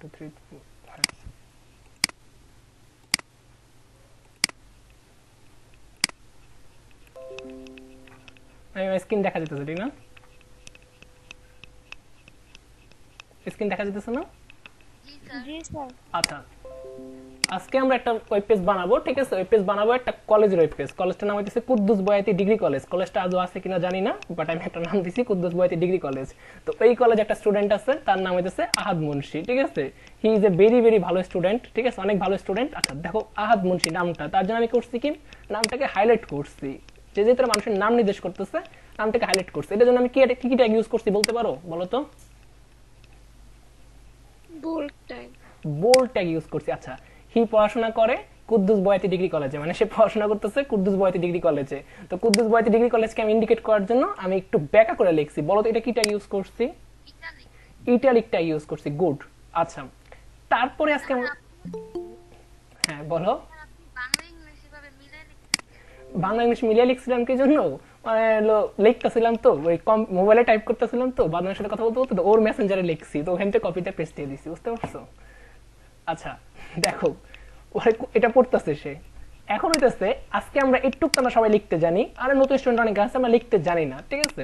2 3 4 আমি স্ক্রিন দেখা যেতেছে ঠিক না স্ক্রিন দেখা যেতেছে না জি স্যার আচ্ছা আজকে আমরা একটা ওয়েব পেজ বানাবো ঠিক আছে ওয়েব পেজ বানাবো একটা কলেজের ওয়েব পেজ কলেজটার নাম হইতেছে কুদ্দুস বয়াতি ডিগ্রি কলেজ কলেজটা আজও আছে কিনা জানি না বাট আমি একটা নাম দিছি কুদ্দুস বয়াতি ডিগ্রি কলেজ তো এই কলেজে একটা স্টুডেন্ট আছে তার নাম হইতেছে আহাদ মুন্সি ঠিক আছে he is a very very ভালো স্টুডেন্ট ঠিক আছে অনেক ভালো স্টুডেন্ট আচ্ছা দেখো আহাদ মুন্সি নামটা তার জন্য আমি করছি কি নামটাকে হাইলাইট করছি যে যে তোরা মানুষের নাম নির্দেশ করতেছে নামটাকে হাইলাইট করছি এটার জন্য আমি কি ট্যাগ ইউজ করছি বলতে পারো বলো তো বোল্ড ট্যাগ ইউজ করছি আচ্ছা হি পড়াশোনা করে কুদ্দুস বয়াতি ডিগ্রি কলেজে মানে সে পড়াশোনা করতেছে কুদ্দুস বয়াতি ডিগ্রি কলেজে তো কুদ্দুস বয়াতি ডিগ্রি কলেজকে আমি ইন্ডিকেট করার জন্য আমি একটু ব্যাকা করে লিখছি বলো তো এটা কি ট্যাগ ইউজ করছি ইটালিক ট্যাগ ইউজ করছি গুড আচ্ছা তারপরে আজকে হ্যাঁ বলো বাংলা ইংলিশ মিলিয়ে লিখছিলাম কি জন্য মানে লিখতেছিলাম তো ওই মোবাইলে টাইপ করতেছিলাম তো বাংলার সাথে কথা বলতে বলতে ওর মেসেঞ্জারে লিখছি তো ওখান থেকে কপিটা পেস্ট দিয়ে দিছি বুঝতে পারছো আচ্ছা দেখো এটা পড়তেছে সে এখন হইতেছে আজকে আমরা একটু আমরা সবাই লিখতে জানি আর নতুন স্টুডেন্ট অনেক আছে আমরা লিখতে জানি না ঠিক আছে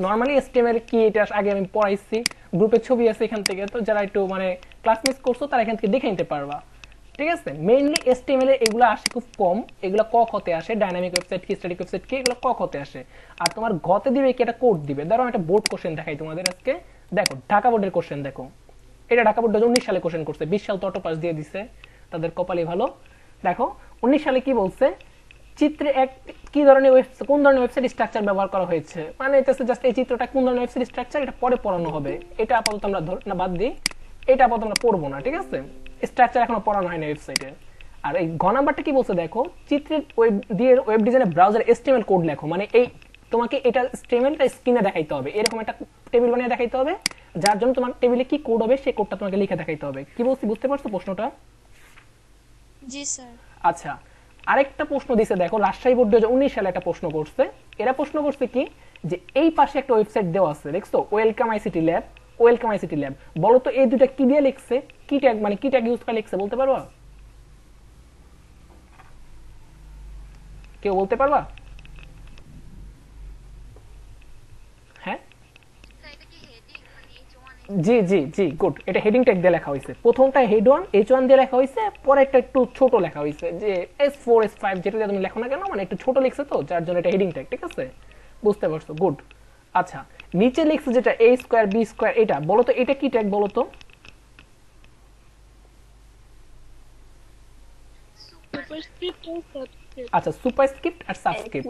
নরমালি এসটিএমএল কি এটা আগে আমি পড়াইছি গ্রুপে ছবি আছে এখান থেকে তো যারা একটু মানে ক্লাস মিস করছো তারা এখান থেকে দেখে নিতে পারবা ঠিক আছে মেইনলি এসটিএমএল এ এগুলো আসে খুব কম এগুলো ক খতে আসে ডাইনামিক ওয়েবসাইট কি স্ট্যাটিক ওয়েবসাইট কি এগুলো ক খতে আসে আর তোমার গতে দিবে কি একটা কোড দিবে ধরো একটা বোর্ড কোশ্চেন দেখাই তোমাদের আজকে দেখো ঢাকা বোর্ডের কোশ্চেন দেখো এটা ঢাকা বোর্ড 2019 সালে কোশ্চেন করছে 20 সাল তো অটো পাস দিয়ে দিছে তাদের কপালই ভালো দেখো 19 সালে কি বলছে চিত্রে এক কি ধরনের কোন ধরনের ওয়েবসাইট স্ট্রাকচার ব্যবহার করা হয়েছে মানে এটা জাস্ট এই চিত্রটা কোন ধরনের ওয়েবসাইট স্ট্রাকচার এটা পরে পড়ানো হবে এটা আপাতত আমরা না বাদ দিই এটা আপাতত আমরা পড়বো না ঠিক আছে স্ট্রাকচার এখনো পড়ানো হয় না ওয়েবসাইটে আর এই ঘ নাম্বারটা কি বলছে দেখো চিত্রের ওয়েব দিয়ে ওয়েব ডিজাইনের ব্রাউজার এসটিএমএল কোড লেখো মানে এই তোমাকে এটা এসটিএমএলটা স্ক্রিনে দেখাইতে হবে এরকম একটা টেবিল বানিয়ে দেখাইতে হবে যার জন্য তোমার টেবিলে কি কোড হবে সেই কোডটা তোমাকে লিখে দেখাইতে হবে কি বলছি বুঝতে পারছো প্রশ্নটা জি স্যার আচ্ছা আরেকটা প্রশ্ন দিছে দেখো রাজশাহী বোর্ড 2019 সালে একটা প্রশ্ন করছে এরা প্রশ্ন করছে কি যে এই পাশে একটা ওয়েবসাইট দেওয়া আছে দেখছো ওয়েলকাম আইসিটি ল্যাব বলো তো এই দুটো কি দিয়ে লিখছে কি ট্যাগ মানে কি ট্যাগ ইউজ করে লিখছে বলতে পারবা কেউ বলতে পারবা হ্যাঁ জি জি জি গুড এটা হেডিং ট্যাগ দিয়ে লেখা হয়েছে প্রথমটা হেড 1 H1 দিয়ে লেখা হয়েছে পরে একটা একটু ছোট লেখা হয়েছে যে S4 S5 যেটা দিয়ে তুমি লেখো না কেন মানে একটু ছোট লিখছে তো যার জন্য এটা হেডিং ট্যাগ ঠিক আছে বুঝতে পারছো গুড আচ্ছা নিচে লিখছে যেটা a স্কয়ার b স্কয়ার এটা বলো তো এটা কি ট্যাগ বলো তো আচ্ছা সুপারস্ক্রিপ্ট আর সাবস্ক্রিপ্ট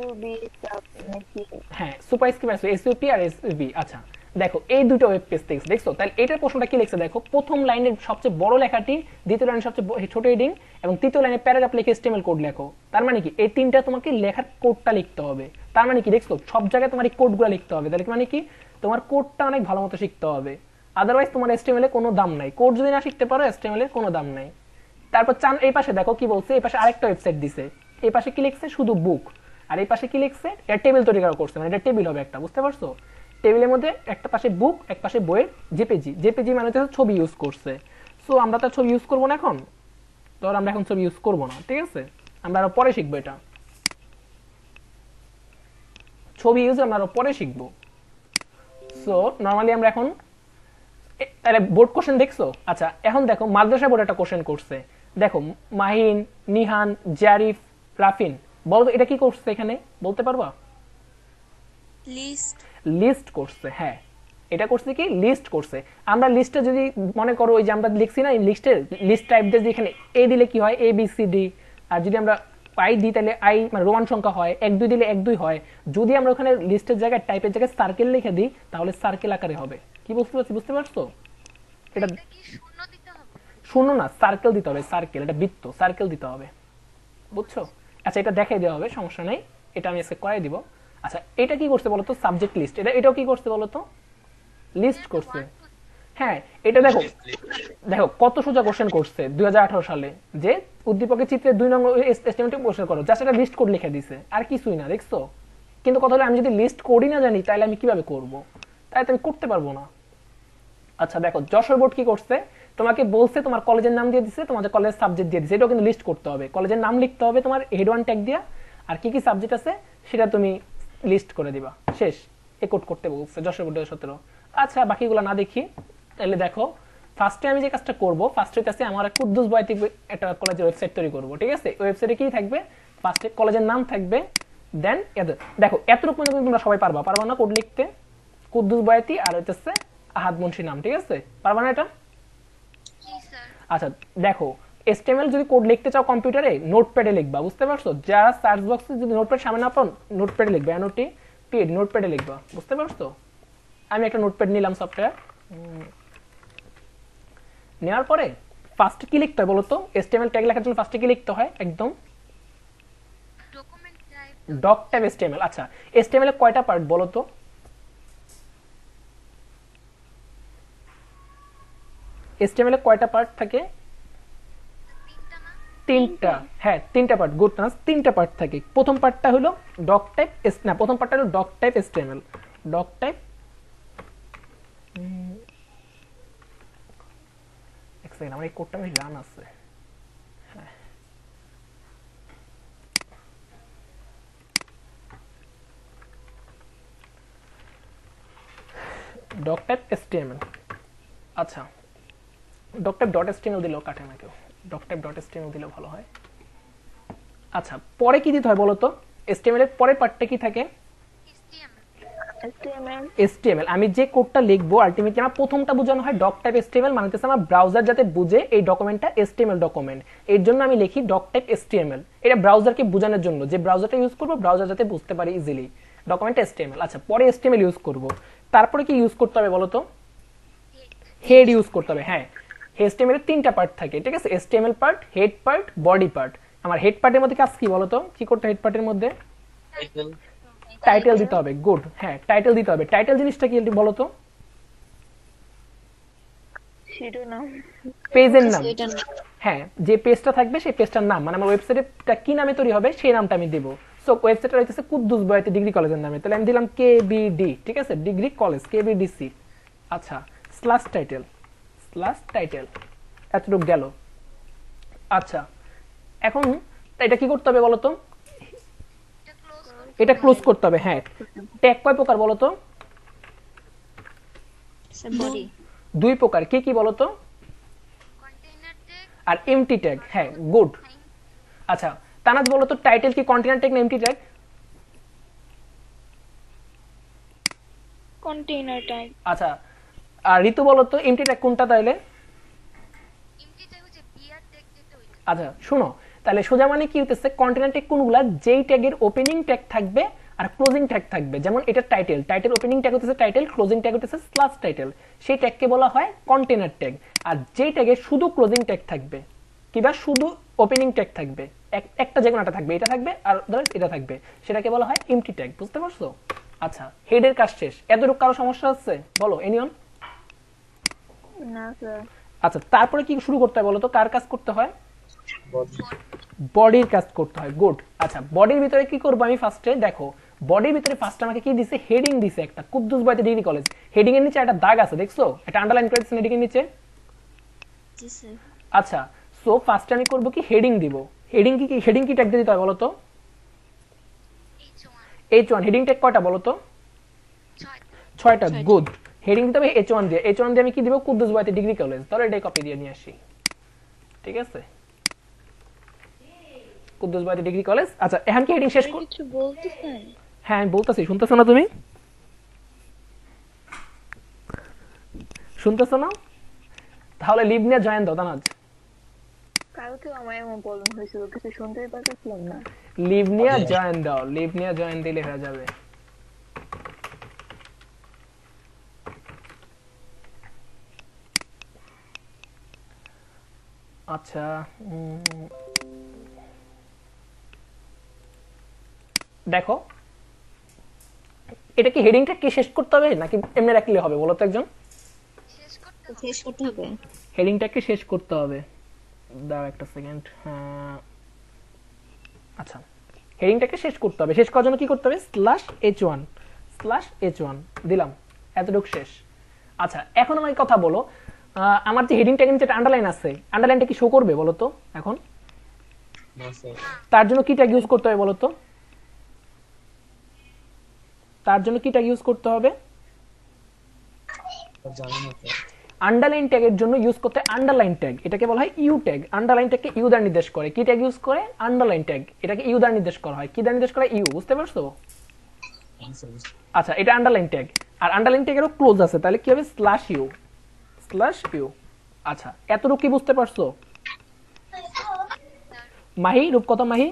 হ্যাঁ সুপারস্ক্রিপ্ট আছে এসইউপি আর এসইবি আচ্ছা দেখো এই দুটো ওয়েব পেজ দেখছো তাহলে এটার প্রশ্নটা কি লিখছে দেখো প্রথম লাইনের সবচেয়ে বড় লেখাটি দ্বিতীয় লাইনের সবচেয়ে ছোট হেডিং এবং তৃতীয় লাইনে প্যারাগ্রাফ লিখে এসটিএমএল কোড লেখো তার মানে কি এই তিনটা তোমাকে লেখার কোডটা লিখতে হবে তার মানে কি দেখছো সব জায়গায় তোমার এই কোডগুলো লিখতে হবে তাহলে মানে কি তোমার কোডটা অনেক ভালো মতো শিখতে হবে আদারওয়াইজ তোমার এসটিএমএল এর কোনো দাম নাই কোড যদি না শিখতে পারো এসটিএমএল এর কোনো দাম নাই তারপর এই পাশে দেখো কি বলছে এই পাশে আরেকটা ওয়েবসাইট দিছে এই পাশে কি লিখছে শুধু বুক আর এই পাশে কি লিখছে এটা টেবিল তৈরি করা করছে মানে এটা টেবিল হবে একটা বুঝতে পারছো টেবিলের মধ্যে একটা পাশে বুক এক পাশে বইয়ের জেপিজি মানে হচ্ছে ছবি ইউজ করছে সো আমরা তো ছবি ইউজ করব না এখন তো আমরা এখন ছবি ইউজ করব না ঠিক আছে আমরা আরো পরে শিখবো এটা ছবি ইউজ আমরা আরো পরে শিখবো সো নরমালি আমরা এখন তাহলে বোর্ড কোশ্চেন দেখছো আচ্ছা এখন দেখো মাদ্রাসা বোর্ড একটা কোশ্চেন করছে দেখো মাহিন নিহান জারিফ রাফিন বলো এটা কি করছে এখানে বলতে পারবা লিস্ট করছে হ্যাঁ এটা করছে কি লিস্ট করছে আমরা লিস্টে যদি মনে করো ওই যে আমরা লিখছি না লিস্টের লিস্ট টাইপ দিয়ে এখানে এ দিলে কি হয় এ বি সি ডি আর যদি আমরা আই দিই তাহলে আই মানে রোমান সংখ্যা হয় 1 2 দিলে 1 2 হয় যদি আমরা ওখানে লিস্টের জায়গায় টাইপের জায়গায় সার্কেল লিখে দিই তাহলে সার্কেল আকারে হবে কি বুঝতে পারছো এটা শূন্য দিতে হবে শূন্য না সার্কেল দিতে হবে সার্কেল এটা বৃত্ত সার্কেল দিতে হবে বুঝছো আচ্ছা এটা দেখাই দেওয়া হবে সমস্যা নাই এটা আমি আজকে করাই দিব আচ্ছা এটা কি করতে বলো তো সাবজেক্ট লিস্ট এটাও কি করতে বলো তো লিস্ট করছে হ্যাঁ এটা দেখো দেখো কত সোজা কোশ্চেন করছে 2018 সালে যে উদ্দীপকের চিত্রে 2 নং স্টেটমেন্টে কোশ্চেন করো জাস্ট একটা লিস্ট কোড লিখে দিয়েছে আর কিছুই না দেখছো কিন্তু কথা হলো আমি যদি লিস্ট কোডই না জানি তাহলে আমি কিভাবে করব তাই তো আমি করতে পারবো না আচ্ছা দেখো যশোর বোর্ড কি করছে তোমাকে বলছে তোমার কলেজের নাম দিয়ে দিছে, তোমাদের কলেজের সাবজেক্ট দিয়ে দিছে, এটাও কিন্তু লিস্ট করতে হবে। কলেজের নাম লিখতে হবে তোমার হেড ওয়ান ট্যাগ দিয়া, আর কি কি সাবজেক্ট আছে সেটা তুমি লিস্ট করে দিবা। শেষ। এ কোড করতে বলছে যশোর বোর্ড 2017। আচ্ছা বাকিগুলো না দেখি, তাহলে দেখো ফার্স্টে আমি যে কাজটা করব, ফার্স্টে হইতাছে আমার কুদ্দুস বয়াতি একটা কলেজের ওয়েবসাইট তৈরি করব, ঠিক আছে? ওয়েবসাইটে কি থাকবে, ফার্স্টে কলেজের নাম থাকবে, দেন দেখো এতটুকু পর্যন্ত তোমরা সবাই পারবা না কোড লিখতে? কুদ্দুস বয়াতি আর হইতাছে আহাদ মুন্সি নাম, ঠিক আছে? পারবা না এটা? জি স্যার। আচ্ছা দেখো HTML যদি কোড লিখতে চাও কম্পিউটারে, নোটপ্যাডে লিখবা, বুঝতে পারছো? যারা সার্চ বক্সে যদি নোটপ্যাড সামনে না পাও, নোটপ্যাডে লিখবা, NOTPAD নোটপ্যাডে লিখবা, বুঝতে পারছো? আমি একটা নোটপ্যাড নিলাম সফটওয়্যার। নেওয়ার পরে ফার্স্ট কি লিখতে হয় বলো তো? HTML ট্যাগ লেখার জন্য ফার্স্টে কি লিখতে হয়? একদম document type. Doc type HTML। আচ্ছা HTML এর কয়টা পার্ট বলো তো? HTML এর কয়টা পার্ট থাকে? তিনটা না? তিনটা। হ্যাঁ তিনটা পার্ট, গুড না, তিনটা পার্ট থাকে। প্রথম পার্টটা হলো ডক টাইপ, না প্রথম পার্টটা হলো doc type HTML। Doc type এক সেকেন্ড, আমার এই কোডটা বেশ রান আছে। Doc type HTML। আচ্ছা ডক টাইপ ডট HTML দিলেও কাটে না কেউ, ডক টাইপ ডট HTML দিলেও ভালো হয়। আচ্ছা পরে কি দিতে হয় বলো তো? HTML এর পরের পার্টটা কি থাকে? HTML। আমি যে কোডটা লিখবো আলটিমেটলি আমার প্রথমটা বোঝানো হয় ডক টাইপ HTML, মানে হচ্ছে আমার ব্রাউজার যাতে বুঝে এই ডকুমেন্টটা HTML ডকুমেন্ট, এর জন্য আমি লিখি ডক টাইপ HTML। এটা ব্রাউজারকে বোঝানোর জন্য, যে ব্রাউজারটা ইউজ করবো ব্রাউজার যাতে বুঝতে পারে ইজিলি ডকুমেন্ট HTML। আচ্ছা পরে HTML ইউজ করব, তারপরে কি ইউজ করতে হবে বলো তো? হেড ইউজ করতে হবে। হ্যাঁ HTML এর তিনটা পার্ট থাকে, ঠিক আছে? HTML part, head part, body part. আমার হেড পার্টের মধ্যে কাজ কি বলো তো? কি করতে হেড পার্টের মধ্যে? টাইটেল দিতে হবে, গুড। হ্যাঁ টাইটেল দিতে হবে। টাইটেল জিনিসটা কি বলো তো? পেজের নাম। হ্যাঁ যে পেজটা থাকবে সেই পেজটার নাম, মানে আমার ওয়েবসাইটটা কি নামে তৈরি হবে সেই নামটা আমি দেবো। সো ওয়েবসাইটটা হইতেছে কুদ্দুস বয়াতি ডিগ্রি কলেজের নামে, তাহলে আমি দিলাম KBD, ঠিক আছে? Degree college KBDC। আচ্ছা স্ল্যাশ টাইটেল, স্ল্যাশ টাইটেল, এতটুকু গেল। আচ্ছা এখন এটা কি করতে হবে বলো তো? এটা ক্লোজ করতে হবে। হ্যাঁ ট্যাগ কয় প্রকার বলো তো? বডি। দুই প্রকার, কি কি বলো তো? কন্টেইনার ট্যাগ আর এমটি ট্যাগ। হ্যাঁ গুড। আচ্ছা তানাজ বলো তো টাইটেল কি কন্টেইনার ট্যাগ না এমটি ট্যাগ? Container tag. আচ্ছা আর ঋতু বলো তো এমটি ট্যাগ কোনটা তাইলে? এমটি ট্যাগ হচ্ছে বিআর ট্যাগ যেটা ওইটা। আচ্ছা শুনো, তাহলে সোজা মানে কি হইতেছে, কন্টেইনার ট্যাগ কোনগুলা? যেই ট্যাগের ওপেনিং ট্যাগ থাকবে আর ক্লোজিং ট্যাগ থাকবে। যেমন এটা টাইটেল, টাইটেল ওপেনিং ট্যাগ হচ্ছে টাইটেল, ক্লোজিং ট্যাগ হচ্ছে স্ল্যাশ টাইটেল, সেই ট্যাগকে বলা হয় কন্টেইনার ট্যাগ। আর যেই ট্যাগে শুধু ক্লোজিং ট্যাগ থাকবে কিংবা শুধু ওপেনিং ট্যাগ থাকবে, একটা যে কোনোটা থাকবে, এটা থাকবে আর ধরো এটা থাকবে, সেটাকে বলা হয় এমটি ট্যাগ। বুঝতে পারছো? আচ্ছা হেডের কাজ শেষ। এতটুকু কারো সমস্যা হচ্ছে বলো? এনিওন? না স্যার। আচ্ছা তারপরে কি শুরু করতে হয় বলো তো? কার কাজ করতে হয়? বডির কাজ করতে হয়, গুড। আচ্ছা বডির ভিতরে কি করবো আমি ফার্স্টে? দেখো বডির ভিতরে ফার্স্ট আমাকে কি দিছে? হেডিং দিছে একটা, Kuddus Boyati degree college. Heading এর নিচে একটা দাগ আছে, দেখছো? এটা আন্ডারলাইন করে দিছেন হেডিং এর নিচে। জি স্যার। আচ্ছা সো ফার্স্টে আমি করব কি? হেডিং দিব। হেডিং কি হেডিং কি ট্যাগ দিতে হয় বলো তো? H1। হেডিং ট্যাগ কয়টা বলো তো? 6টা, গুড। হেডিং দিতে হবে H1 দিয়ে। H1 দিয়ে আমি কি দিব? Kuddus Boyati degree college. তাহলে এটাই কপি দিয়ে নিয়ে আসি, ঠিক আছে? Kuddus Boyati degree college. আচ্ছা এখন কি হেডিং শেষ কর? কিছু বলতেছেন? হ্যাঁ আমি বলতাছি, শুনতেছো না তুমি? শুনতেছো না? তাহলে লিভ নিয়ে জয়েন দাও তানাজ। কালকে আমার এমন প্রবলেম হয়েছিল, কিছু শুনতেই পারতেছিলাম না। লিভ নিয়ে জয়েন দাও, লিভ নিয়ে জয়েন দিলে হয়ে যাবে। আচ্ছা দেখো এটা কি হেডিংটা কি শেষ করতে হবে নাকি এমনি রাখলে হবে বলো তো একজন? শেষ করতে হবে। হেডিংটাকে শেষ করতে হবে। দাও একটা সেকেন্ড। আচ্ছা হেডিংটাকে শেষ করতে হবে। শেষ করার জন্য কি করতে হবে? /h1, /h1 দিলাম, এতটুকু শেষ। আচ্ছা এখন আমাকে কথা বলো, আমার যে হেডিং ট্যাগের নিচে আন্ডারলাইন আছে, আন্ডারলাইনটা কি শো করবে বলো তো এখন? না স্যার, তার জন্য কি ট্যাগ ইউজ করতে হবে বলো তো? তার জন্য কি ট্যাগ ইউজ করতে হবে? জানি না স্যার। আন্ডারলাইন ট্যাগের জন্য ইউজ করতে আন্ডারলাইন ট্যাগ, এটাকে বলা হয় ইউ ট্যাগ। আন্ডারলাইন ট্যাগকে ইউ দ্বারা নির্দেশ করে। কি ট্যাগ ইউজ করে? Underline tag. এটাকে ইউ দ্বারা নির্দেশ করা হয়। কি দ্বারা নির্দেশ করে? ইউ। বুঝতে পারছো? আচ্ছা, এটা আন্ডারলাইন ট্যাগ। আর আন্ডারলাইন ট্যাগেরও ক্লোজ আছে, তাহলে কি হবে? Slash u, slash u. আচ্ছা, এতটুকু কি বুঝতে পারছো? মাহি, রূপকথা মাহি?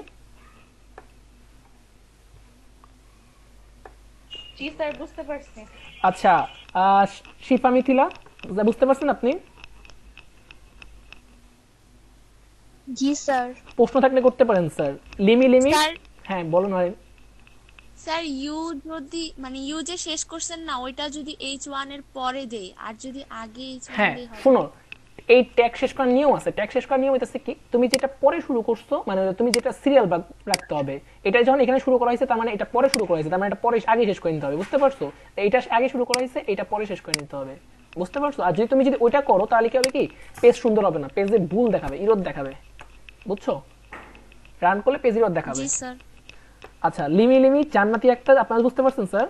জি স্যার, বুঝতে পারছি। আচ্ছা, শিফা মিথিলা, বুঝতে পারছেন আপনি? জি স্যার। প্রশ্ন থাকলে করতে পারেন স্যার। লিমি, লিমি? স্যার, হ্যাঁ বলো না। স্যার ইউ যদি মানে ইউ যে শেষ করছেন না, ওইটা যদি H1 এর পরে দেই আর যদি আগে H1 হ্যাঁ দেই হবে। শোনো, এই ট্যাগ শেষ করার নিয়ম আছে। ট্যাগ শেষ করার নিয়ম হইতেছে কি, তুমি যেটা পরে শুরু করছো, মানে তুমি যেটা সিরিয়াল রাখতে হবে, এটা যখন এখানে শুরু করা হয়েছে তার মানে এটা পরে শুরু করা হয়েছে, তার মানে এটা পরে আগে শেষ করে নিতে হবে। বুঝতে পারছো? এটা আগে শুরু করা হয়েছে, এটা পরে শেষ করে নিতে হবে। বুঝতে পারছো? আর যদি তুমি ওইটা করো তাহলে কি হবে, কি পেজ সুন্দর হবে না, পেজে ভুল দেখাবে, ইরোদ দেখাবে। বুঝছো? রান করলে পেজ ইরোদ দেখাবে। জি স্যার। আচ্ছা, লিমি, লিমি জান্নাতি একটা, আপনারা বুঝতে পারছেন স্যার?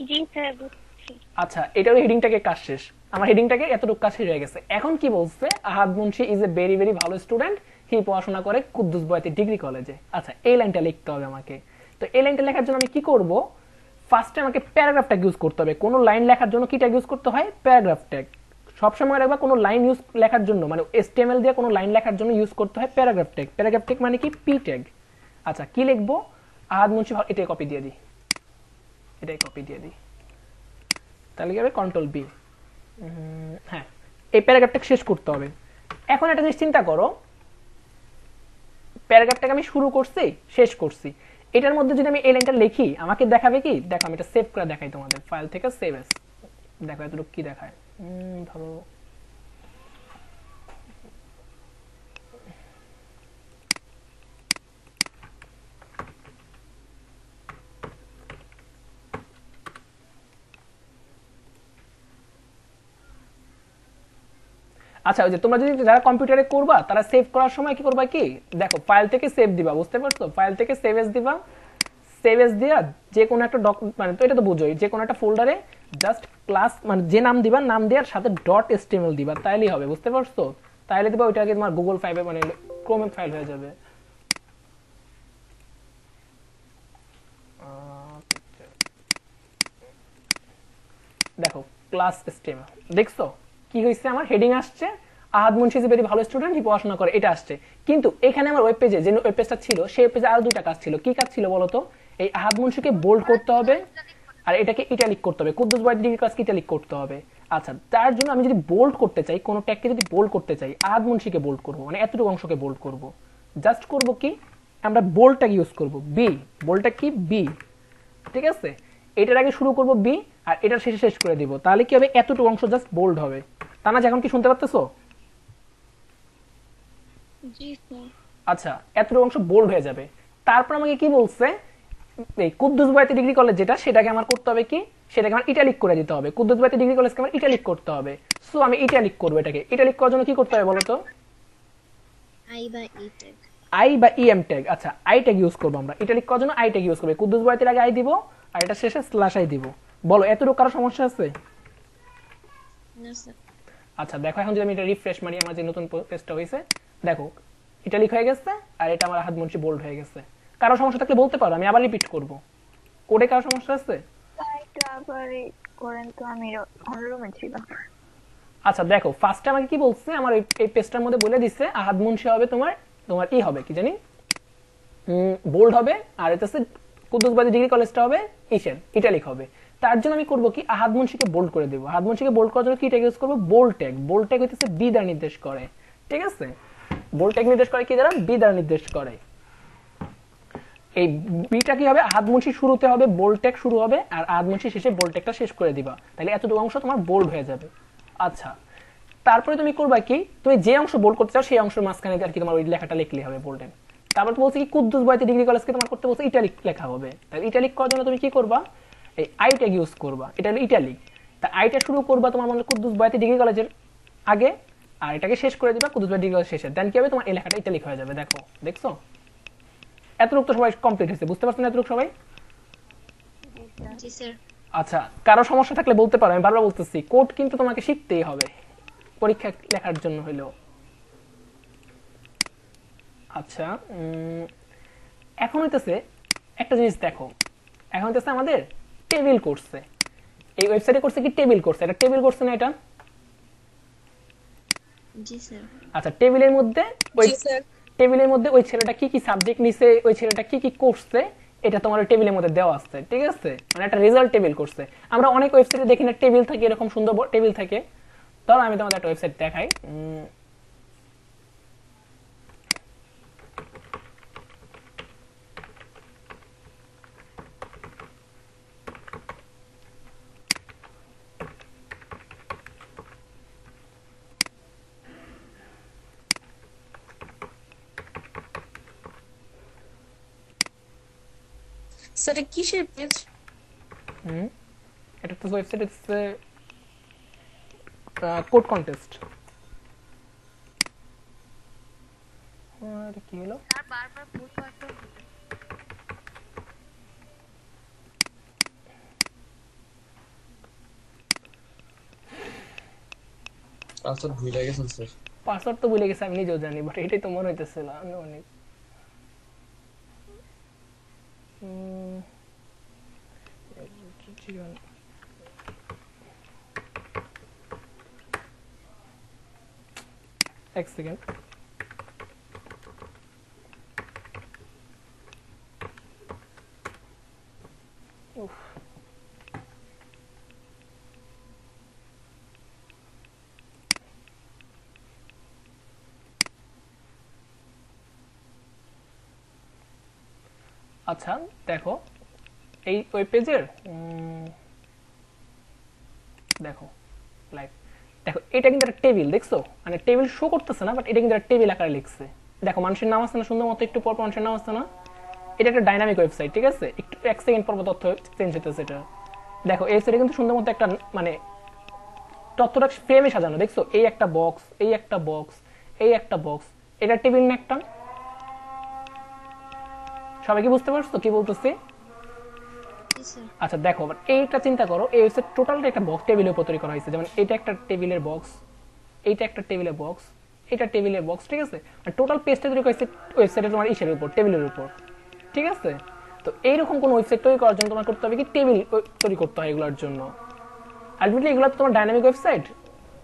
জি স্যার, বুঝছি। আচ্ছা, এটাও হেডিংটাকে কাজ শেষ। আমার হেডিংটাকে এতটুকু কাজ শেষ হয়ে গেছে। এখন কি বলছে? Ahad Munshi is a very very ভালো স্টুডেন্ট, হি পড়াশোনা করে কুদ্দুস বয়াতি ডিগ্রি কলেজে। আচ্ছা, এই লাইনটা লিখতে হবে আমাকে। তো এই লাইনটা লেখার জন্য আমি কি করব? ফার্স্টে আমাকে প্যারাগ্রাফ ট্যাগ ইউজ করতে হবে। কোনো লাইন লেখার জন্য কি ট্যাগ ইউজ করতে হয়? Paragraph tag. সবসময় রাখবা, কোনো লাইন ইউজ লেখার জন্য, মানে HTML দিয়ে কোনো লাইন লেখার জন্য ইউজ করতে হয় প্যারাগ্রাফ ট্যাগ। প্যারাগ্রাফ ট্যাগ মানে কি? P tag. আচ্ছা, কি লিখবো? আহাদ মুন্সি, এটাই কপি দিয়ে দিই, এটাই কপি দিয়ে দিই। তাহলে কি হবে? Control B. হ্যাঁ, এই প্যারাগ্রাফটা শেষ করতে হবে। এখন একটা জিনিস চিন্তা করো, প্যারাগ্রাফটাকে আমি শুরু করছি, শেষ করছি, এটার মধ্যে যদি আমি এই লাইনটা লিখি আমাকে দেখাবে কি? দেখো, আমি এটা সেভ করে দেখাই তোমাদের, ফাইল থেকে সেভ এস। দেখো এতটুকু কি দেখায়। ধরো আচ্ছা, ওই যে তোমরা যদি যারা কম্পিউটারে করবা তারা সেভ করার সময় কি করবা, কি দেখো, ফাইল থেকে সেভ দিবা। বুঝতে পারছো? ফাইল থেকে সেভ এস দিবা। সেভ এস দিয়া যে কোনো একটা মানে তো এটা তো বুঝোই, যে কোনো একটা ফোল্ডারে জাস্ট ক্লাস মানে যে নাম দিবা, নাম দেওয়ার সাথে .html দিবা, তাইলেই হবে। বুঝতে পারছো? তাইলে দিবা, ওইটাকে তোমার গুগল ফাইলে মানে ক্রোমে ফাইল হয়ে যাবে। দেখো ক্লাস HTML, দেখছো কি হয়েছে? আমার হেডিং আসছে আহাদ মুন্সি ইজ এ ভেরি ভালো স্টুডেন্ট, হি পড়াশোনা করে, এটা আসছে। কিন্তু এখানে আমার ওয়েব পেজে, যে ওয়েব পেজটা ছিল, সেই পেজে আরো দুইটা কাজ ছিল। কি কাজ ছিল বলতো? এই আহাদ মুন্সিকে বোল্ড করতে হবে, আর এটাকে ইটালিক করতে হবে। কুদ্দুস বয়াতি ডিগ্রি ক্লাসকে ইটালিক করতে হবে। আচ্ছা, তার জন্য আমি যদি বোল্ড করতে চাই, কোনো ট্যাগকে যদি বোল্ড করতে চাই, আহাদ মুন্সিকে বোল্ড করব, মানে এতটুকু অংশকে বোল্ড করব। জাস্ট করব কি, আমরা বোল্ড ট্যাগ ইউজ করব, বি। বোল্ড ট্যাগ কি? বি। ঠিক আছে, এটার আগে শুরু করব বি, আর এটার শেষে শেষ করে দিব। তাহলে কি হবে? এতটুকু অংশ জাস্ট বোল্ড হবে। তা না? এখন কি শুনতে পাচ্তেছো? জি স্যার। আচ্ছা, এতটুকু অংশ বোল্ড হয়ে যাবে। তারপর আমাকে কি বলছে? এই কুদ্দুস বয়াতি ডিগ্রি কলেজ যেটা, সেটাকে আমার করতে হবে কি? সেটাকে আমার ইটালিক করে দিতে হবে। কুদ্দুস বয়াতি ডিগ্রি কলেজকে আমার ইটালিক করতে হবে। সো আমি ইটালিক করব। এটাকে ইটালিক করার জন্য কি করতে হবে বলো তো? আই বা ই ট্যাগ। আই বা ইএম ট্যাগ। আচ্ছা, আই ট্যাগ ইউজ করব আমরা। ইটালিক করার জন্য আই ট্যাগ ইউজ করব। কুদ্দুস বয়াতির আগে আই দিব, আর এটা শেষে স্ল্যাশ আই দিব। বলো, এতটুকু কারো সমস্যা আছে? না স্যার। আচ্ছা, দেখো এখন যদি আমি এটা রিফ্রেশ মারি, আমার যে নতুন পেজটা হয়েছে, দেখো ইটালিক হয়ে গেছে, আর এটা আমার আহাদ মুন্সি বোল্ড হয়ে গেছে। কারো সমস্যা থাকলে বলতে পারো, আমি আবার রিপিট করব। কোডে কারো সমস্যা আছে? একটু আবার করেন তো, আমি অন্য রুমে ছিলাম। আচ্ছা, দেখো ফার্স্টে আমাকে কি বলছে? আমার এই পেজটার মধ্যে বলে দিচ্ছে আহাদ মুন্সি হবে তোমার তোমার ই হবে কি জানি, বোল্ড হবে, আর এটা হচ্ছে কুদ্দুস বয়াতি ডিগ্রি কলেজটা হবে ইটালিক হবে। তার জন্য আমি করব কি? আহাদ মুন্সিকে বোল্ড করে দেব। আহাদ মুন্সিকে বোল্ড করার জন্য কি ট্যাগ ইউজ করব? Bold tag. বোল্ড ট্যাগ হইতেছে বি দ্বারা নির্দেশ করে। ঠিক আছে, বোল্ড ট্যাগ নির্দেশ করে কি দ্বারা? বি দ্বারা নির্দেশ করে। এই বিটা কি হবে? আহাদ মুন্সি শুরুতে হবে বোল্ড ট্যাগ শুরু হবে, আর আহাদ মুন্সি শেষে বোল্ড ট্যাগটা শেষ করে দিবা। তাহলে এতটুকু অংশ তোমার বোল্ড হয়ে যাবে। আচ্ছা, তারপরে তুমি করবা কি? তুমি যে অংশ বোল্ড করতে চাও সেই অংশের মাঝখানে আর কি তোমার ওই লেখাটা লিখলে হবে বোল্ডে। তারপর বলছে কি? কুদ্দুস বয়াতি ডিগ্রি কলেজকে তোমার করতে বলছে ইটালিক লেখা হবে। তাহলে ইটালিক করার জন্য তুমি কি করবা? এই আই ট্যাগ ইউজ করবা, এটা হলো ইটালিক। তা আইটা শুরু করবা তোমার মনে কুদ্দুস বয়াতি ডিগ্রি কলেজের আগে, আর এটাকে শেষ করে দিবা কুদ্দুস বয়াতি ডিগ্রি কলেজ শেষে। দেন কি হবে, তোমার এই লেখাটা ইটালিক হয়ে যাবে। দেখো, দেখছো? এতটুকু তো সবাই কমপ্লিট হয়েছে, বুঝতে পারছো না এতটুকু সবাই? জি স্যার। আচ্ছা, কারো সমস্যা থাকলে বলতে পারো, আমি বারবার বলতেছি কোড কিন্তু তোমাকে শিখতেই হবে পরীক্ষা লেখার জন্য হইলেও। আচ্ছা, এখন হইতেছে একটা জিনিস দেখো, এখন হইতেছে আমাদের টেবিল করছে, এই ওয়েবসাইটে করছে কি টেবিল করছে, এটা টেবিল করছে না এটা? জি স্যার। আচ্ছা, টেবিলের মধ্যে ওই ছেলেটা কি কি সাবজেক্ট নিছে, ওই ছেলেটা কি কি করছে, এটা তোমার ওই টেবিলের মধ্যে দেওয়া আছে, ঠিক আছে? মানে একটা রেজাল্ট টেবিল করছে। আমরা অনেক ওয়েবসাইটে দেখি না টেবিল থাকে, এরকম সুন্দর টেবিল থাকে। ধরো আমি তোমাদের একটা ওয়েবসাইট দেখাই। স্যার কিসের পেজ? এটা তো ওয়েবসাইট হচ্ছে কোড কন্টেস্ট। কি হলো? স্যার বারবার ভুল পাসওয়ার্ড দিতেছে। পাসওয়ার্ড ভুলে গেছেন স্যার? পাসওয়ার্ড তো ভুলে গেছে, আমি নিজেও জানি, বাট এটাই তো মনে হইতেছিল অনেক। এক সেকেন্ড। আচ্ছা দেখো, এই ওয়েব পেজের দেখো লাইক, দেখো এটা কিন্তু একটা টেবিল, দেখছো? মানে টেবিল শো করতেছে না, বাট এটা কিন্তু একটা টেবিল আকারে লিখছে। দেখো মানুষের নাম আছে না, সুন্দর মতো একটু পর মানুষের নাম আছে না। এটা একটা ডাইনামিক ওয়েবসাইট, ঠিক আছে? একটু এক সেকেন্ড পর তথ্য চেঞ্জ হতেছে এটা। দেখো এই সাইডে কিন্তু সুন্দর মতো একটা মানে তথ্যটা ফ্রেমে সাজানো, দেখছো? এই একটা বক্স, এই একটা বক্স, এই একটা বক্স, এটা টেবিল না একটা? সবাই কি বুঝতে পারছো কি বলতেছি? জি স্যার। আচ্ছা দেখো, এইটা চিন্তা করো, এই হচ্ছে টোটালটা একটা বক্স টেবিলের উপর তৈরি করা হয়েছে। যেমন এটা একটা টেবিলের বক্স, এইটা একটা টেবিলের বক্স, এটা টেবিলের বক্স, ঠিক আছে? আর টোটাল পেজটা তৈরি করেছে ওয়েবসাইটে তোমার ইসের উপর, টেবিলের উপর, ঠিক আছে? তো এইরকম কোন ওয়েবসাইট তৈরি করার জন্য তোমার করতে হবে কি, টেবিল তৈরি করতে হয় এগুলোর জন্য। আলটিমেটলি এগুলো তোমার ডাইনামিক ওয়েবসাইট,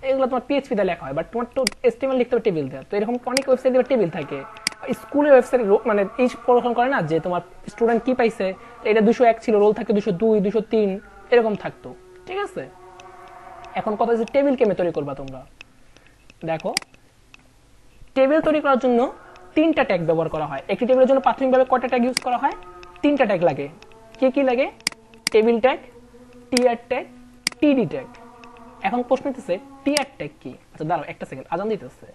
এগুলো তোমার পিএইচপি দিয়ে লেখা হয়, বাট তোমার তো এসটিএমএল লিখতে হবে টেবিল দেওয়া। তো এরকম অনেক ওয়েবসাইটে টেবিল থাকে। স্কুলের ওয়েবসাইট মানে এই পড়াশোনা করে না যে তোমার স্টুডেন্ট কি পাইছে, এটা 201 ছিল, রোল থাকে 202, 203 এরকম থাকতো, ঠিক আছে? এখন কথা হচ্ছে টেবিল কেমনে তৈরি করবা তোমরা। দেখো, টেবিল তৈরি করার জন্য 3টা ট্যাগ ব্যবহার করা হয়। একটি টেবিলের জন্য প্রাথমিকভাবে কয়টা ট্যাগ ইউজ করা হয়? 3টা ট্যাগ লাগে। কি কি লাগে? টেবিল ট্যাগ, টিআর ট্যাগ, টিডি ট্যাগ। এখন প্রশ্ন হচ্ছে টিআর ট্যাগ কি? আচ্ছা দাঁড়াও একটা সেকেন্ড, আজান দিতেছে।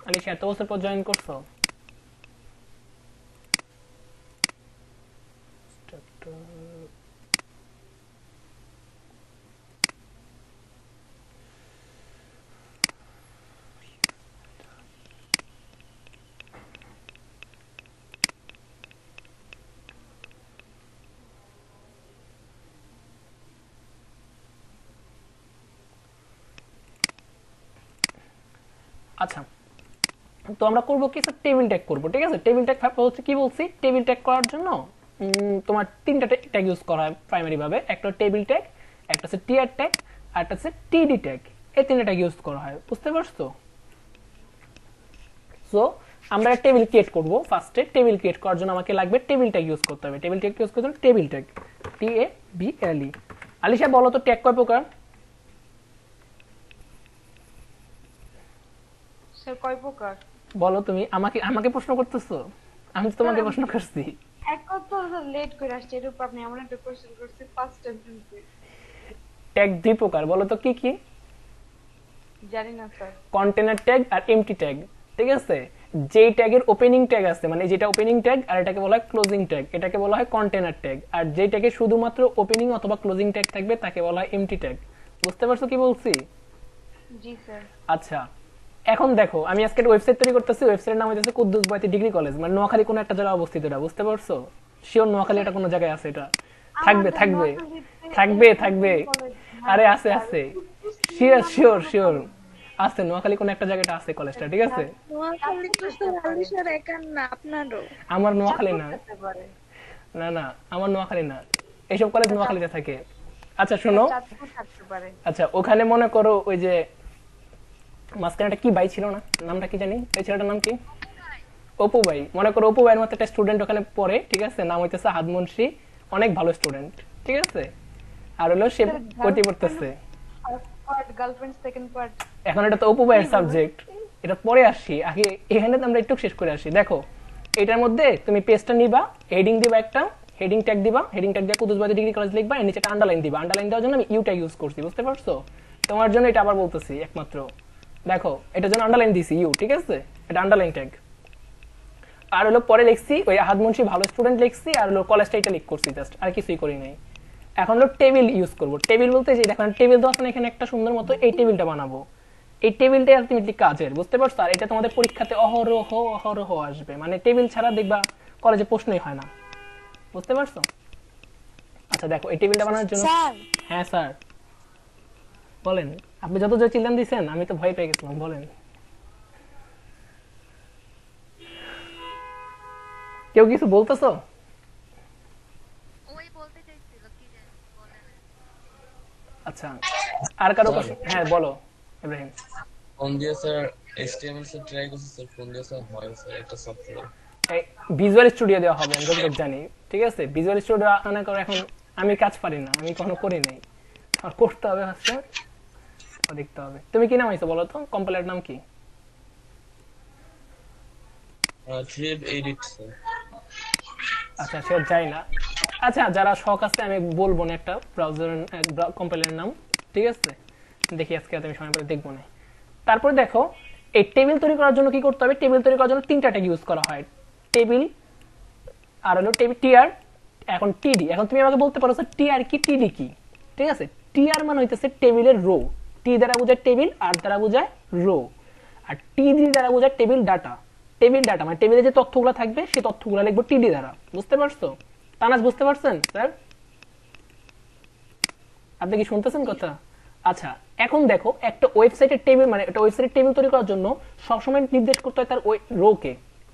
আলিশা এত বছর পর জয়েন করছো? আচ্ছা, তো আমরা করবো কি স্যার, টেবিল ট্যাগ করবো। ঠিক আছে, টেবিল ট্যাগ হচ্ছে কি বলছি, টেবিল ট্যাগ করার জন্য তোমার তিনটা ট্যাগ ইউজ করা হয় প্রাইমারি ভাবে। একটা টেবিল ট্যাগ, একটা হচ্ছে টিআর ট্যাগ, আর একটা হচ্ছে টিডি ট্যাগ। এই তিনটা ট্যাগ ইউজ করা হয়, বুঝতে পারছো? সো আমরা টেবিল ক্রিয়েট করবো। ফার্স্টে টেবিল ক্রিয়েট করার জন্য আমাকে লাগবে টেবিল ট্যাগ ইউজ করতে হবে। টেবিল ট্যাগ ইউজ করতে হবে টেবিল ট্যাগ, TABLE। আলিশা বলো তো ট্যাগ কয় প্রকার? স্যার কয় প্রকার? বলো তুমি। আমাকে আমাকে প্রশ্ন করতেছো? আমি তো তোমাকে প্রশ্ন করছি। এক কথা লেট করে আসছে, এর উপর আপনি এমন একটা কোশ্চেন করছেন ফার্স্ট টাইম শুনছি। ট্যাগ দুই প্রকার, বলো তো কি কি? জানি না স্যার। কন্টেনার ট্যাগ আর এমটি ট্যাগ। ঠিক আছে, যেই ট্যাগের ওপেনিং ট্যাগ আছে, মানে যেটা ওপেনিং ট্যাগ আর এটাকে বলা হয় ক্লোজিং ট্যাগ, এটাকে বলা হয় কন্টেনার ট্যাগ। আর যেই ট্যাগে শুধুমাত্র ওপেনিং অথবা ক্লোজিং ট্যাগ থাকবে তাকে বলা হয় এমটি ট্যাগ। বুঝতে পারছো কি বলছি? জি স্যার। আচ্ছা, এখন দেখো আমি আজকে একটা ওয়েবসাইট তৈরি করতেছি। ওয়েবসাইটের নাম হচ্ছে কুদ্দুস বয়াতি ডিগ্রি কলেজ, মানে নোয়াখালী কোনো একটা জায়গায় অবস্থিত। এটা বুঝতে পারছো? শিওর নোয়াখালী এটা কোনো জায়গায় আছে? এটা থাকবে থাকবে থাকবে থাকবে আরে আছে আছে, শিওর শিওর শিওর আছে, নোয়াখালী কোনো একটা জায়গাটা আছে কলেজটা। ঠিক আছে, নোয়াখালী তো স্যার আলিশার একার না, আপনারও। আমার নোয়াখালী না, না না আমার নোয়াখালী না, এইসব কলেজ নোয়াখালীতে থাকে। আচ্ছা শোনো, আচ্ছা ওখানে মনে করো ওই যে মাঝখানে একটা কি ভাই ছিল না, নামটা কি জানি, এই ছেলেটার নাম কি? অপু ভাই। মনে করো অপু ভাইয়ের মতো একটা স্টুডেন্ট ওখানে পড়ে। ঠিক আছে, নাম হইতেছে হাদমুন্সি, অনেক ভালো স্টুডেন্ট। ঠিক আছে, আর হলো সে পড়তে পড়তেছে। গার্লফ্রেন্ড সেকেন্ড পার্ট, এখন এটা তো অপু ভাইয়ের সাবজেক্ট, এটা পরে আসি। আগে এখানে আমরা একটু শেষ করে আসি। দেখো এটার মধ্যে তুমি পেজটা নিবা, হেডিং দিবা, একটা হেডিং ট্যাগ দিবা, হেডিং ট্যাগ দিয়ে কুদ্দুস বয়াতি ডিগ্রি কলেজ লিখবা, এর নিচে একটা আন্ডারলাইন দিবা। আন্ডারলাইন দেওয়ার জন্য আমি ইউ ট্যাগ ইউজ করছি, বুঝতে পারছো? তোমার জন্য এটা আবার বলতেছি একমাত্র। দেখো এটার জন্য আন্ডারলাইন দিছি ইউ। ঠিক আছে, এটা আন্ডারলাইন ট্যাগ। আর হলো পরে লিখছি ওই হাদমুন্সি ভালো স্টুডেন্ট লিখছি, আর হলো কলেজটা এটা লিখ করছি জাস্ট, আর কিছুই করি নাই। এখন হলো টেবিল ইউজ করবো। টেবিল বলতে যে দেখেন টেবিল দেওয়া আছে এখানে একটা সুন্দর মতো, এই টেবিলটা বানাবো। এই টেবিলটাই আলটিমেটলি কাজের, বুঝতে পারছো? আর এটা তোমাদের পরীক্ষাতে অহরহ অহরহ আসবে, মানে টেবিল ছাড়া দেখবা কলেজে প্রশ্নই হয় না, বুঝতে পারছো? আচ্ছা দেখো এই টেবিলটা বানানোর জন্য, হ্যাঁ স্যার বলেন। আপনি যত জোর চিল্লান দিচ্ছেন আমি তো ভয় পেয়ে গেছিলাম। বলেন, কেউ কিছু বলতেছো? ওই বলতে চাইছিল কি জানি বলে না। আচ্ছা, আর কারো প্রশ্ন? হ্যাঁ বলো ইব্রাহিম। ফোন দিয়ে স্যার HTML স্যার ট্রাই করছি স্যার, ফোন দিয়ে স্যার হয় স্যার একটা সফটওয়্যার। ভিজুয়াল স্টুডিও দেওয়া হবে, আমি যতটুকু জানি। ঠিক আছে, ভিজুয়াল স্টুডিও মনে করো এখন আমি কাজ পারি না, আমি কখনো করি নাই, আর করতে হবে, হচ্ছে দেখতে হবে। তুমি কি নাম হয়েছে বলো তো, কম্পাইলার নাম কি? 3edit sir. আচ্ছা সে যাই না। আচ্ছা যারা শখ আছে আমি বলবো না একটা ব্রাউজার কম্পাইলারের নাম। ঠিক আছে, দেখি আজকে আমি সময় পেলে দেখবো না। তারপরে দেখো এই টেবিল তৈরি করার জন্য কি করতে হবে। টেবিল তৈরি করার জন্য তিনটা ট্যাগ ইউজ করা হয়, টেবিল, আর হলো টেবিল টিআর, এখন টিডি। এখন তুমি আমাকে বলতে পারো স্যার টিআর কি টিডি কি? ঠিক আছে, টিআর মানে হইতেছে টেবিলের রো, টি দ্বারা বোঝায় টেবিল, আর দ্বারা বোঝায় রো, আর টিডি দ্বারা বোঝায় টেবিল ডাটা। টেবিল ডাটা মানে টেবিলে যে তথ্যগুলো থাকবে সেই তথ্যগুলো লিখবো টিডি দ্বারা, বুঝতে পারছো? তানাজ বুঝতে পারছেন স্যার? আপনি কি শুনতেছেন কথা? আচ্ছা এখন দেখো একটা ওয়েবসাইটের টেবিল, মানে একটা ওয়েবসাইটের টেবিল তৈরি করার জন্য সবসময় নির্দেশ করতে হয় তার ওই রো কে।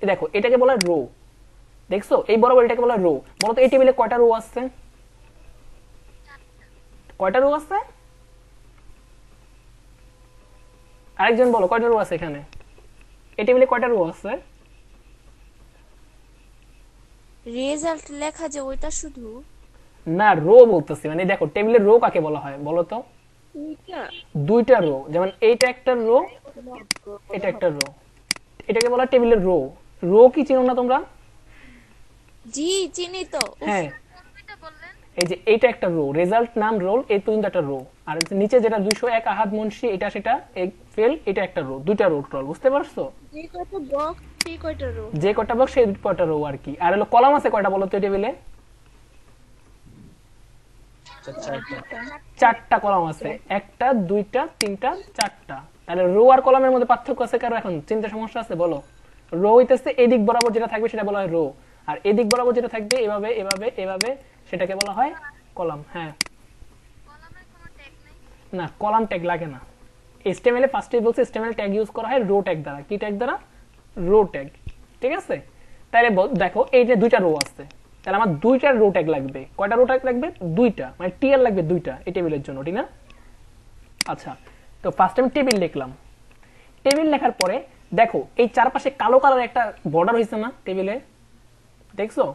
দেখো এটাকে বলা হয় রো, দেখছো এই বরাবর এটাকে বলা হয় রো। বলো তো এই টেবিলে কয়টা রো আছে? কয়টা রো আছে? আরেকজন বলো কয়টা রো আছে এখানে? এই টেবিলে কয়টা রো আছে? রেজাল্ট লেখা যে ওইটা শুধু না, রো বলতেছি, মানে দেখো টেবিলের রো কাকে বলা হয় বলো তো? দুইটা রো, যেমন এইটা একটা রো, এটা একটা রো, এটাকে বলা হয় টেবিলের রো। রো কি চিনো না তোমরা? জি চিনি তো। হ্যাঁ কোনটা বললেন? এই যে এটা একটা রো, রেজাল্ট নাম রোল, এই পর্যন্ত একটা রো, আর নিচে যেটা 201 আহাদ মুন্সি এটা সেটা ফেল, এটা একটা রো, দুইটা রো টোটাল, বুঝতে পারছো? যে কয়টা বক্স সেই কয়টা রো? যে কয়টা বক্স সেই কয়টা রো আর কি। আর হলো কলাম আছে কয়টা বলো তো টেবিলে? চারটা কলাম আছে, একটা দুইটা তিনটা চারটা। তাহলে রো আর কলামের মধ্যে পার্থক্য আছে কারো এখন চিন্তা সমস্যা আছে বলো? রো হইতেছে এদিক বরাবর যেটা থাকবে সেটা বলা হয় রো, আর এদিক বরাবর যেটা থাকবে এভাবে এভাবে এভাবে সেটাকে বলা হয় কলাম। হ্যাঁ কলামের কোনো ট্যাগ নাই। না, কলাম ট্যাগ লাগে না। HTML এ ফার্স্টে বলছে HTML ট্যাগ ইউজ করা হয় রো ট্যাগ দ্বারা। কি ট্যাগ দ্বারা? রো ট্যাগ, ঠিক আছে? তাহলে দেখো এই যে দুইটা রো আছে, তাহলে আমার দুইটা রো ট্যাগ লাগবে। কয়টা রো ট্যাগ লাগবে? দুইটা, মানে টিআর লাগবে দুইটা এই টেবিলের জন্য, ঠিক না? আচ্ছা, তো ফার্স্ট আমি টেবিল লিখলাম। টেবিল লেখার পরে দেখো এই চারপাশে কালো কালার একটা বর্ডার হয়েছে না টেবিলে, দেখছো?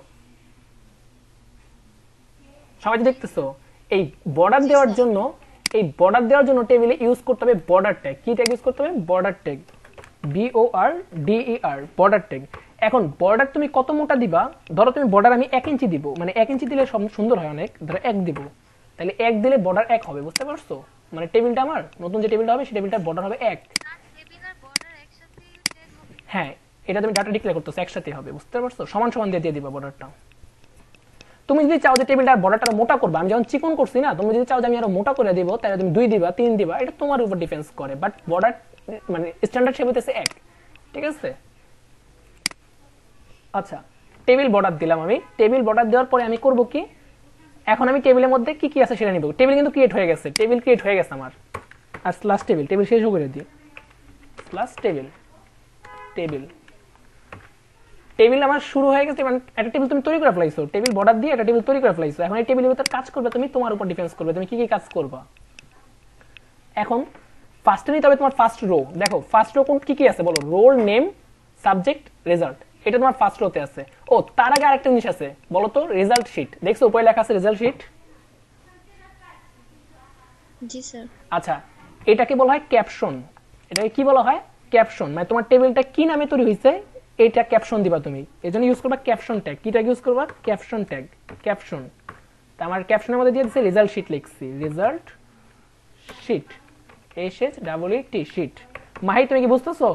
সবাই দেখতেছো? এই বর্ডার দেওয়ার জন্য, এই বর্ডার দেওয়ার জন্য টেবিলে ইউজ করতে হবে বর্ডার ট্যাগ। কি ট্যাগ ইউজ করতে হবে? Border tag, BORDER, border tag. এখন বর্ডার তুমি কত মোটা দিবা? ধরো তুমি বর্ডার আমি 1 ইঞ্চি দিব, মানে 1 ইঞ্চি দিলে সুন্দর হয় অনেক, ধরো 1 দিব, তাহলে 1 দিলে বর্ডার 1 হবে, বুঝতে পারছো? মানে টেবিলটা আমার নতুন যে টেবিলটা হবে সেই টেবিলটার বর্ডার হবে 1। আর টেবিল আর বর্ডার একসাথে ট্যাগ হবে। হ্যাঁ, এটা তুমি ডাটা ডিক্লেয়ার করতেছো একসাথে হবে, বুঝতে পারছো? সমান সমান দিয়ে দিবা বর্ডারটা। তুমি যদি চাও যে টেবিলটার বর্ডারটা মোটা করবা, আমি যেমন চিকন করছি না, তুমি যদি চাও যে আমি আরো মোটা করে দিব, তাহলে তুমি 2 দিবা 3 দিবা, এটা তোমার উপর ডিপেন্ডস করে, বাট বর্ডার মানে স্ট্যান্ডার্ড শেপ হইতেছে 1, ঠিক আছে? আচ্ছা, টেবিল বর্ডার দিলাম আমি। টেবিল বর্ডার দেওয়ার পরে আমি করব কি? এখন আমি টেবিলের মধ্যে কি কি আছে সেটা নিব। টেবিল কিন্তু ক্রিয়েট হয়ে গেছে, টেবিল ক্রিয়েট হয়ে গেছে আমার। আর স্ল্যাশ টেবিল, টেবিল শেষও করে দিই, স্ল্যাশ টেবিল, টেবিল, টেবিল আমার শুরু হয়ে গেছে। মানে একটা টেবিল তুমি তৈরি করে ফেলাইছো, টেবিল বর্ডার দিয়ে একটা টেবিল তৈরি করে ফেলাইছো। এখন এই টেবিলের ভিতর কাজ করবে তুমি, তোমার উপর ডিপেন্ডস করবে তুমি কি কি কাজ করবা। এখন ফার্স্টে নিতে হবে তোমার ফার্স্ট রো। দেখো ফার্স্ট রো কোন কি কি আছে বলো? রোল নেম, সাবজেক্ট, রেজাল্ট, এটা তোমার ফার্স্ট রোতে আছে। ও তার আগে আরেকটা জিনিস আছে, বলো তো? Result sheet. দেখছো উপরে লেখা আছে রেজাল্ট শিট? জি স্যার। আচ্ছা, এটাকে বলা হয় ক্যাপশন। এটাকে কি বলা হয়? ক্যাপশন। মানে তোমার টেবিলটা কি নামে তৈরি হয়েছে এইটা ক্যাপশন দিবা তুমি, এজন্য ইউজ করবা ক্যাপশন ট্যাগ। কি ট্যাগ ইউজ করবা? Caption tag, caption. তা আমার ক্যাপশনের মধ্যে দিয়ে দিয়েছে রেজাল্ট শিট লিখছি, result sheet, SHEET, sheet. Mahi তুমি কি বুঝতেছো?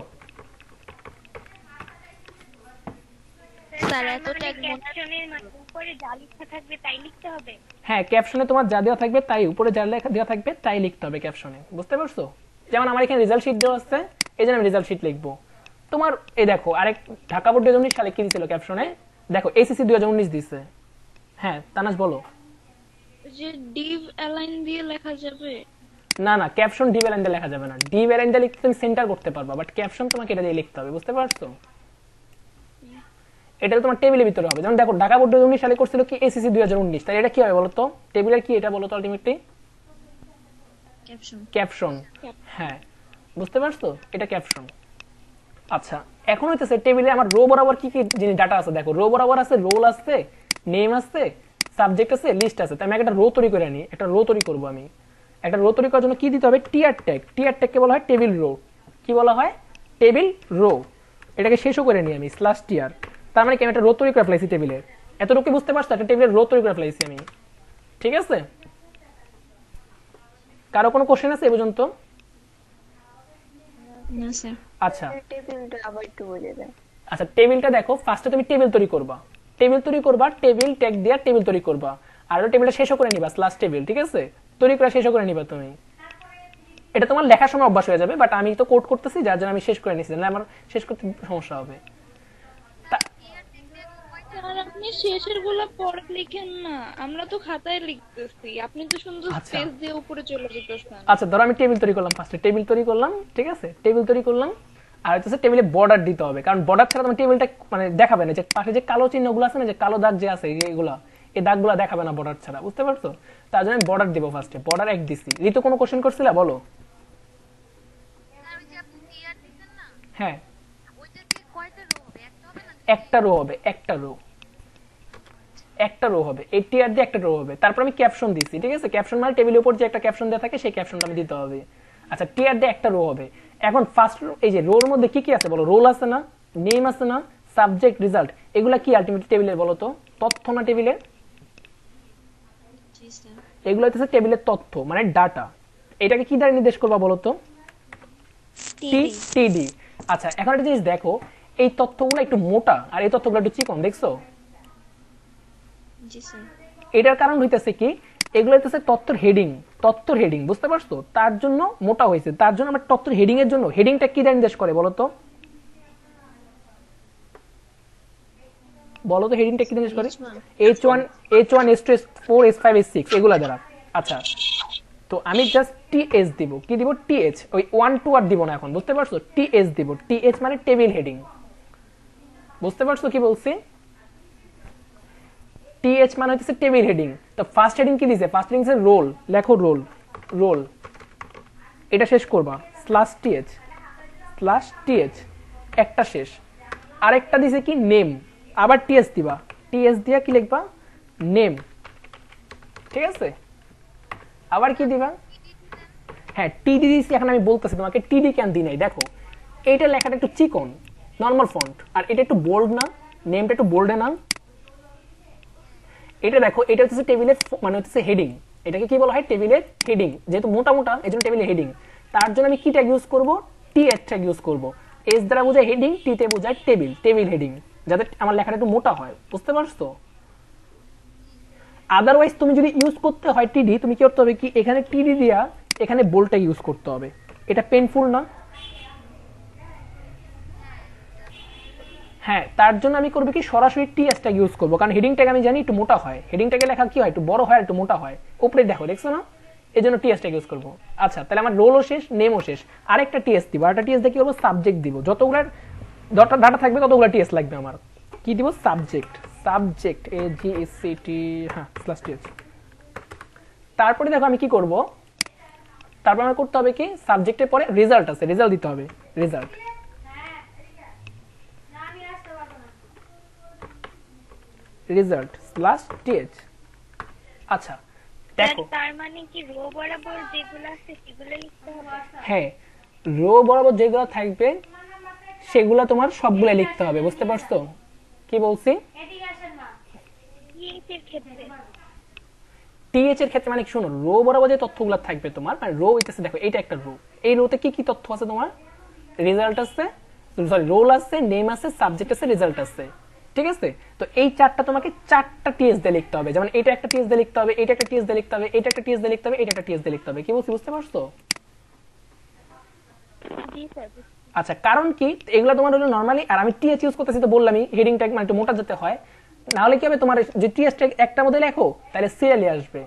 স্যার এত ট্যাগ ক্যাপশনের উপরে যা লেখা থাকবে তাই লিখতে হবে? হ্যাঁ, ক্যাপশনে তোমার যা দেওয়া থাকবে তাই, উপরে যা লেখা দেওয়া থাকবে তাই লিখতে হবে ক্যাপশনে, বুঝতে পারছো? যেমন আমার এখানে রেজাল্ট শিট দেওয়া আছে, এই জন্য আমি রেজাল্ট শিট লিখবো। তোমার এই দেখো আরেক ঢাকা বোর্ড 2019 সালে কি দিছিল ক্যাপশনে? দেখো ACC 2019 দিছে। হ্যাঁ তানাজ বলো। যে ডিভ অ্যালাইন দিয়ে লেখা যাবে? না না, ক্যাপশন ডিভ অ্যালাইন দিয়ে লেখা যাবে না। ডিভ অ্যালাইন দিয়ে লিখতে তুমি সেন্টার করতে পারবা, বাট ক্যাপশন তোমাকে এটা দিয়ে লিখতে হবে, বুঝতে পারছো? এটা তোমার টেবিলের ভিতরে হবে। যেমন দেখো ঢাকা বোর্ড 2019 সালে করছিল কি ACC 2019, তাহলে এটা কি হবে বলো তো? টেবিলের কি এটা বলো তো আলটিমেটলি? ক্যাপশন। ক্যাপশন, হ্যাঁ বুঝতে পারছো? এটা ক্যাপশন। আচ্ছা, এখন হইতেছে টেবিলে আমার রো বরাবর কি কি জিনিস ডাটা আছে। দেখো রো বরাবর আছে রোল আছে, নেম আছে, সাবজেক্ট আছে, লিস্ট আছে। তাই আমি একটা রো তৈরি করে নিই, একটা রো তৈরি করব আমি। একটা রো তৈরি করার জন্য কি দিতে হবে? TR tag. টিআর ট্যাগকে বলা হয় টেবিল রো। কি বলা হয়? Table row. এটাকে শেষও করে নিই আমি, স্ল্যাশ টিআর। তার মানে কি আমি একটা রো তৈরি করে ফেলাইছি টেবিলের। এতটুকু বুঝতে পারছো? একটা টেবিলের রো তৈরি করে ফেলাইছি আমি, ঠিক আছে? কারো কোনো কোশ্চেন আছে এ পর্যন্ত? না স্যার। আচ্ছা টেবিলটা আবার একটু বলে দেন। আচ্ছা, টেবিলটা দেখো ফার্স্টে তুমি টেবিল তৈরি করবা, টেবিল তৈরি করবা, টেবিল ট্যাগ দিয়ে টেবিল তৈরি করবা, আর টেবিলটা শেষও করে নিবা, স্ল্যাশ টেবিল, ঠিক আছে? তৈরি করে শেষও করে নিবা তুমি। এটা তোমার লেখার সময় অভ্যাস হয়ে যাবে, বাট আমি তো কোড করতেছি যার জন্য আমি শেষ করে নিছি, না আমার শেষ করতে সমস্যা হবে। স্যার আপনি শেষের গুলো পরে লিখেন না, আমরা তো খাতায় লিখতেছি, আপনি তো সুন্দর আচ্ছা। স্পেস দিয়ে উপরে চলে যেতেছেন। আচ্ছা ধরো আমি টেবিল তৈরি করলাম, ফার্স্টে টেবিল তৈরি করলাম, ঠিক আছে? টেবিল তৈরি করলাম, আর হচ্ছে টেবিলে বর্ডার দিতে হবে, কারণ বর্ডার ছাড়া তোমার টেবিলটা মানে দেখাবে না। যে পাশে যে কালো চিহ্নগুলো আছে না, যে কালো দাগ যে আছে এইগুলা, এই দাগগুলো দেখাবে না বর্ডার ছাড়া, বুঝতে পারছো? তার জন্য আমি বর্ডার দিব ফার্স্টে, বর্ডার 1 দিছি। ঋতু কোনো কোশ্চেন করছিলা বলো? স্যার ওই যে আপনি টিআর দিছেন না, হ্যাঁ, ওইটা দিয়ে কয়টা রো হবে? একটা হবে না? একটা রো হবে, একটা রো, একটা রো হবে। এই টিআর দিয়ে একটা রো হবে। তারপর আমি ক্যাপশন দিছি, ঠিক আছে? ক্যাপশন মানে টেবিলের উপর যে একটা ক্যাপশন দেওয়া থাকে সেই ক্যাপশনটা আমি দিতে হবে। আচ্ছা, টিআর দিয়ে একটা রো হবে। এখন ফার্স্ট এই যে রোর মধ্যে কি কি আছে বলো? রোল আছে না, নেম আছে না, সাবজেক্ট, রেজাল্ট, এগুলা কি আলটিমেটলি টেবিলের বলো তো? তথ্য না টেবিলের? স্যার। এগুলো হচ্ছে টেবিলের তথ্য মানে ডাটা। এটাকে কি দ্বারা নির্দেশ করবা বলো তো? টিডি। আচ্ছা এখন একটা জিনিস দেখো, এই তথ্যগুলো একটু মোটা আর এই তথ্যগুলো একটু চিকন, দেখছো? জি স্যার। এটার কারণ হইতেছে কি, এগুলো হইতেছে তথ্যের হেডিং, বুঝতে পারছো? তার জন্য মোটা হয়েছে। তার জন্য আমরা তথ্যের হেডিং এর জন্য হেডিংটা কি দ্বারা নির্দেশ করে বলো তো? বলো তো হেডিংটা কি নির্দেশ করে? H1 H2 H4 H5 H6 এগুলা দ্বারা। আচ্ছা তো আমি জাস্ট টিএস দিব, কি দিব? টিএচ। ওই 1 2 আর দিব না এখন, বুঝতে পারছো? টিএস দিব। টিএচ মানে টেবিল হেডিং, বুঝতে পারছো কি বলছি? টিএচ মানে হচ্ছে টেবিল হেডিং। তো ফার্স্ট হেডিং কি দিছে? ফার্স্ট হেডিং হচ্ছে রোল, লেখো রোল। এটা শেষ করবা /th একটা শেষ। আরেকটা দিছে কি? নেম। আবার টিএস দিবা, টিএস দিয়া কি লিখবা? নেম, ঠিক আছে? আবার কি দিবা? হ্যাঁ টিডি দিছি। এখন আমি বলতেছি তোমাকে টিডি কেন দিই নাই। দেখো এইটা লেখাটা একটু চিকন নরমাল ফন্ট, আর এটা একটু বোল্ড না? নেমটা একটু বোল্ডে না? এটা দেখো, এটা হচ্ছে টেবিলের মানে হচ্ছে হেডিং। এটাকে কি বলা হয়? টেবিলের হেডিং। যেহেতু মোটা মোটা এই জন্য টেবিলের হেডিং। তার জন্য আমি কি ট্যাগ ইউজ করবো? টিএচ ট্যাগ ইউজ করবো। এস দ্বারা বোঝায় হেডিং, টি তে বোঝায় টেবিল হেডিং, যাতে আমার লেখাটা একটু মোটা হয়, বুঝতে পারছো? আদারওয়াইজ তুমি যদি ইউজ করতে হয় টিডি, তুমি কি করতে হবে কি, এখানে টিডি দিয়া এখানে বোল্ডটা ইউজ করতে হবে। এটা পেইনফুল না? হ্যাঁ তার জন্য আমি করবো কি, সরাসরি টিএস ট্যাগ ইউজ করবো, কারণ হেডিং ট্যাগ আমি জানি একটু মোটা হয়। হেডিং ট্যাগে লেখা কি হয়? একটু বড় হয়, একটু মোটা হয়। উপরে দেখো, দেখছো না? এই জন্য টিএস ট্যাগ ইউজ করবো। আচ্ছা তাহলে আমার রোলও শেষ, নেমও শেষ। আরেকটা টিএস দিব। আরেকটা টিএস দিয়ে কি করবো? সাবজেক্ট দিব। যতগুলো ডাটা থাকবে ততগুলো টিএস লাগবে আমার। কি দিব? সাবজেক্ট AGSCT, হ্যাঁ /th। তারপরে দেখো আমি কি করব, তারপর আমার করতে হবে কি, সাবজেক্টের পরে রেজাল্ট আছে, রেজাল্ট দিতে হবে। Result /th। আচ্ছা দেখো, তার মানে কি রো বরাবর যেগুলো আছে সেগুলো লিখতে হবে? হ্যাঁ রো বরাবর যেগুলো থাকবে সেগুলো তোমার সবগুলো লিখতে হবে, বুঝতে পারছো কি বলছি? টিএচ এর ক্ষেত্রে মানে শোনো, রো বরাবর যে তথ্যগুলো থাকবে তোমার, মানে রো হইতেছে, দেখো এটা একটা রো। এই রোতে কি কি তথ্য আছে তোমার? রেজাল্ট আছে, সরি রোল আছে, নেম আছে, সাবজেক্ট আছে, রেজাল্ট আছে, ঠিক আছে? তো এই চারটা তোমাকে চারটা টিএস দিয়ে লিখতে হবে। যেমন এটা একটা টিএস দিয়ে লিখতে হবে, এটা একটা টিএস দিয়ে লিখতে হবে, এটা একটা টিএস দিয়ে লিখতে হবে, এটা একটা টিএস দিয়ে লিখতে হবে। কি বলছি বুঝতে পারছো? আচ্ছা কারণ কি, এগুলো তোমার হলো নরমালি, আর আমি টিএচ ইউজ করতেছি তো বললামই, হেডিং ট্যাগ মানে একটু মোটা যেতে হয়। না হলে কি হবে, তোমার যে টিএস ট্যাগ একটা মধ্যে লেখো তাহলে সিরিয়ালি আসবে,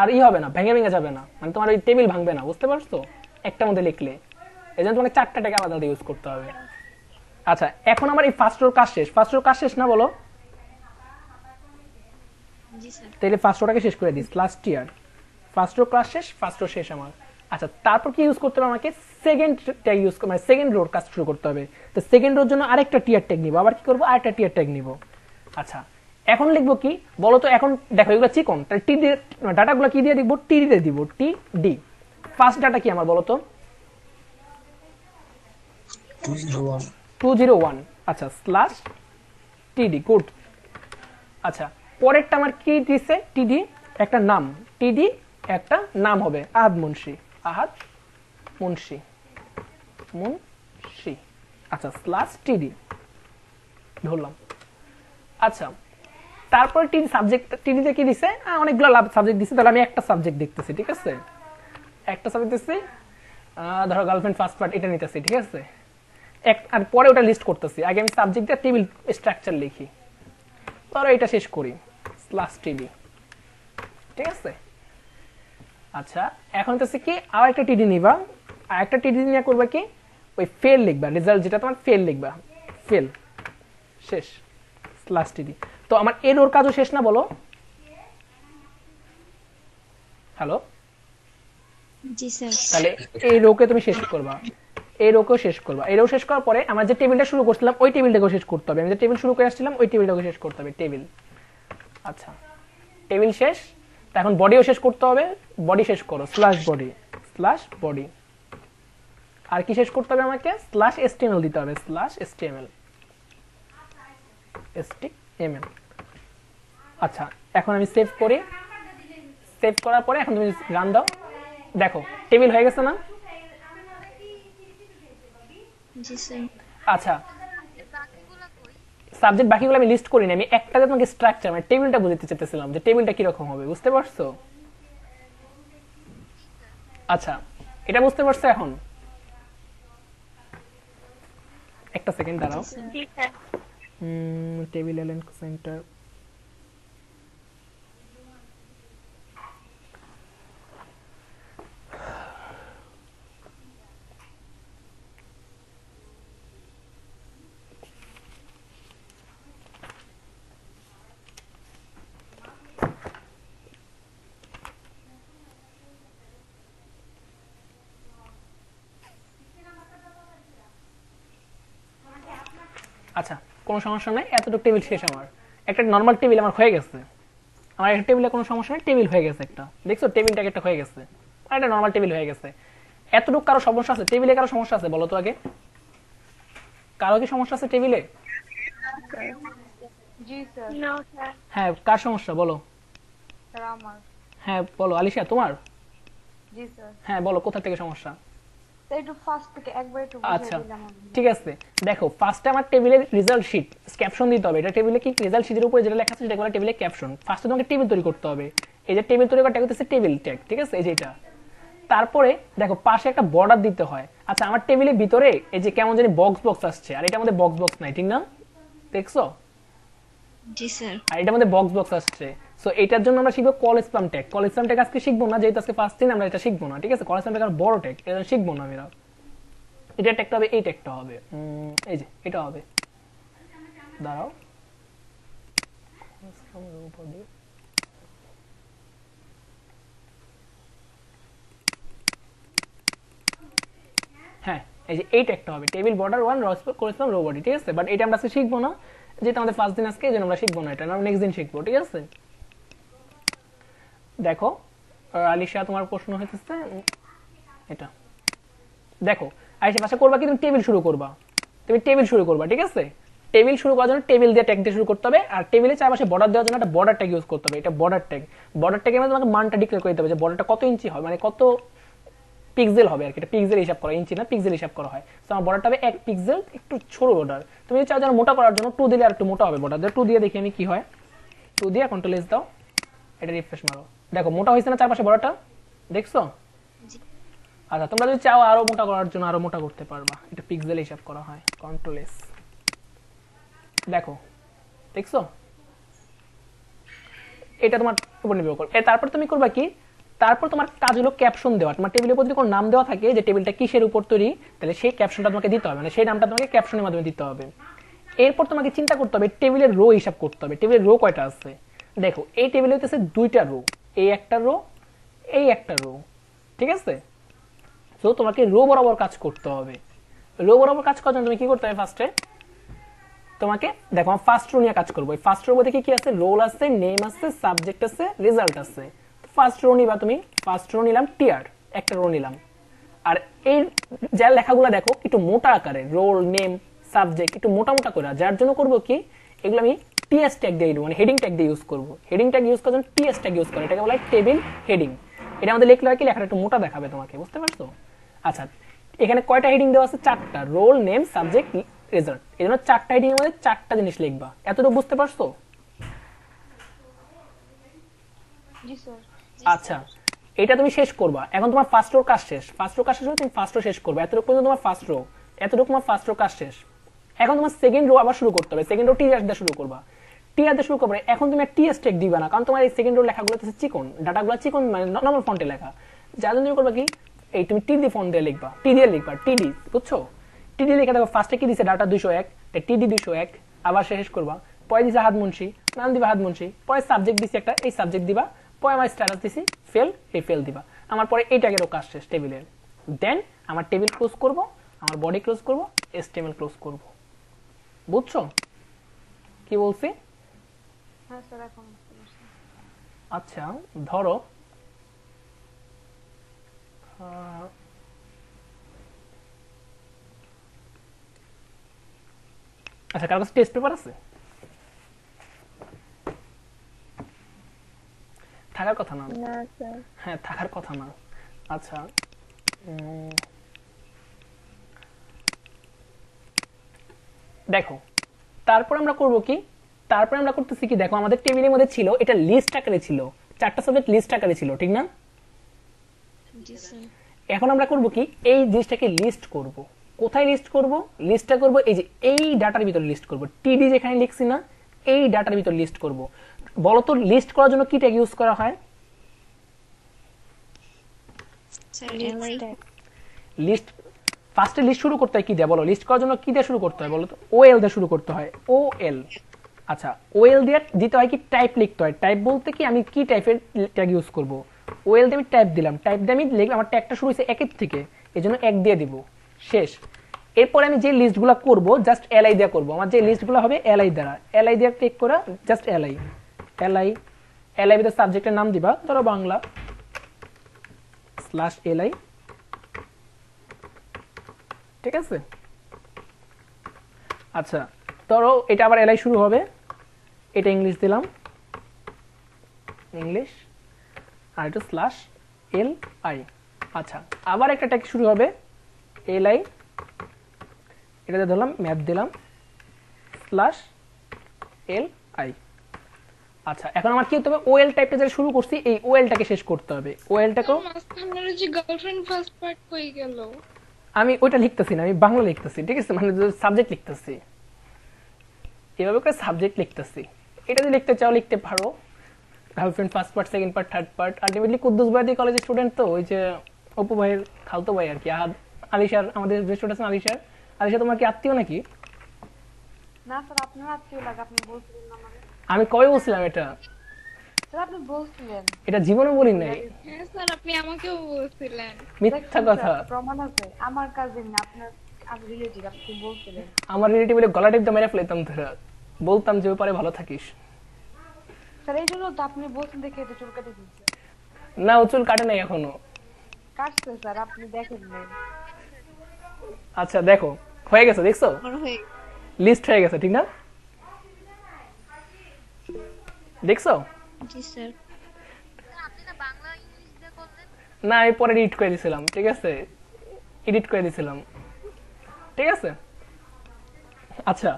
আর হবে না, ভেঙে যাবে না, মানে তোমার ওই টেবিল ভাঙবে না, বুঝতে পারছো? একটা মধ্যে লিখলে এই জন্য তোমাকে চারটা ট্যাগ আলাদা ইউজ করতে হবে। আচ্ছা এখন আমার এই ফার্স্ট রোর কাজ শেষ। ফার্স্ট রোর কাজ শেষ না বলো? জি স্যার। তাহলে ফার্স্ট রোটাকে শেষ করে দিই, last year. First row class শেষ, ফার্স্ট রো শেষ আমার। আচ্ছা তারপর কি ইউজ করতে হবে আমাকে? সেকেন্ড ট্যাগ ইউজ, মানে সেকেন্ড রোর কাজ শুরু করতে হবে। তো সেকেন্ড রোর জন্য আরেকটা টিয়ার ট্যাগ নিব। আবার কি করবো? আরেকটা টিয়ার ট্যাগ নিব। আচ্ছা এখন লিখবো কি বলো তো? এখন দেখো এগুলো চিকন, তাহলে টি দিয়ে ডাটাগুলো কি দিয়ে লিখবো? টি দিয়ে দিব, টি ডি। ফার্স্ট ডাটা কি আমার বলো তো? 201। আচ্ছা /td, গুড। আচ্ছা পরেরটা আমার কি দিছে? টিডি একটা নাম, টিডি একটা নাম হবে, আহাদ মুন্সি। আচ্ছা /td ধরলাম। আচ্ছা তারপর টিডি সাবজেক্ট, টিডিতে কি দিছে? অনেকগুলো সাবজেক্ট দিছে, তাহলে আমি একটা সাবজেক্ট দেখতেছি, ঠিক আছে? একটা সাবজেক্ট দিচ্ছি, ধরো গার্লফ্রেন্ড ফার্স্ট পার্ট, এটা নিতেছি, ঠিক আছে? আর পরে ওটা লিস্ট করতেছি। আগে আমি সাবজেক্ট দিয়ে টেবিল স্ট্রাকচার লিখি, ধরো এটা শেষ করি /td, ঠিক আছে? আচ্ছা এখন হচ্ছে কি, আর একটা টিডি নিবা, আর একটা টিডি নিয়ে করবা কি, ওই ফেল লিখবা, রেজাল্ট যেটা তোমার ফেল লিখবা, ফেল শেষ /td। তো আমার এর ওর কাজও শেষ না বলো? হ্যালো, জি স্যার। তাহলে এই রোকে তুমি শেষ করবা, এই রোকেও শেষ করবা। এই রো শেষ করার পরে আমার যে টেবিলটা শুরু করছিলাম ওই টেবিলটাকেও শেষ করতে হবে। আমি যে টেবিল শুরু করে আসছিলাম ওই টেবিলটাকে শেষ করতে হবে, টেবিল। আচ্ছা টেবিল শেষ, এখন বডিও শেষ করতে হবে। বডি শেষ করো, /body। আর কি শেষ করতে হবে আমাকে? /html দিতে হবে, /html। আচ্ছা এখন আমি সেভ করি, সেভ করার পরে এখন তুমি রান দাও, দেখো টেবিল হয়ে গেছে না? জি স্যার। আচ্ছা বাকিগুলা কই? সাবজেক্ট বাকিগুলো আমি লিস্ট করিনি, আমি একটাতে তোমাকে স্ট্রাকচার মানে টেবিলটা বুঝতে চাইতেছিলাম যে টেবিলটা কিরকম হবে, বুঝতে পারছো? আচ্ছা এটা বুঝতে পারছো এখন? একটা সেকেন্ড দাঁড়াও। জি স্যার। টেবিল এলেন সেন্টার, আচ্ছা কোনো সমস্যা নাই, এতটুকু টেবিল শেষ আমার, একটা নর্মাল টেবিল আমার হয়ে গেছে, আমার একটা টেবিলে কোনো সমস্যা নেই, টেবিল হয়ে গেছে একটা, দেখছো টেবিলটা একটা হয়ে গেছে, আর একটা নর্মাল টেবিল হয়ে গেছে। এতটুকু কারো সমস্যা আছে টেবিলে? কারো সমস্যা আছে বলো তো আগে, কারো কি সমস্যা আছে টেবিলে? জি স্যার। No sir. হ্যাঁ কার সমস্যা বলো? স্যার আমার। হ্যাঁ বলো আলিশা তোমার? জি স্যার। হ্যাঁ বলো কোথা থেকে সমস্যা? স্যার একটু ফার্স্ট থেকে একবার একটু আচ্ছা বুঝিয়ে দিলাম আমি। ঠিক আছে, দেখো ফার্স্টে আমার টেবিলের রেজাল্ট শিট ক্যাপশন দিতে হবে, এটা টেবিলে কি রেজাল্ট শিটের উপরে যেটা লেখা আছে সেটা বলে টেবিলে ক্যাপশন। ফার্স্টে তোমাকে টেবিল তৈরি করতে হবে, এই যে টেবিল তৈরি করাটা হচ্ছে টেবিল ট্যাগ, ঠিক আছে এই যে এটা। তারপরে দেখো পাশে একটা বর্ডার দিতে হয়। আচ্ছা আমার টেবিলের ভিতরে এই যে কেমন জানি বক্স বক্স আসছে, আর এটা আমাদের বক্স বক্স নাই, ঠিক না? দেখছো? জি স্যার। আর এটার মধ্যে বক্স বক্স আসছে, সো এটার জন্য আমরা শিখবো call spam tag. Call spam tag আজকে শিখবো না, যেহেতু আজকে ফার্স্ট দিন আমরা এটা শিখবো না, ঠিক আছে? কল স্প্যাম ট্যাগ আর বড় ট্যাগ এটা শিখবো না আমরা, এটা ট্যাগটা হবে, এই ট্যাগটা হবে, এই যে এটা হবে, দাঁড়াও হ্যাঁ এই যে এই ট্যাগটা হবে টেবিল বর্ডার 1 করেছিলাম রো বডি, ঠিক আছে? বাট এটা আমরা আজকে শিখবো না, যেটা আমাদের ফার্স্ট দিন আজকে, এই জন্য আমরা শিখবো না, এটা আমরা নেক্সট দিন শিখবো, ঠিক আছে? দেখো আলিশা তোমার প্রশ্ন হইতেছে এটা, দেখো আলিশা পাশে করবা কি, তুমি টেবিল শুরু করবা, তুমি টেবিল শুরু করবা, ঠিক আছে? টেবিল শুরু করার জন্য টেবিল দিয়ে ট্যাগ দিয়ে শুরু করতে হবে, আর টেবিলে চারপাশে বর্ডার দেওয়ার জন্য একটা বর্ডার ট্যাগ ইউজ করতে হবে, এটা বর্ডার ট্যাগ। বর্ডার ট্যাগের মধ্যে তোমাকে মানটা ডিক্লেয়ার করে দিতে হবে যে বর্ডারটা কত ইঞ্চি হবে, মানে কত পিক্সেল হবে আর কি, এটা পিক্সেল হিসাব করা, ইঞ্চি না পিক্সেল হিসাব করা হয়। তো আমার বর্ডারটা হবে 1 পিক্সেল, একটু ছোট বর্ডার। তুমি যদি চাও যেন মোটা করার জন্য 2 দিলে আর একটু মোটা হবে বর্ডার, 2 দিয়ে দেখি আমি কি হয়, 2 দিয়ে কন্ট্রোল এস দাও, এটা রিফ্রেশ মারো, দেখো মোটা হয়েছে না চারপাশে বর্ডারটা, দেখছো? আচ্ছা তোমরা যদি চাও আরো মোটা করার জন্য আরো মোটা করতে পারবা, এটা পিক্সেল হিসাব করা হয়, কন্ট্রোল এস, দেখো দেখছো? এটা তোমার উপর নির্ভর করে। তারপর তুমি করবা কি, তারপর তোমার কাজ হলো ক্যাপশন দেওয়া। তোমার টেবিলের উপর যদি কোনো নাম দেওয়া থাকে যে টেবিলটা কিসের উপর তৈরি, তাহলে সেই ক্যাপশনটা তোমাকে দিতে হবে, মানে সেই নামটা তোমাকে ক্যাপশনের মাধ্যমে দিতে হবে। এরপর তোমাকে চিন্তা করতে হবে টেবিলের রো হিসাব করতে হবে, টেবিলের রো কয়টা আছে। দেখো এই টেবিলে হইতেছে 2টা রো, এই একটা রো, এই একটা রো, ঠিক আছে? তো তোমাকে রো বরাবর কাজ করতে হবে। রো বরাবর কাজ করার জন্য তুমি কি করতে হবে, ফার্স্টে তোমাকে দেখো আমি ফার্স্ট রো নিয়ে কাজ করবো। এই ফার্স্ট রো মধ্যে কি কি আছে, রোল আছে, নেম আছে, সাবজেক্ট আছে, রেজাল্ট আছে। ফার্স্ট রো নিবা তুমি, ফার্স্ট রো নিলাম টিআর, একটা রো নিলাম। আর এই যা লেখাগুলো দেখো একটু মোটা আকারে, রোল নেম সাবজেক্ট একটু মোটা মোটা করে, যার জন্য করবো কি এগুলো আমি টিএস ট্যাগ দিয়ে দিব, মানে হেডিং ট্যাগ দিয়ে ইউজ করবো। হেডিং ট্যাগ ইউজ করার জন্য টিএস ট্যাগ ইউজ করে, এটাকে বলা হয় টেবিল হেডিং। এটা আমাদের লিখলে হয় কি লেখাটা একটু মোটা দেখাবে তোমাকে, বুঝতে পারছো? আচ্ছা এখানে কয়টা হেডিং দেওয়া আছে, 4টা, রোল নেম সাবজেক্ট রেজাল্ট। এই জন্য 4টা হেডিং এর মধ্যে 4টা জিনিস লিখবা। এতটুকু বুঝতে পারছো? জি স্যার। আচ্ছা এটা তুমি শেষ করবা। এখন তোমার ফার্স্ট রোর কাজ শেষ, ফার্স্ট রো কাজ শেষ হলে তুমি ফার্স্ট রো শেষ করবে, এতটুকু পর্যন্ত তোমার ফার্স্ট রো, এতটুকু তোমার ফার্স্ট রো কাজ শেষ। এখন তোমার সেকেন্ড রো আবার শুরু করতে হবে, সেকেন্ড রো টিআর দিয়ে শুরু করবা, টিআর দিয়ে শুরু করবে। এখন তুমি টিএস ট্যাগ দিবা না, কারণ তোমার এই সেকেন্ড রো লেখাগুলো হচ্ছে চিকন, ডাটাগুলো চিকন, মানে নরমাল ফন্টে লেখা, যার জন্য তুমি করবা কি এই তুমি টিডি ফন্ট দিয়ে লিখবা, টি দিয়ে লিখবা, টিডি, বুঝছো? টিডি লিখে দেখো ফার্স্টে কি দিছে, ডাটা 201, টিডি 201, আবার শেষ করবা। পরে দিছে হাত মুন্সি, নাম দিবা হাত মুন্সি, পরে সাবজেক্ট দিছে একটা, এই সাবজেক্ট দিবা, পরে আমার স্ট্যাটাস দিছি ফেল, এই ফেল দিবা। আমার পরে এই ট্যাগেরও কাজ শেষ টেবিলের। দেন আমার টেবিল ক্লোজ করব, আমার বডি ক্লোজ করব, এসটিএমএল ক্লোজ করব। বুঝছো কি বলছি? হ্যাঁ স্যার এখন বুঝতে পারছি। আচ্ছা ধরো আচ্ছা কারো কাছে টেস্ট পেপার আছে? থাকার কথা না। না স্যার। হ্যাঁ, থাকার কথা না। আচ্ছা, দেখো তারপর আমরা করব কি, তারপর আমরা করতেছি কি, দেখো আমাদের টেবিলের মধ্যে ছিল, এটা লিস্ট আকারে ছিল, 4টা সাবজেক্ট লিস্ট আকারে ছিল, ঠিক না? জি স্যার। এখন আমরা করব কি, এই জিনিসটাকে লিস্ট করব। কোথায় লিস্ট করব? লিস্টটা করব এই যে এই ডাটার ভিতরে লিস্ট করব। টিডি যেখানে লিখছি না, এই ডাটার ভিতরে লিস্ট করব। বলো তো লিস্ট করার জন্য কি ট্যাগ ইউজ করা হয়? স্যার লিস্ট ফার্স্টে লিস্ট শুরু করতে হয় কি দিয়ে বলো? লিস্ট করার জন্য কি দিয়ে শুরু করতে হয় বলো তো? ওএল দিয়ে শুরু করতে হয়, ওএল। আচ্ছা, ওএল দিয়ে দিতে হয় কি, টাইপ লিখতে হয়। টাইপ বলতে কি, আমি কি টাইপের ট্যাগ ইউজ করব? ওএল দিয়ে আমি টাইপ দিলাম, টাইপ দিয়ে আমি লিখলাম, আমার ট্যাগটা শুরু হয়েছে একের থেকে, এই জন্য এক দিয়ে দিব, শেষ। এরপরে আমি যে লিস্টগুলো করব জাস্ট এলআই দিয়ে করব। আমার যে লিস্টগুলো হবে এলআই দ্বারা, এলআই দিয়ে ক্লিক করা, জাস্ট এলআই, এলআই, এলআই ভিতরে সাবজেক্টের নাম দিবা, ধরো বাংলা স্ল্যাশ এলআই, ঠিক আছে? আচ্ছা, ধরো এটা আবার এলআই শুরু হবে, এটা ইংলিশ দিলাম, ইংলিশ, আর এটা স্ল্যাশ এল আই। আচ্ছা, আবার একটা ট্যাগ শুরু হবে এলআই, এটাতে ধরলাম ম্যাথ দিলাম, স্ল্যাশ এল আই। আচ্ছা, এখন আমার কি হতে হবে, ওএল টাইপটা যেটা শুরু করছি এই ওএলটাকে শেষ করতে হবে। ওএলটাকেও মাঝখানের যে গার্লফ্রেন্ড ফার্স্ট পার্ট কই গেল? আমি ওইটা লিখতেছি না, আমি বাংলা লিখতেছি, ঠিক আছে? মানে সাবজেক্ট লিখতেছি, এভাবে করে সাবজেক্ট লিখতেছি। এটা যদি লিখতে চাও লিখতে পারো, girlfriend first part, second part, third part. Ultimately Kuddus ভাইদি কলেজের স্টুডেন্ট, তো ওই যে অপু ভাইয়ের খালতো ভাই আর কি, আলিশার, আমাদের যে স্টুডেন্ট আছেন আলিশার। আলিশা তোমার কি আত্মীয় নাকি? না স্যার, আপনার আত্মীয় লাগে, আপনি বলছিলেন না আমাকে। আমি কবে বলছিলাম এটা? স্যার আপনি বলছিলেন। এটা জীবনে বলি নাই, হ্যাঁ স্যার, আপনি আমাকেও বলছিলেন। মিথ্যা দেখছেন কথা। স্যার, প্রমাণ আছে। আমার কাজিন না, আপনার রিলেটিভ, আপনি বলছিলেন। আমার রিলেটিভ বলে গলা টিপটা মেরে ফেলতাম, ধরা বলতাম যে ওই পারে ভালো থাকিস। স্যার এই জন্য তো আপনি বলছেন দেখে তো চুল কেটে দিচ্ছে। না, ও চুল কাটে নাই এখনো। কাটছে স্যার, আপনি দেখেন নাই। আচ্ছা দেখো, হয়ে গেছে, দেখছো? আমার হয়ে লিস্ট হয়ে গেছে, ঠিক না? দেখছো? জি স্যার। আপনি না বাংলা ইংলিশ দিয়ে করলেন? না, আমি পরে এডিট করে দিয়েছিলাম, ঠিক আছে? এডিট করে দিয়েছিলাম, ঠিক আছে? আচ্ছা,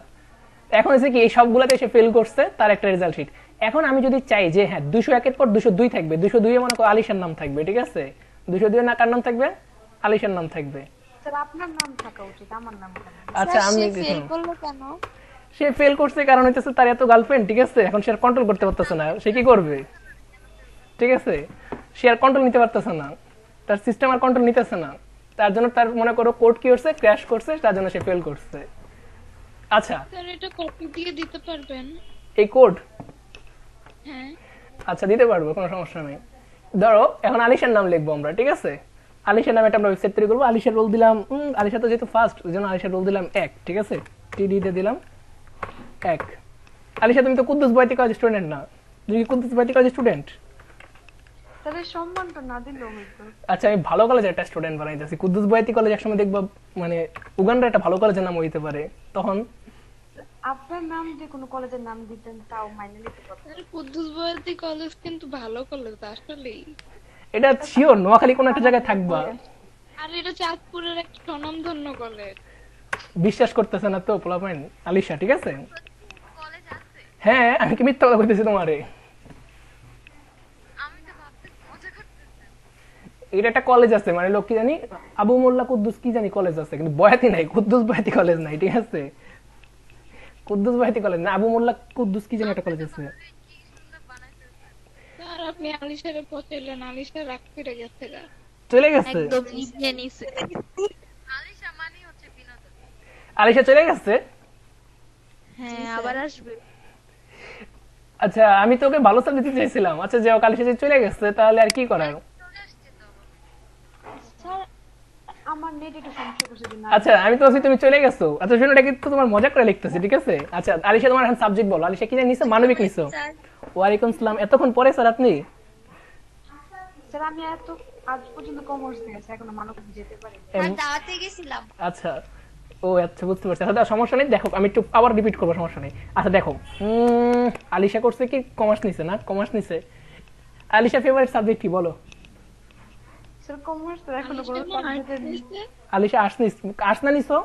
এখন হচ্ছে কি, এই সবগুলাতে সে ফেল করছে, তার একটা রেজাল্ট শিট। এখন আমি যদি চাই যে হ্যাঁ 201 এর পর 202 থাকবে, 202 এ মনে করো আলিশার নাম থাকবে, ঠিক আছে? 202 না কার নাম থাকবে? আলিশার নাম থাকবে। স্যার আপনার নাম থাকা উচিত, আমার নাম কেন? আচ্ছা, স্যার, আমি সে ফেল করলো কেন? সে ফেল করছে কারণ হইতেছে তার এত গার্লফ্রেন্ড, ঠিক আছে? এখন সে আর কন্ট্রোল করতে পারতেছে না, সে কি করবে? ঠিক আছে, সে আর কন্ট্রোল নিতে পারতেছে না, তার সিস্টেম আর কন্ট্রোল নিতেছে না, তার জন্য তার মনে করো কোড কি করছে, ক্র্যাশ করছে, তার জন্য সে ফেল করছে। আচ্ছা, স্যার এটা কপি দিয়ে দিতে পারবেন? এই কোড, হ্যাঁ। আচ্ছা দিতে পারবো, কোনো সমস্যা নেই। ধরো এখন আলিশার নাম লিখবো আমরা, ঠিক আছে? আলিশার নামে একটা আমরা ওয়েবসাইট তৈরি করবো। আলিশার রোল দিলাম, আলিশা তো যেহেতু ফার্স্ট, ওই জন্য আলিশার রোল দিলাম 1, ঠিক আছে? টিডি তে দিলাম 1। আলিশা, তুমি তো কুদ্দুস বয়তি কলেজ স্টুডেন্ট না? তুমি কি কুদ্দুস বয়তি কলেজ স্টুডেন্ট? স্যার এই সম্মানটা না দিলেও হইতো। আচ্ছা, আমি ভালো কলেজের একটা স্টুডেন্ট বানাইতেছি। কুদ্দুস বয়তি কলেজ একসময় দেখবা মানে উগান্ডার একটা ভালো কলেজের নাম হইতে পারে, তখন আপনার নাম যে কোনো কলেজের নাম দিতেন তাও মাইনে নিতে পারতেন। স্যার কুদ্দুস বয়াতি কলেজ কিন্তু ভালো কলেজ আসলেই। এটা শিওর নোয়াখালী কোন একটা জায়গায় থাকবা। আর এটা চাঁদপুরের একটা স্বনামধন্য কলেজ। বিশ্বাস করতেছে না তো পোলাপাইন আলিশা, ঠিক আছে? কলেজ আছে? হ্যাঁ, আমি কি মিথ্যা কথা বলতেছি তোমারে? আমি তো ভাবতে মজা করতেছেন। এটা একটা কলেজ আছে, মানে লোক কি জানি আবু মোল্লা কুদ্দুস কি জানি কলেজ আছে, কিন্তু বয়াতি নাই, কুদ্দুস বয়াতি কলেজ নাই, ঠিক আছে? কুদ্দুস বয়াতি কলেজ না, আবু মোল্লা কুদ্দুস কি জানি একটা কলেজ আছে। কি সুন্দর বানাইতেছেন। স্যার আপনি আলিশারে পচাইলেন, আলিশা রাগ করে গেছে গা। চলে গেছে একদম নিয়ে নিছে। আলিশা মানে হচ্ছে বিনোদন। আলিশা, চলে গেছে। হ্যাঁ, আবার আসবে। আচ্ছা, আমি তোকে ভালো সাবজেক্ট দিতে চাইছিলাম। আচ্ছা, যে আলিশা যে চলে গেছে, তাহলে আর কি করার? চলে আসছে তো। স্যার আমার নেট একটু সমস্যা করছে জন্য। আচ্ছা, আমি তো বলছি তুমি চলে গেছো। আচ্ছা শোনো, এটা কিন্তু তোমার মজা করে লিখতেছি, ঠিক আছে? আচ্ছা আলিশা, তোমার এখন সাবজেক্ট বলো। আলিশা কি জানি নিছো? মানবিক নিছো। ওয়ালাইকুম সালাম। এতক্ষণ পরে স্যার আপনি? স্যার আমি এত আজ পর্যন্ত কমার্স নিয়েছি, এখনো মানব যেতে পারি। আর দাওয়াতে গেছিলাম। আচ্ছা, ও আচ্ছা, বুঝতে পারছি। আচ্ছা সমস্যা নেই, দেখো আমি একটু আবার রিপিট করবো, সমস্যা নেই। আচ্ছা দেখো, আলিশা করছে কি কমার্স নিছে না? কমার্স নিছে। আলিশা ফেভারিট সাবজেক্ট কি বলো? স্যার কমার্স এখনো কোনো সাবজেক্টে আলিশা আর্টস না নিছো?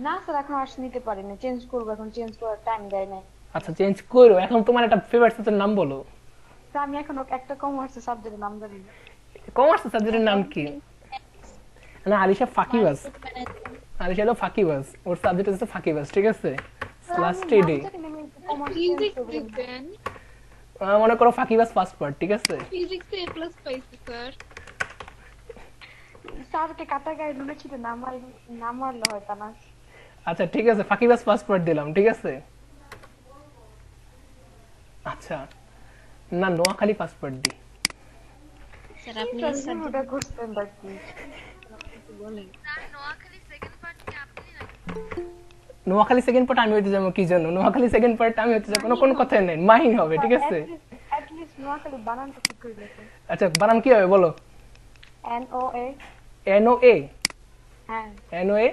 না স্যার এখন আর্টস নিতে পারিনি, চেঞ্জ করবো, এখন চেঞ্জ করার টাইম দেয় নাই। আচ্ছা চেঞ্জ করো, এখন তোমার একটা ফেভারিট সাবজেক্টের নাম বলো। স্যার আমি এখনো একটা কমার্সের সাবজেক্টের নাম জানি না। কমার্স সাবজেক্টের নাম কি? না আলিশা ফাঁকিবাজ, আলিশা হলো ফাঁকিবাজ, ওর সাবজেক্ট হচ্ছে ফাঁকিবাজ, ঠিক আছে? লাস্ট ডে ফিজিক্স দিতেন, মনে করো ফাঁকিবাজ ফার্স্ট পার্ট, ঠিক আছে? ফিজিক্সে এ প্লাস পাইছি স্যার। স্যারকে কাটা গায়ে নুনে ছিটে না মারলে হয় তা না। আচ্ছা ঠিক আছে, ফাঁকিবাজ ফার্স্ট পার্ট দিলাম, ঠিক আছে? আচ্ছা না Noakhali first put the. Sir আপনি ওটা করতেন বাকি বলেন। স্যার নোয়াখালী সেকেন্ড পার্ট কি আপনি নাকি? নোয়াখালী সেকেন্ড পার্ট আমি হইতে যাবো কি জন্য? নোয়াখালী সেকেন্ড পার্ট আমি হইতে যাবো কোনো কথাই নেই, মাহিন হবে, ঠিক আছে? এট লিস্ট নোয়াখালী বানানটা ঠিক করে লেখেন। আচ্ছা বানান কি হবে বলো? NOA NOA হ্যাঁ NOA।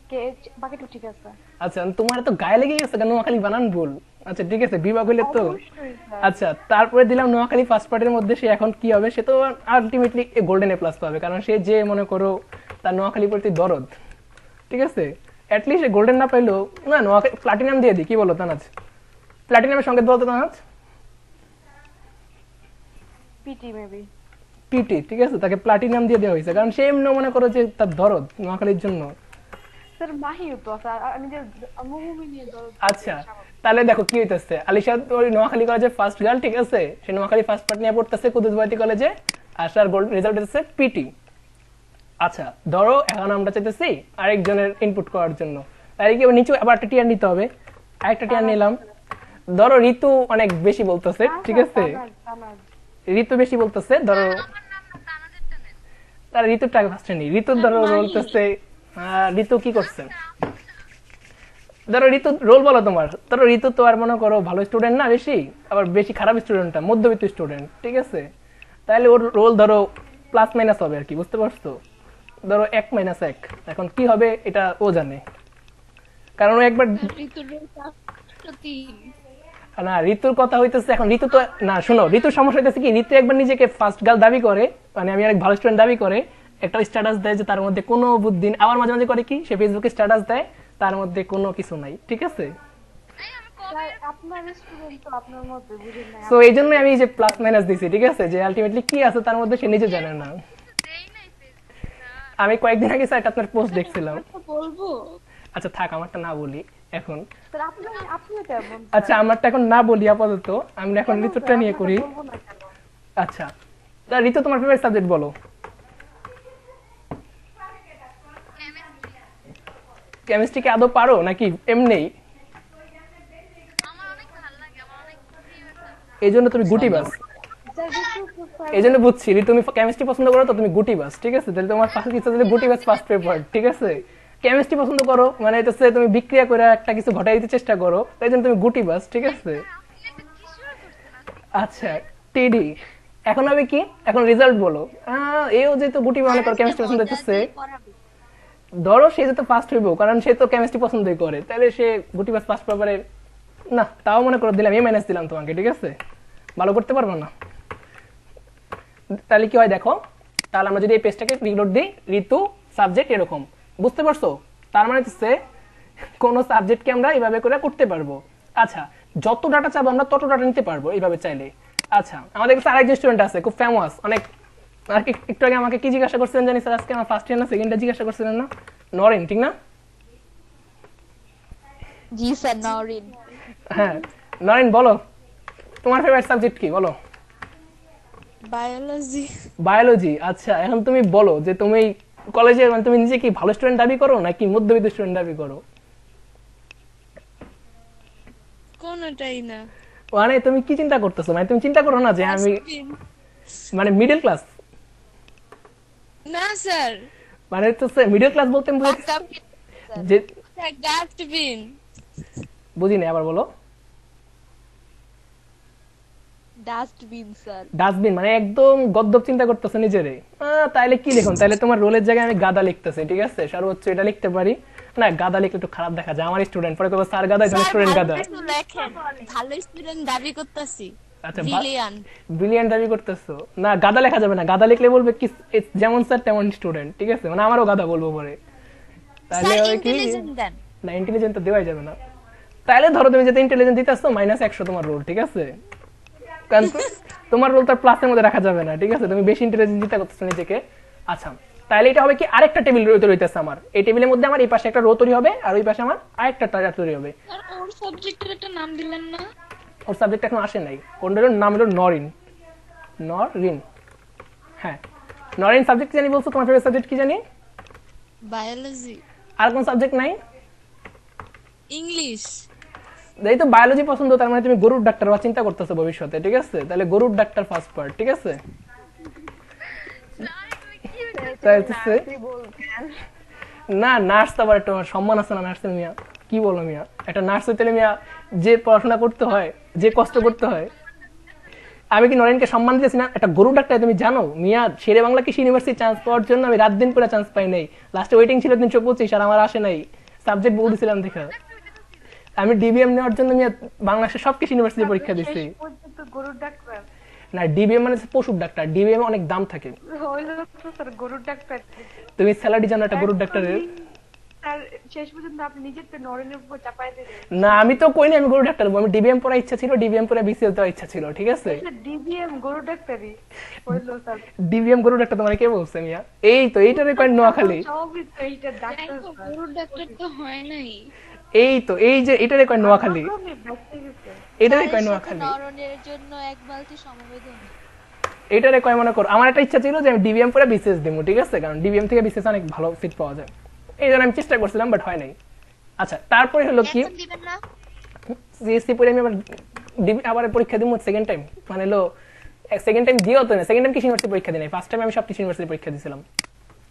KH বাকিটা ঠিক আছে। আচ্ছা তোমার তো গায়ে লেগে গেছে কেন নোয়াখালী বানান ভুল? আচ্ছা ঠিক আছে, বিভাগ হইলে তো। অবশ্যই স্যার। আচ্ছা তারপরে দিলাম নোয়াখালী ফার্স্ট পার্টের মধ্যে, সে এখন কি হবে? সে তো আলটিমেটলি গোল্ডেন এ প্লাস পাবে, কারণ সে যে মনে করো তার নোয়াখালী প্রতি দরদ, ঠিক আছে? অ্যাটলিস্ট গোল্ডেন না পাইলেও না নোয়াখালী প্লাটিনাম দিয়ে দিই, কি বলো তানাজ? প্লাটিনামের সংকেত বলতো তানাজ? PT maybe. পিটি, ঠিক আছে, তাকে প্লাটিনাম দিয়ে দেওয়া হয়েছে কারণ সে এমনি মনে করো যে তার দরদ নোয়াখালীর জন্য। স্যার মাহিও তো স্যার আমি যে মুভি নিয়ে দরদ। আচ্ছা তাহলে দেখো কি হইতেছে, আলিশা ওই নোয়াখালী কলেজে ফার্স্ট গার্ল, ঠিক আছে? সে নোয়াখালী ফার্স্ট পার্ট নিয়ে পড়তেছে কুদুসবাতি কলেজে, আর তার গোল্ড রেজাল্ট হচ্ছে পিটি। আচ্ছা ধরো এখন আমরা চাইতেছি আরেকজনের ইনপুট করার জন্য, তাই কি নিচে আবার একটা টিয়ার নিতে হবে, আরেকটা টিয়ার নিলাম। ধরো ঋতু অনেক বেশি বলতেছে, ঠিক আছে? ঋতু বেশি বলতেছে, ধরো আমার নাম না তানাজেরটা নেন। তার ঋতুটা ফার্স্টে নেই, ঋতু ধরো বলতেছে ঋতু কি করছে? ধরো ঋতু রোল বলো তোমার, ধরো ঋতু তো আর মনে করো ভালো স্টুডেন্ট না বেশি, আবার বেশি খারাপ স্টুডেন্টটা মধ্যবিত্ত স্টুডেন্ট, ঠিক আছে? তাহলে ওর রোল ধরো প্লাস মাইনাস হবে আর কি, বুঝতে পারছো? ধরো 1 - 1, এখন কি হবে এটা ও জানে, কারণ ও একবার ঋতুর তিন। না ঋতুর কথা হইতেছে এখন, ঋতু তো না শোনো, ঋতুর সমস্যা হইতেছে কি, ঋতু একবার নিজেকে ফার্স্ট গার্ল দাবি করে, মানে আমি অনেক ভালো স্টুডেন্ট দাবি করে, একটা স্ট্যাটাস দেয় যে তার মধ্যে কোনো বুদ্ধি, আবার মাঝে মাঝে করে কি সে ফেসবুকে স্ট্যাটাস দেয় তার মধ্যে কোনো কিছু নাই, ঠিক আছে? স্যার আপনার স্টুডেন্ট তো আপনার মধ্যে বুঝেন না। সো এই জন্য আমি এই যে প্লাস মাইনাস দিছি, ঠিক আছে? যে আলটিমেটলি কি আছে তার মধ্যে সে নিজে জানে না। দেই নাই ফেসবুক স্যার। আমি কয়েকদিন আগে স্যার আপনার পোস্ট দেখছিলাম। বলবো আচ্ছা থাক আমারটা না বলি এখন। স্যার আপনিও তেমন। আচ্ছা আমারটা এখন না বলি আপাতত, আমরা এখন ঋতুটা নিয়ে করি। বলবো না কেন? আচ্ছা তা ঋতু তোমার ফেভারিট সাবজেক্ট বলো। কেমিস্ট্রি কি আদৌ পারো নাকি এমনি? আমার অনেক ভালো লাগে, আমার অনেক প্রিয় সাবজেক্ট। এই জন্য তুমি গুটিবাস, স্যার ঋতু এই জন্য বুঝছি তুমি কেমিস্ট্রি পছন্দ করো তো তুমি গুটিবাস, ঠিক আছে? তাহলে তোমার ফার্স্ট কিছু তাহলে গুটিবাস ফার্স্ট পেপার, ঠিক আছে? কেমিস্ট্রি পছন্দ করো মানে এটা তুমি বিক্রিয়া করে একটা কিছু ঘটাই দিতে চেষ্টা করো, তাই জন্য তুমি গুটিবাস, ঠিক আছে? আপনি একটা কি শুরু করছেন? আচ্ছা টিডি এখন হবে কি, এখন রেজাল্ট বলো। এও যেহেতু গুটি মনে করো কেমিস্ট্রি পছন্দ হচ্ছে, ধরো সে যেহেতু ফার্স্ট হইব কারণ সে তো কেমিস্ট্রি পছন্দই করে, তাহলে সে গুটিবাস ফার্স্ট পেপারে না, তাও মনে করো দিলাম A- দিলাম তোমাকে, ঠিক আছে? ভালো করতে পারবো না, তাহলে কি হয় দেখো, তাহলে আমরা যদি এই পেজটাকে রিলোড দিই, ঋতু সাবজেক্ট এরকম, বুঝতে পারছো? তার মানে হচ্ছে কোন সাবজেক্টকে আমরা এইভাবে করে করতে পারবো। আচ্ছা যত ডাটা চাবো আমরা তত ডাটা নিতে পারবো এইভাবে চাইলে। আচ্ছা আমাদের কাছে আরেকজন স্টুডেন্ট আছে খুব ফেমাস, অনেক আর কি একটু আগে আমাকে কি জিজ্ঞাসা করছিলেন জানি স্যার, আজকে আমার ফার্স্ট ইয়ার না সেকেন্ড ইয়ার জিজ্ঞাসা করছিলেন না, নরেন, ঠিক না? জি স্যার নরিন। হ্যাঁ নরেন বলো তোমার ফেভারিট সাবজেক্ট কি বলো? বায়োলজি। বায়োলজি। আচ্ছা এখন তুমি বলো যে তুমি কলেজে মানে তুমি নিজে কি ভালো স্টুডেন্ট দাবি করো নাকি মধ্যবিত্ত স্টুডেন্ট দাবি করো? কোনটাই না। মানে তুমি কি চিন্তা করতেছো, মানে তুমি চিন্তা করো না যে আমি মানে মিডল ক্লাস? না স্যার, মানে তো মিডল ক্লাস বলতে আমি বুঝাচ্ছি যে ডাস্টবিন। বুঝি না, আবার বলো। Dustbin sir. ডাস্টবিন মানে একদম গদ্দপ চিন্তা করতেছো নিজেরে। তাইলে কি লিখুন, তাইলে তোমার রোলের জায়গায় আমি গাদা লিখতেছি, ঠিক আছে? সর্বোচ্চ এটা লিখতে পারি না, গাদা লিখলে একটু খারাপ দেখা যায়, আমার স্টুডেন্ট পরে কবে স্যার গাদা, স্টুডেন্ট গাদা। লেখেন ভালো স্টুডেন্ট দাবি করতেছি। আচ্ছা ব্রিলিয়ান। ব্রিলিয়ান্ট দাবি করতেছো না, গাদা লেখা যাবে না, গাদা লিখলে বলবে কি যেমন স্যার তেমন স্টুডেন্ট, ঠিক আছে, মানে আমারও গাদা বলবো পরে, তাহলে স্যার হবে কি ইন্টেলিজেন্ট দেন। না ইন্টেলিজেন্ট তো দেওয়াই যাবে না, তাহলে ধরো তুমি যেটা ইন্টেলিজেন্ট দিতেছো -100 তোমার রোল, ঠিক আছে, কারণ তোমার রোল তার প্লাসের মধ্যে রাখা যাবে না, ঠিক আছে, তুমি বেশি ইন্টেলিজেন্ট দিতে করতেছো নিজেকে। আচ্ছা তাহলে এটা হবে কি আরেকটা টেবিল রইতেছে আমার, এই টেবিলের মধ্যে আমার এই পাশে একটা রো তৈরি হবে আর ওই পাশে আমার আরেকটা তৈরি হবে। আর ওর সাবজেক্টের একটা নাম দিলেন না? ওর সাবজেক্ট এখন আসে নাই, কোনটার নাম হলো নরিন। নরিন, হ্যাঁ নরিন সাবজেক্ট জানি বলছো, তোমার ফেভারিট সাবজেক্ট কি জানি? বায়োলজি। আর কোন সাবজেক্ট নাই? ইংলিশ। এই তো বায়োলজি পছন্দ, তার মানে তুমি গরুর ডাক্তার হওয়ার চিন্তা করতেছো ভবিষ্যতে, ঠিক আছে, তাহলে গরুর ডাক্তার ফার্স্ট পার্ট, ঠিক আছে। তাই হচ্ছে না, নার্স তো আবার একটা সম্মান আছে না নার্সের, মিয়া কি বলো মিয়া, একটা নার্স হইতে মিয়া যে পড়াশোনা করতে হয়, যে কষ্ট করতে হয়, আমি কি নরেনকে সম্মান দিতেছি না? একটা গরু ডাক্তার তুমি জানো মিয়া, শেরে বাংলা কৃষি ইউনিভার্সিটি চান্স পাওয়ার জন্য আমি রাত দিন করে চান্স পাই নাই, লাস্টে ওয়েটিং ছিল 325 আর আমার আসে নাই, সাবজেক্ট বলতেছিলাম দেখা। আমি ডিবিএম নেওয়ার জন্য মিয়া বাংলাদেশের সব কৃষি ইউনিভার্সিটি পরীক্ষা দিচ্ছি। শেষ পর্যন্ত গরুর ডাক্তার না ডিবিএম মানে পশুর ডাক্তার, ডিবিএম অনেক দাম থাকে। হইলো তো স্যার গরুর ডাক্তার। তুমি স্যালারি জানো একটা গরুর ডাক্তারের? স্যার শেষ পর্যন্ত আপনি নিজের তো নরেনের উপর চাপাই দিলেন। না আমি তো কইনি আমি গরু ডাক্তার হবো, আমি ডিবিএম পড়ার ইচ্ছা ছিল, ডিবিএম পড়ে বিসিএস দেওয়ার ইচ্ছা ছিল, ঠিক আছে। ডিবিএম গরুর ডাক্তারই হইলো স্যার। ডিবিএম গরু ডাক্তার তোমার কে বলছে মিয়া? এই তো এইটারে কয় নোয়াখালী, সবই তো এইটা ডাক্তার দেখো, গরুর ডাক্তার তো হয় নাই। এই তো এই যে এটারে কয় নোয়াখালী, আমি বাঁচতে গেছে। এটারে স্যারের কয় সাথে নোয়াখালী, নরনের জন্য এক বালতি সমবেদনা। এটারে কয় মনে করো আমার একটা ইচ্ছা ছিল যে আমি ডিবিএম পড়ে বিসিএস দেবো, ঠিক আছে, কারণ ডিবিএম থেকে বিসিএস অনেক ভালো সিট পাওয়া যায়, এই জন্য আমি চেষ্টা করছিলাম বাট হয় নাই। আচ্ছা তারপরে হলো কি এখন দিবেন না? সিএসসি পড়ে আমি আবার পরীক্ষা দিব সেকেন্ড টাইম, মানে হলো সেকেন্ড টাইম দিও তো না, সেকেন্ড টাইম কৃষি ইউনিভার্সিটি পরীক্ষা দিই নাই, ফার্স্ট টাইম আমি সব কৃষি ইউনিভার্সিটি পরীক্ষা দিয়েছিলাম,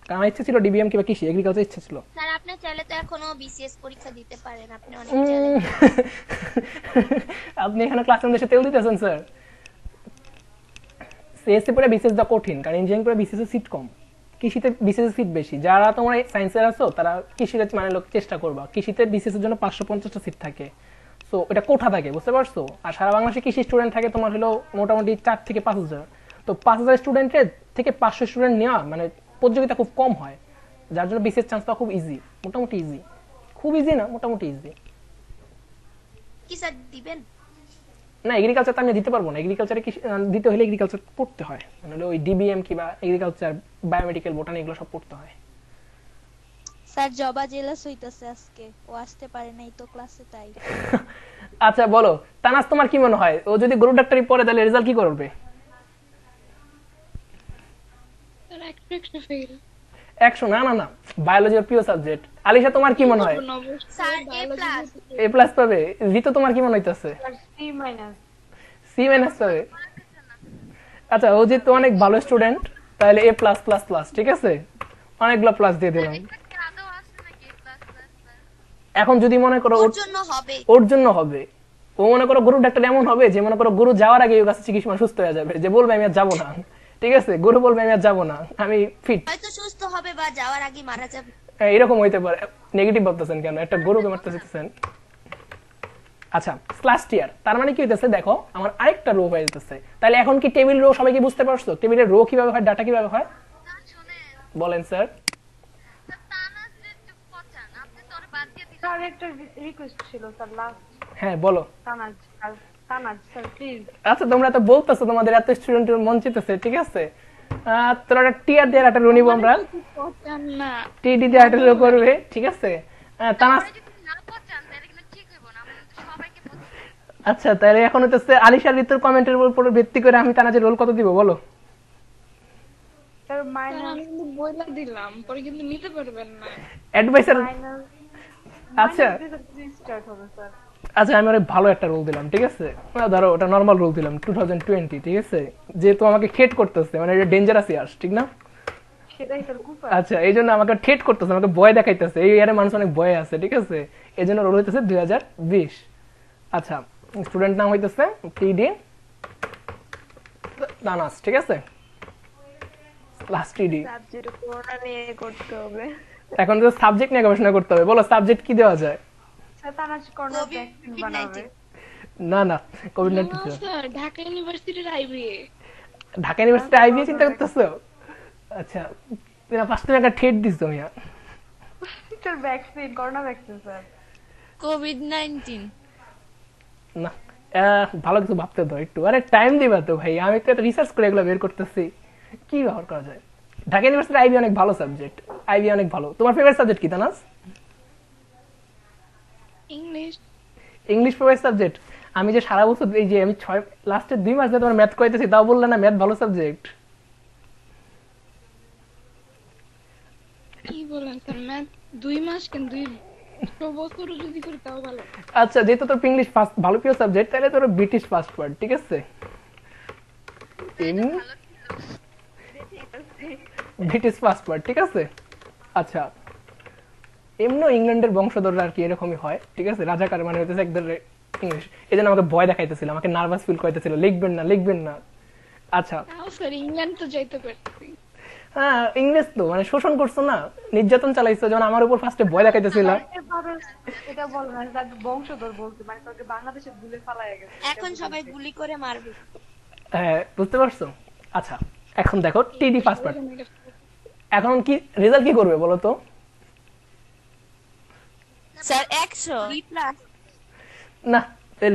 কারণ আমার ইচ্ছা ছিল ডিবিএম কিংবা কৃষি এগ্রিকালচার ইচ্ছা ছিল। স্যার আপনি চাইলে তো এখনো বিসিএস পরীক্ষা দিতে পারেন, আপনি অনেক উম, ট্যালেন্টেড। আপনি এখানে ক্লাসরুম দেশে তেল দিতেছেন স্যার। সিএসসি পড়ে বিসিএস দা কঠিন, কারণ ইঞ্জিনিয়ারিং পড়ে বিসিএস এর সিট কম, কৃষিতে বিসিএস সিট বেশি, যারা তোমরা সায়েন্সের আছো তারা কৃষিতে মানে লোক চেষ্টা করবা, কৃষিতে বিসিএস এর জন্য 550টা সিট থাকে, সো এটা কোঠা থাকে, বুঝতে পারছো, আর সারা বাংলাদেশে কৃষি স্টুডেন্ট থাকে তোমার হলো মোটামুটি 4 থেকে 5,000, তো 5,000 স্টুডেন্টের থেকে 500 স্টুডেন্ট নেওয়া মানে প্রতিযোগিতা খুব কম হয়, যার জন্য বিসিএস চান্স পাওয়া খুব ইজি, মোটামুটি ইজি, খুব ইজি না মোটামুটি ইজি। কি স্যার দিবেন? না এগ্রিকালচার তো আমি দিতে পারবো না, এগ্রিকালচারে দিতে হলে এগ্রিকালচার পড়তে হয়, মানে ওই ডিবিএম কিংবা এগ্রিকালচার বায়োমেডিক্যাল বোটানি এগুলো সব পড়তে হয়। স্যার জবা জেলাস হইতাছে আজকে, ও আসতে পারে নাই তো ক্লাসে, তাই। আচ্ছা বলো তানাস তোমার কি মনে হয় ও যদি গরু ডাক্তারি পড়ে তাহলে রেজাল্ট কি করবে? স্যার একটা ফেল। 100? না না না, বায়োলজি ওর প্রিয় সাবজেক্ট। আলিশা তোমার কি মনে হয়? স্যার এ প্লাস। এ প্লাস পাবে। রিতু তোমার কি মনে হইতাছে? C minus. সি মাইনাস পাবে। আচ্ছা ও যেহেতু অনেক ভালো স্টুডেন্ট তাহলে এ প্লাস প্লাস প্লাস, ঠিক আছে, অনেকগুলো প্লাস দিয়ে দিলাম। এখন যদি মনে করো ওর জন্য হবে, ওর জন্য হবে, ও মনে করো গরু ডাক্তার এমন হবে যে মনে করো গরু যাওয়ার আগে ওর কাছে চিকিৎসা সুস্থ হয়ে যাবে, যে বলবে আমি আর যাবো না, ঠিক আছে, গরু বলবে আমি আর যাবো না, আমি ফিট, হয়তো সুস্থ হবে বা যাওয়ার আগে মারা যাবে। এরকম হইতে পারে। নেগেটিভ ভাবতেছেন কেন? একটা গরুকে মারতে চাইতেছেন। আচ্ছা ক্লাস টিয়ার তার মানে কি হইতেছে, দেখো আমার আরেকটা রো হয়ে যেতেছে, তাহলে এখন কি টেবিল রো সবাই কি বুঝতে পারছো? টেবিলের রো কিভাবে হয়, ডাটা কিভাবে হয় বলেন স্যার। স্যার একটা রিকোয়েস্ট ছিল স্যার লাস্ট। হ্যাঁ বলো। Tanaz Tanaz sir please. আচ্ছা তোমরা তো বলতেছো তোমাদের এত স্টুডেন্টের মন চিতেছে, ঠিক আছে, তোরা একটা টিয়ার দিয়ে একটা রো নিব আমরা, না টিডি দিয়ে একটা রো করবে, ঠিক আছে। তানাস আচ্ছা তাহলে এখন হচ্ছে আলিশার ঋতুর কমেন্টের উপর ভিত্তি করে আমি তানাজের রোল কত দিব বলো? স্যার মাইনাস আমি কিন্তু বইলা দিলাম, পরে কিন্তু নিতে পারবেন না। Adviser minus. আচ্ছা স্টার্ট হবে স্যার। আচ্ছা আমি অনেক ভালো একটা রোল দিলাম, ঠিক আছে, ধরো ওটা নরমাল রোল দিলাম 2020, ঠিক আছে, যেহেতু আমাকে ঠেট করতেছে, মানে এটা ডেঞ্জারাস ইয়ার্স, ঠিক না? সেটাই স্যার কুপা। আচ্ছা এই জন্য আমাকে ঠেট করতেছে, আমাকে ভয় দেখাইতেছে, এই ইয়ারে মানুষ অনেক ভয় আছে, ঠিক আছে, এই জন্য রোল হইতেছে 2020। আচ্ছা স্টুডেন্ট নাম হইতেছে টিডি তানাস, ঠিক আছে, লাস্ট টিডি। সাবজেক্ট কোনটা নিয়ে করতে হবে? এখন তো সাবজেক্ট নিয়ে গবেষণা করতে হবে, বলো সাবজেক্ট কি দেওয়া যায়? স্যার তানাজ কর্নার ভ্যাকসিন বানাবে। না না কোভিড না 19 স্যার, ঢাকা ইউনিভার্সিটির আইবিএ। ঢাকা ইউনিভার্সিটি আইবিএ চিন্তা করতেছো? আচ্ছা তুমি ফার্স্ট টাইম একটা ঠেট দিছো মিয়া। Sir vaccine, corona vaccine sir. COVID-19। না ভালো কিছু ভাবতে দাও একটু, আরে টাইম দিবা তো ভাই, আমি তো একটা রিসার্চ করে এগুলো বের করতেছি কি ব্যবহার করা যায়। ঢাকা ইউনিভার্সিটি আইবি অনেক ভালো সাবজেক্ট, আইবি অনেক ভালো। তোমার ফেভারিট সাবজেক্ট কি তানাস? ইংলিশ। English favourite subject? আমি যে সারা বছর এই যে আমি লাস্টের 2 মাস ধরে তোমার ম্যাথ করাইতেছি, তাও বললে না ম্যাথ ভালো সাবজেক্ট। কি বলেন স্যার, ম্যাথ 2 মাস কেন 2 বছরও যদি করি তাও ভালো। আচ্ছা যেহেতু তোর ইংলিশ ফার্স্ট ভালো প্রিয় সাবজেক্ট, তাহলে তোর ব্রিটিশ ফার্স্ট ওয়ার্ড ঠিক আছে, ব্রিটিশ ফার্স্ট ওয়ার্ড ঠিক আছে। আচ্ছা এমনি ইংল্যান্ডের বংশধররা আর কি এরকমই হয় ঠিক আছে, রাজাকার মানে হইতেছে এক ধরনের ইংলিশ। এই জন্য আমাকে ভয় দেখাইতেছিল, আমাকে নার্ভাস ফিল করাইতেছিল, লিখবেন না লিখবেন না। আচ্ছা তাও স্যার ইংল্যান্ড তো যাইতে পারছি। হ্যাঁ ইংলিশ তো মানে শোষণ করছো না, নির্যাতন চালাইছো, যেমন আমার উপর ফার্স্টে ভয় দেখাইতেছিল। এভাবে এটা বলো না, তার বংশধর বলতে মানে তোকে বাংলাদেশে ভুলে ফালায় গেছে। এখন সবাই গুলি করে মারবে। হ্যাঁ বুঝতে পারছো। আচ্ছা এখন দেখো টিডি ফার্স্ট পার্ট, এখন কি রেজাল্ট কি করবে বলো তো? স্যার 100 না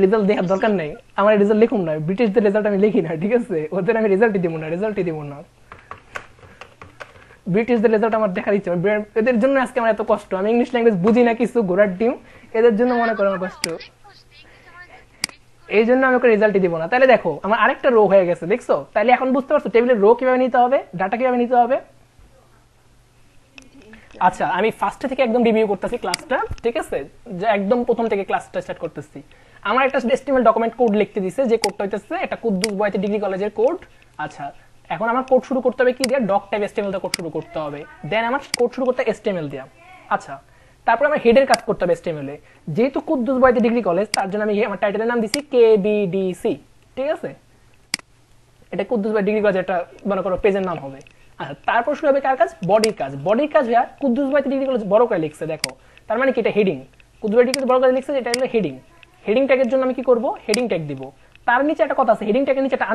রেজাল্ট দেখার দরকার নেই, আমার রেজাল্ট লিখুন না, ব্রিটিশদের রেজাল্ট আমি লিখি না ঠিক আছে, ওদের আমি রেজাল্টই দিব না, রেজাল্টই দিব না। ব্রিটিশদের রেজাল্ট আমার দেখার ইচ্ছা, এদের জন্য আজকে আমার এত কষ্ট, আমি ইংলিশ ল্যাঙ্গুয়েজ বুঝি না কিছু, ঘোড়ার ডিম, এদের জন্য মনে করো আমার কষ্ট, এই জন্য আমি ওকে রেজাল্টই দিব না। তাহলে দেখো আমার আরেকটা রো হয়ে গেছে দেখছো, তাহলে এখন বুঝতে পারছো টেবিলের রো কিভাবে নিতে হবে, ডাটা কিভাবে নিতে হবে। আচ্ছা আমি ফার্স্ট থেকে একদম রিভিউ করতেছি ক্লাসটা ঠিক আছে, যে একদম প্রথম থেকে ক্লাসটা স্টার্ট করতেছি। আমার একটা HTML ডকুমেন্ট কোড লিখতে দিছে, যে কোডটা হইতেছে এটা কুদ্দুস বয়াতি ডিগ্রি কলেজের কোড। আচ্ছা এখন আমার কোড শুরু করতে হবে কি দিয়ে, ডক টাইপ HTML দিয়ে কোড শুরু করতে হবে, দেন আমার কোড শুরু করতে HTML দিয়া। আচ্ছা তারপর আমার হেডের কাজ করতে হবে HTML এ, যেহেতু কুদ্দুস বয়াতি ডিগ্রি কলেজ তার জন্য আমি আমার টাইটেলের নাম দিছি KBDC ঠিক আছে, এটা কুদ্দুস বয়াতি ডিগ্রি কলেজ একটা মনে করো পেজের নাম হবে। আচ্ছা তারপর শুরু হবে কার কাজ, বডির কাজ। বডির কাজ ভাইয়া কুদ্দুস বয়াতি ডিগ্রি কলেজ বড় করে লিখছে দেখো, তার মানে কি এটা হেডিং, কুদ্দুস বয়াতি ডিগ্রি বড় করে লিখছে, এটা হলো হেডিং। হেডিং ট্যাগের জন্য আমি কি করব, হেডিং ট্যাগ দিব। তার নিচে একটা কথা আছে, হেডিং ট্যাগের নিচে একটা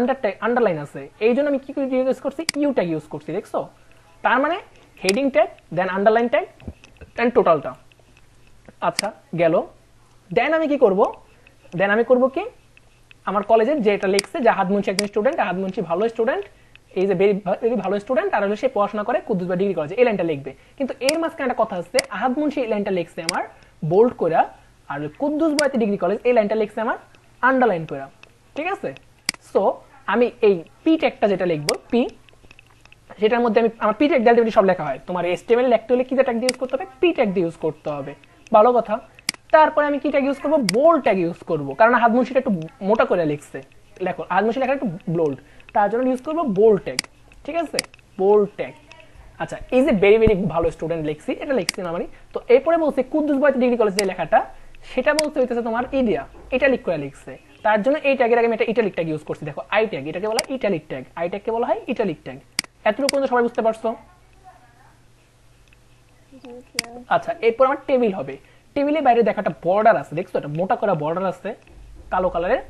আন্ডারলাইন আছে, এই জন্য আমি কি ইউজ করছি, ইউ ট্যাগ ইউজ করছি দেখছো। তার মানে হেডিং ট্যাগ দেন আন্ডারলাইন ট্যাগ দেন টোটালটা। আচ্ছা গেল, দেন আমি কি করব, দেন আমি করব কি আমার কলেজের যে এটা লিখছে যে আহাদ মুন্সি একজন স্টুডেন্ট, আহাদ মুন্সি ভালো স্টুডেন্ট, এই যে ভেরি ভালো স্টুডেন্ট, আর হলো সে পড়াশোনা করে কুদ্দুস বয়াতি ডিগ্রি কলেজে, এই লাইনটা লিখবে। কিন্তু এর মাঝখানে একটা কথা আছে, আহাদ মুন্সি এই লাইনটা লিখছে আমার বোল্ড করে, আর কুদ্দুস বয়াতি ডিগ্রি কলেজ এই লাইনটা লিখছে আমার আন্ডারলাইন করে ঠিক আছে। সো আমি এই পি ট্যাগটা যেটা লিখবো পি, সেটার মধ্যে আমি আমার পি ট্যাগ দিয়ে সব লেখা হয়, তোমার HTML লিখতে হলে কি ট্যাগ দিয়ে ইউজ করতে হবে, পি ট্যাগ দিয়ে ইউজ করতে হবে, ভালো কথা। তারপরে আমি কি ট্যাগ ইউজ করবো, বোল্ড ট্যাগ ইউজ করবো, কারণ আহাদ মুন্সিটা একটু মোটা করে লিখছে, লেখো আহাদ মুন্সি লেখা একটু বোল্ড, তার জন্য ইউজ করবো বোল্ড ট্যাগ ঠিক আছে, বোল্ড ট্যাগ। আচ্ছা এই যে ভেরি ভালো স্টুডেন্ট লিখছি, এটা লিখছি না মানে। তো এরপরে বলছে কুদ্দুস বয়াতি ডিগ্রি কলেজ যে লেখাটা, সেটা বলতে হইতেছে তোমার ইডিয়া, ইটালিক করে লিখছে, তার জন্য এই ট্যাগের আগে আমি একটা ইটালিক ট্যাগ ইউজ করছি, দেখো আই ট্যাগ, এটাকে বলা হয় ইটালিক ট্যাগ, আই ট্যাগকে বলা হয় ইটালিক ট্যাগ। এতটুকু পর্যন্ত সবাই বুঝতে পারছো? আচ্ছা এরপর আমার টেবিল হবে, টেবিলের বাইরে দেখো একটা বর্ডার আছে দেখছো, একটা মোটা করা বর্ডার আছে কালো কালারের।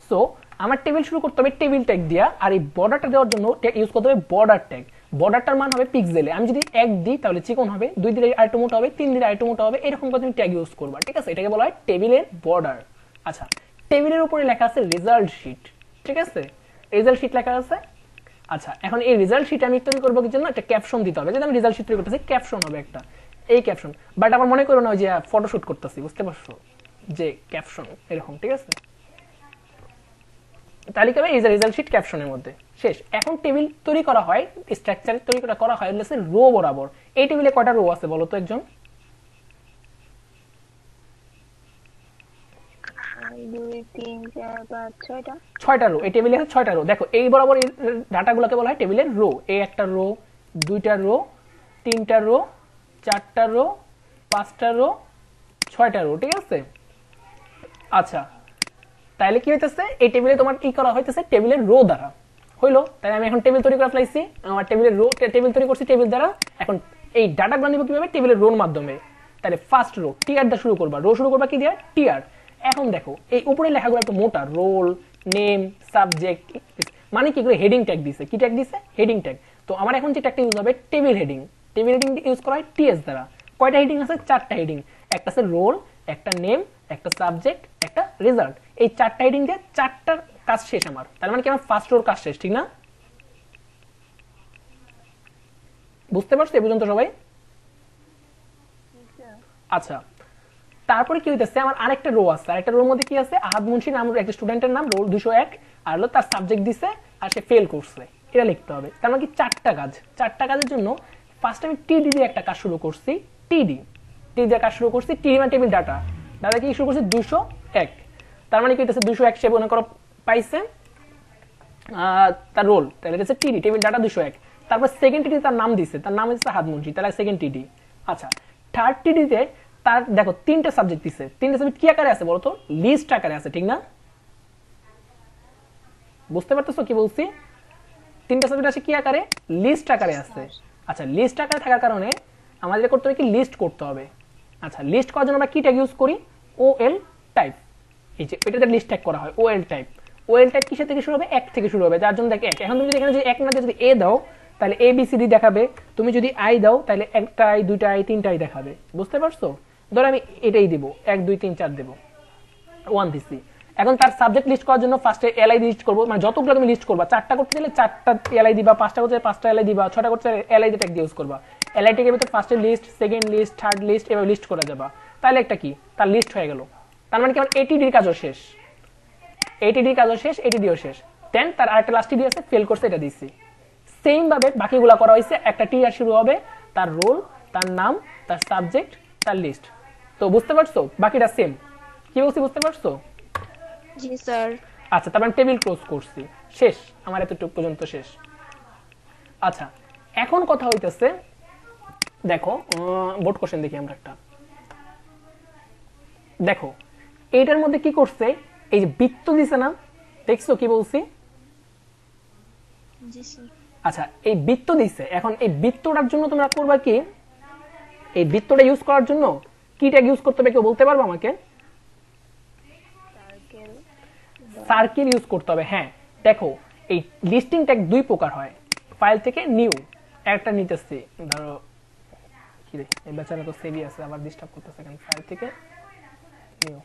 সো আমার টেবিল শুরু করতে হবে টেবিল ট্যাগ দিয়া, আর এই বর্ডারটা দেওয়ার জন্য ইউজ করতে হবে বর্ডার ট্যাগ। বর্ডারটার মান হবে পিক্সেলে, আমি যদি 1 দিই তাহলে চিকন হবে, 2 দিলে আরেকটু মোটা হবে, 3 দিলে আরেকটু মোটা হবে, এরকম করে তুমি ট্যাগ ইউজ করবা ঠিক আছে, এটাকে বলা হয় টেবিলের বর্ডার। আচ্ছা টেবিলের উপরে লেখা আছে রেজাল্ট শিট ঠিক আছে, রেজাল্ট শিট লেখা আছে। আচ্ছা এখন এই রেজাল্ট শিট আমি তৈরি করবো কি জন্য, একটা ক্যাপশন দিতে হবে, যদি আমি রেজাল্ট শিট তৈরি করতেছি ক্যাপশন হবে একটা, এই ক্যাপশন। বাট আমার মনে করো না যে ফটোশুট করতেছি, বুঝতে পারছো, যে ক্যাপশন এরকম ঠিক আছে, তালিকা এই যে রেজাল্ট শিট ক্যাপশনের মধ্যে শেষ। এখন টেবিল তৈরি করা হয়, স্ট্রাকচার তৈরি করা হয় হচ্ছে রো বরাবর। এই টেবিলে কয়টা রো আছে বলো তো একজন? 2 3 4 5 6টা, 6টা রো, এই টেবিলে আছে 6টা রো। দেখো এই বরাবর এই ডাটাগুলোকে বলা হয় টেবিলের রো, এই একটা রো, 2টা রো, 3টা রো, 4টা রো, 5টা রো, 6টা রো ঠিক আছে। আচ্ছা তাহলে কি হইতেছে, এই টেবিলে তোমার কি করা হইতেছে, টেবিলের রো দ্বারা হইলো। তাই আমি এখন টেবিল তৈরি করে ফেলাইছি, আমার টেবিলের রো, টেবিল তৈরি করছি টেবিল দ্বারা। এখন এই ডাটাগুলো নিব কিভাবে, টেবিলের রোর মাধ্যমে। তাহলে ফার্স্ট রো টিআর দিয়ে শুরু করবা, রো শুরু করবা কি দিয়ে, টিআর। এখন দেখো এই উপরে লেখাগুলো একটু মোটা, রোল, নেম, সাবজেক্ট, মানে কি করে হেডিং ট্যাগ দিছে, কি ট্যাগ দিছে, হেডিং ট্যাগ। তো আমার এখন যে ট্যাগটা ইউজ হবে table heading, table heading use করা হয় টিএস দ্বারা। কয়টা হেডিং আছে, 4টা হেডিং, একটা আছে রোল, একটা নেম, একটা সাবজেক্ট, একটা রেজাল্ট। এই 4টা হেডিং দিয়ে 4টার কাজ শেষ আমার, তার মানে কি আমার ফার্স্ট রোর কাজ শেষ, ঠিক না? বুঝতে পারছো এই পর্যন্ত সবাই? আচ্ছা, তারপরে কি হইতেছে, আমার আরেকটা রো আছে, আরেকটা রোর মধ্যে কি আছে, আহাদ মুন্সি নাম একটা স্টুডেন্টের নাম, রোল 201, আর হলো তার সাবজেক্ট দিছে আর সে ফেল করছে, এটা লিখতে হবে। তার মানে কি 4টা কাজ, 4টা কাজের জন্য ফার্স্ট আমি টিডি দিয়ে একটা কাজ শুরু করছি, টিডি দিয়ে কাজ শুরু করছি, টিডি মানে টেবিল ডাটা, ডাটা কি শুরু করছি 201, তার মানে কি হইতেছে 201 সে মনে করো পাইছে তার রোল, তাহলে হচ্ছে টিডি টেবিল ডাটা 201। তারপর সেকেন্ড টিডি তার নাম দিছে, তার নাম হচ্ছে আহাদ মুন্সি, তাহলে সেকেন্ড টিডি। আচ্ছা, থার্ড টিডিতে তার দেখো 3টা সাবজেক্ট দিছে, 3টা সাবজেক্ট কি আকারে আছে বলতো, লিস্ট আকারে আছে, ঠিক না? বুঝতে পারতেছো কি বলছি? 3টা সাবজেক্ট আছে কি আকারে, লিস্ট আকারে আছে। আচ্ছা, লিস্ট আকারে থাকার কারণে আমাদের করতে হবে কি, লিস্ট করতে হবে। আচ্ছা, লিস্ট করার জন্য আমরা কি ট্যাগ ইউজ করি, ওএল টাইপ, এই যে এটাতে লিস্ট ট্যাগ করা হয় ওএল টাইপ। ওএল টাইপ কিসের থেকে শুরু হবে, 1 থেকে শুরু হবে, যার জন্য দেখ 1। এখন তুমি যদি এখানে যদি 1 না দিয়ে যদি এ দাও তাহলে এ বি সি ডি দেখাবে, তুমি যদি আই দাও তাহলে 1টা আই 2টা আই 3টা আই দেখাবে। বুঝতে পারছো? ধরো আমি এটাই দিব, 1 2 3 4 দেব, 1 দিছি। এখন তার সাবজেক্ট লিস্ট করার জন্য ফার্স্টে এলআই লিস্ট করব, মানে যতগুলো তুমি লিস্ট করবা, 4টা করতে গেলে 4টা এলআই দিবা, 5টা করতে গেলে 5টা এলআই দিবা, 6টা করতে গেলে এলআই দিয়ে ট্যাগ ইউজ করবা। এলআই ট্যাগের ভিতর ফার্স্টে list, second list, third list, এভাবে লিস্ট করা যাবে, তাহলে একটা কি, তার লিস্ট হয়ে গেল। তার মানে কি আমার এটিডির কাজও শেষ, এটিডির কাজও শেষ, এটিডিও শেষ। দেন তার আরেকটা লাস্ট টিডি আছে, ফেল করছে, এটা দিছি। সেম ভাবে বাকিগুলা করা হয়েছে, একটা টি আর শুরু হবে, তার রোল, তার নাম, তার সাবজেক্ট, তার লিস্ট। তো বুঝতে পারছো বাকিটা সেম, কি বলছি বুঝতে পারছো? জি স্যার। আচ্ছা, তারপর টেবিল ক্লোজ করছি, শেষ, আমার এতটুকু পর্যন্ত শেষ। আচ্ছা, এখন কথা হইতেছে, দেখো বোর্ড কোশ্চেন দেখি আমরা একটা, দেখো এইটার মধ্যে কি করছে, এই যে বৃত্ত দিছে না, দেখছো কি বলছি? জি স্যার। আচ্ছা, এই বৃত্ত দিছে, এখন এই বৃত্তটার জন্য তোমরা করবা কি, এই বৃত্তটা ইউজ করার জন্য কি ট্যাগ ইউজ করতে হবে কেউ বলতে পারবো আমাকে? সার্কেল ইউজ করতে হবে। হ্যাঁ, দেখো এই লিস্টিং ট্যাগ 2 প্রকার হয়, ফাইল থেকে নিউ, একটা নিতেছি, ধরো কি রে এই বেচারা তো সেভই আছে, আবার ডিস্টার্ব করতেছে কেন, ফাইল থেকে নিউ।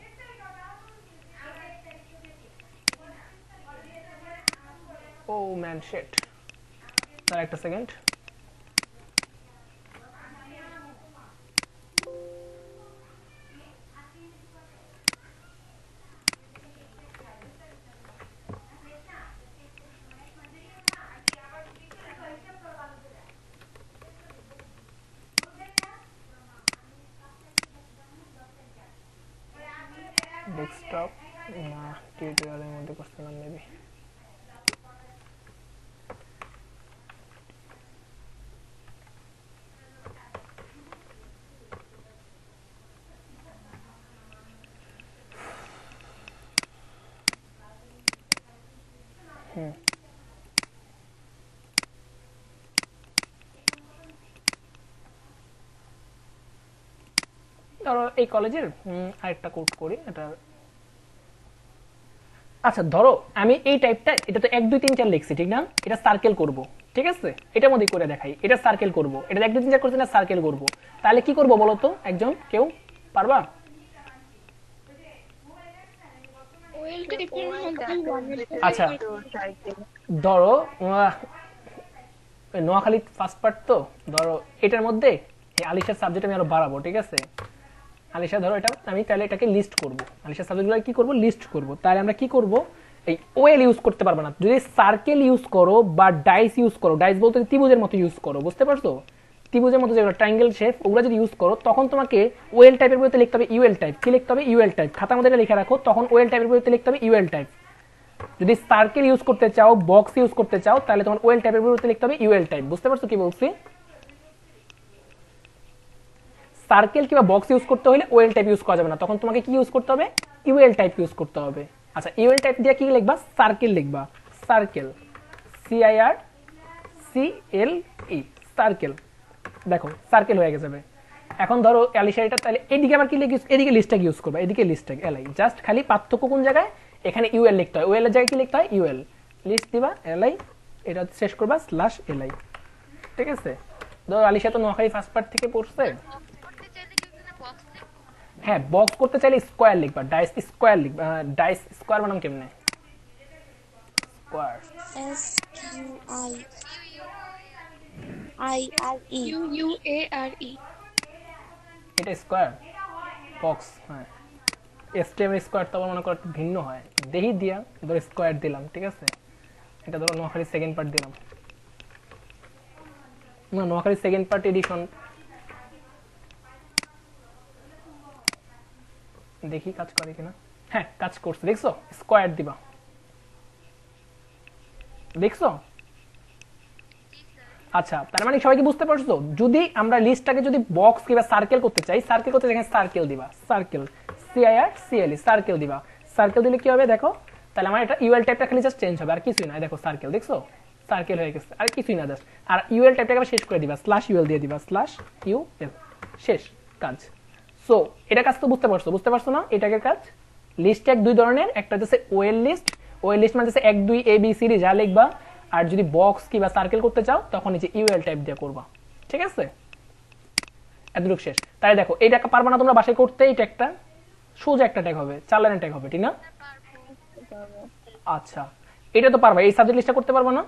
ও ম্যান শিট, তার একটা সেকেন্ড। ডেস্কটপ না টিউটোরিয়ালের মধ্যে করছিলাম মেবি। ধরো এই কলেজের আরেকটা কোড করি এটা। আচ্ছা, ধরো আমি এই টাইপটা, এটা তো 1 2 3 4 লিখছি, ঠিক না? এটা সার্কেল করব, ঠিক আছে? এটার মধ্যে করে দেখাই, এটা সার্কেল করব, এটা 1 2 3 4 করছি না, সার্কেল করব। তাহলে কি করব বলো তো, একজন কেউ পারবা? ওয়েল টাইপের মধ্যে আচ্ছা, ধরো নোয়াখালী ফার্স্ট পার্ট, তো ধরো এটার মধ্যে এই আলিশার সাবজেক্ট আমি আরো বাড়াবো, ঠিক আছে? আলিশা ধরো এটা আমি তাহলে এটাকে লিস্ট করব, আলিশার সাবজেক্টগুলো কি করব, লিস্ট করব। তাহলে আমরা কি করব, এই ওএল ইউজ করতে পারবো না, যদি সার্কেল ইউজ করো বা ডাইস ইউজ করো, ডাইস বলতে ত্রিভুজের মতো ইউজ করো, বুঝতে পারছো? ত্রিভুজের মতো যেগুলো ট্রায়াঙ্গেল শেপ, ওগুলো যদি ইউজ করো তখন তোমাকে ওএল টাইপের বইতে লিখতে হবে ইউএল টাইপ। কি লিখতে হবে, ইউএল টাইপ। খাতার মধ্যে এটা লিখে রাখো, তখন ওএল টাইপের বইতে লিখতে হবে ইউএল টাইপ। যদি সার্কেল ইউজ করতে চাও, বক্স ইউজ করতে চাও, তাহলে তোমার ওএল টাইপের বইতে লিখতে হবে ইউএল টাইপ। বুঝতে পারছো কি বলছি? সার্কেল কিংবা বক্স ইউজ করতে হলে ওএল টাইপ ইউজ করা যাবে না, তখন তোমাকে কি ইউজ করতে হবে, ইউএল টাইপ ইউজ করতে হবে। আচ্ছা, ইউএল টাইপ দিয়ে কি লিখবা, সার্কেল লিখবা, সার্কেল, CIRCLE, সার্কেল। দেখো সার্কেল হয়ে যাবে। এখন ধরো অ্যালিশা এটা, তাহলে এদিকে আবার কি লিখে, এদিকে লিস্টটাকে ইউজ করবা, এদিকে লিস্টটাকে এলআই, জাস্ট খালি পার্থক্য কোন জায়গায়, এখানে ইউএল লিখতে হয়, ওএল এর জায়গায় কি লিখতে হয় ইউএল, লিস্ট দিবা এলআই, এটা শেষ করবা স্ল্যাশ এলআই। ঠিক আছে, ধরো আলিশা তো নোয়াখালী ফার্স্ট পার্ট থেকে পড়ছে। করতে চাইলে কি ওখানে বক্স লিখবো? হ্যাঁ, বক্স করতে চাইলে স্কোয়ার লিখবা, ডাইস স্কোয়ার লিখবা। ডাইস স্কোয়ার বানাম কেমনে, স্কোয়ার SQIIRE UUARE এটা স্কোয়ার বক্স। হ্যাঁ, এসটিএম স্কোয়ার তো আবার মনে করো একটু ভিন্ন হয়, দেহি দিয়া ধরো স্কোয়ার দিলাম। ঠিক আছে, এটা ধরো নোয়াখালী সেকেন্ড পার্ট দিলাম, না নোয়াখালী সেকেন্ড পার্ট এডিশন, দেখি কাজ করে কিনা। হ্যাঁ, কাজ করছে, দেখছো স্কোয়ার দিবা, দেখছো। আচ্ছা, তার মানে সবাই কি বুঝতে পারছো? যদি আমরা লিস্টটাকে যদি বক্স কিংবা সার্কেল করতে চাই, সার্কেল করতে এখানে সার্কেল দিবা, সার্কেল CIRCLE সার্কেল দিবা। সার্কেল দিলে কি হবে দেখো, তাহলে আমার এটা ইউএল টাইপটা খালি জাস্ট চেঞ্জ হবে, আর কিছুই না। দেখো সার্কেল, দেখছো সার্কেল হয়ে গেছে, আর কিছুই না জাস্ট। আর ইউএল টাইপটাকে আবার শেষ করে দিবা, স্ল্যাশ ইউএল দিয়ে দিবা, স্ল্যাশ ইউএল, শেষ কাজ। সো এটা কাজ তো বুঝতে পারছো, বুঝতে পারছো না? এটাকে কাজ লিস্ট এক দুই ধরনের, একটা হচ্ছে ওএল লিস্ট, ওএল লিস্ট মানে হচ্ছে 1 2 ABCD যা লিখবা, আর যদি বক্স কিংবা সার্কেল করতে চাও তখন এই যে ইউএল টাইপ দিয়ে করবা। ঠিক আছে, এতটুকু শেষ। তাই দেখো এইটা পারবা না তোমরা বাসায় করতে, এটা একটা সোজা একটা ট্যাগ হবে, 4 লাইনের ট্যাগ হবে, ঠিক না? আচ্ছা, এটা তো পারবা, এই সাবজেক্ট লিস্টটা করতে পারবা না?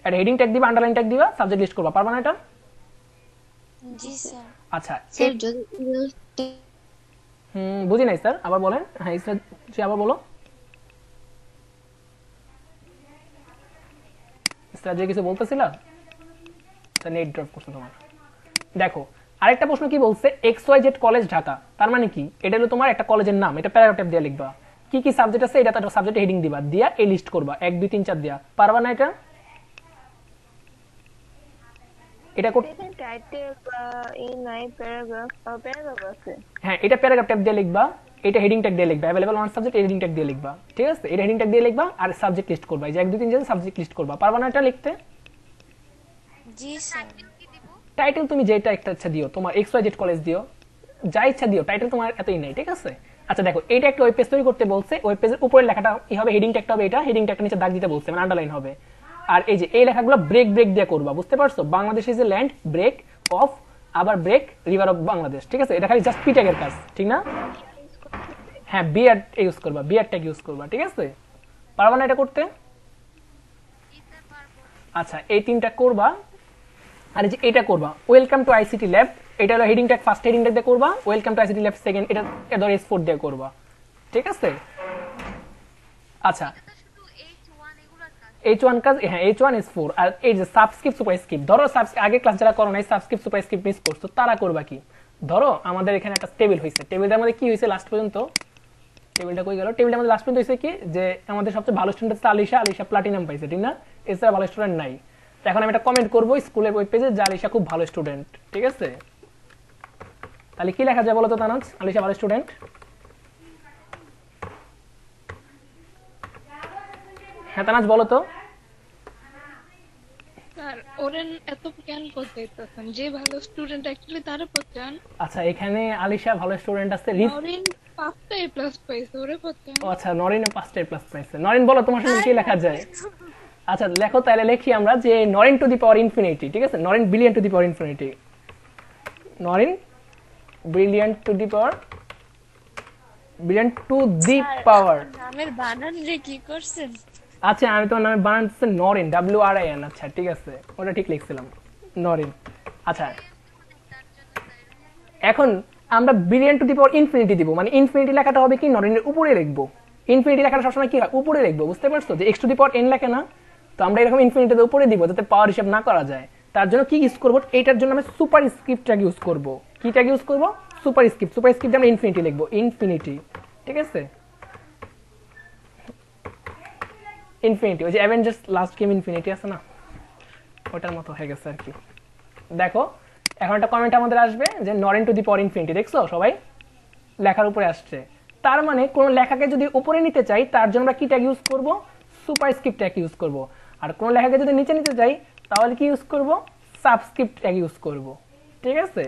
একটা হেডিং ট্যাগ দিবা, আন্ডারলাইন ট্যাগ দিবা, সাবজেক্ট লিস্ট করবা, পারবা না এটা? জি স্যার। আচ্ছা স্যার যদি বুঝি নাই স্যার, আবার বলেন। হ্যাঁ স্যার, আবার বলো স্যার, যে কিছু বলতেছিলা নেট ড্রপ করছে তোমার। দেখো আরেকটা প্রশ্ন কি বলছে, XYZ কলেজ ঢাকা, তার মানে কি এটা হলো তোমার একটা কলেজের নাম, এটা প্যারাগ্রাফ দিয়ে লিখবা, কি কি সাবজেক্ট আছে এটা তার সাবজেক্টে হেডিং দিবা, দিয়া এই লিস্ট করবা 1 2 3 4 দিয়া, পারবা না এটা? এটা করতে টাইটেল বা এই নাই, প্যারাগ্রাফ আছে। হ্যাঁ, এটা প্যারাগ্রাফ ট্যাগ দিয়ে লিখবা, এটা হেডিং ট্যাগ দিয়ে লিখবা, available one subject heading tag দিয়ে লিখবা। ঠিক আছে, এটা হেডিং ট্যাগ দিয়ে লিখবা আর সাবজেক্ট লিস্ট করবা, এই যে 1 2 3 4 সাবজেক্ট লিস্ট করবা, পারবা না এটা লিখতে? জি স্যার। কি দিব? টাইটেল তুমি যেটা একটা ইচ্ছা দিও, তোমার XYZ কলেজ দিও, যা ইচ্ছা দিও, টাইটেল তোমার এতই নাই। ঠিক আছে, আচ্ছা দেখো এইটা একটা ওয়েব পেজ তৈরি করতে বলছে, ওয়েব পেজের উপরের লেখাটা কি হবে, হেডিং ট্যাগটা হবে এটা, হেডিং ট্যাগটা নিচে দাগ দিতে বলছে, মানে আন্ডারলাইন হবে। আর এই যে এই লেখাগুলো ব্রেক ব্রেক দিয়ে করবা, বুঝতে পারছো? Bangladesh is a land, break of, আবার ব্রেক, রিভার অফ বাংলাদেশ। ঠিক আছে, এটা খালি জাস্ট পি ট্যাগের কাজ, ঠিক না? হ্যাঁ, বিআর ইউজ করবা, বিআর ট্যাগ ইউজ করবা। ঠিক আছে, পারবা না এটা করতে? আচ্ছা, এই তিনটা করবা। আর এই যে এটা করবা, ওয়েলকাম টু আইসিটি ল্যাব, এটা হলো heading tag, first heading tag দিয়ে করবা, welcome to ICT lab second, এটা ধর S4 দিয়ে করবা। ঠিক আছে, আচ্ছা শুধু H1 এগুলোর কাজ। H1 কাজ, হ্যাঁ H1 S4। আর এই যে সাবস্ক্রিপ্ট সুপারস্ক্রিপ্ট, ধরো আগে ক্লাস যারা করো নাই সাবস্ক্রিপ্ট সুপারস্ক্রিপ্ট মিস করছো, তারা করবা কি, ধরো আমাদের এখানে একটা টেবিল হয়েছে, টেবিলটার মধ্যে কি হয়েছে লাস্ট পর্যন্ত, টেবিলটা কই গেল, টেবিলটার মধ্যে লাস্ট পর্যন্ত হয়েছে কি যে আমাদের সবচেয়ে ভালো স্টুডেন্ট হচ্ছে আলিশা, আলিশা প্লাটিনাম পাইছে, ঠিক না? এছাড়া ভালো স্টুডেন্ট নাই। এখন আমি একটা কমেন্ট করবো স্কুলের ওয়েব পেজে যে আলিশা খুব ভালো স্টুডেন্ট। ঠিক আছে, তাহলে কি লেখা যায় বলো তো তানাজ, আলিশা ভালো স্টুডেন্ট? হ্যাঁ তানাজ বলো তো। স্যার ওরেন এত কেন করতে দিতেছেন, যে ভালো স্টুডেন্ট অ্যাকচুয়ালি তারা পড়তেন। আচ্ছা, এখানে আলিশা ভালো স্টুডেন্ট আছে, ওরেন 5টা A+ পাইছে, ওরে পড়তেন। ও আচ্ছা, নরিনে 5টা A+ পাইছে। নরিন বলো তোমার সামনে কি লেখা যায়? আচ্ছা লেখো, তাহলে লিখি আমরা যে Norin to the power infinity. ঠিক আছে, Norin billion to the power infinity, Norin brilliant to the power, brilliant to the power. নামের বানান রে কি করছেন? আচ্ছা, আমি তোমার নামে বানাচ্ছি নরিন, WRIN। আচ্ছা ঠিক আছে, ওটা ঠিক লিখছিলাম, নরিন। আচ্ছা, এখন আমরা billion to the power infinity দিব, মানে ইনফিনিটি লেখাটা হবে কি নরিনের উপরে লিখবো, ইনফিনিটি লেখাটা সবসময় কি হয় উপরে লিখবো, বুঝতে পারছো? যে x two the power n লেখে না, তো আমরা এরকম ইনফিনিটিতে উপরে দিব যাতে পাওয়ার হিসাব না করা যায়। তার জন্য কি ইউজ করবো, এইটার জন্য আমরা সুপার স্ক্রিপ্ট ট্যাগ ইউজ করবো। কি ট্যাগ ইউজ করবো? Super script. সুপার স্ক্রিপ্টে আমরা ইনফিনিটি লিখবো, ইনফিনিটি। ঠিক আছে, ইনফিনিটি, ওই যে অ্যাভেঞ্জার্স লাস্ট গেম ইনফিনিটি আছে না, ওটার মতো হয়ে গেছে আর কি। দেখো এখন একটা কমেন্ট আমাদের আসবে যে Norin to the power infinity, দেখছো সবাই লেখার উপরে আসছে। তার মানে কোন লেখাকে যদি উপরে নিতে চাই তার জন্য আমরা কি ট্যাগ ইউজ করব? সুপার স্ক্রিপ্ট ট্যাগ ইউজ করব। আর কোন লেখাকে যদি নিচে নিতে চাই তাহলে কি ইউজ করব? সাবস্ক্রিপ্ট ট্যাগ ইউজ করব। ঠিক আছে,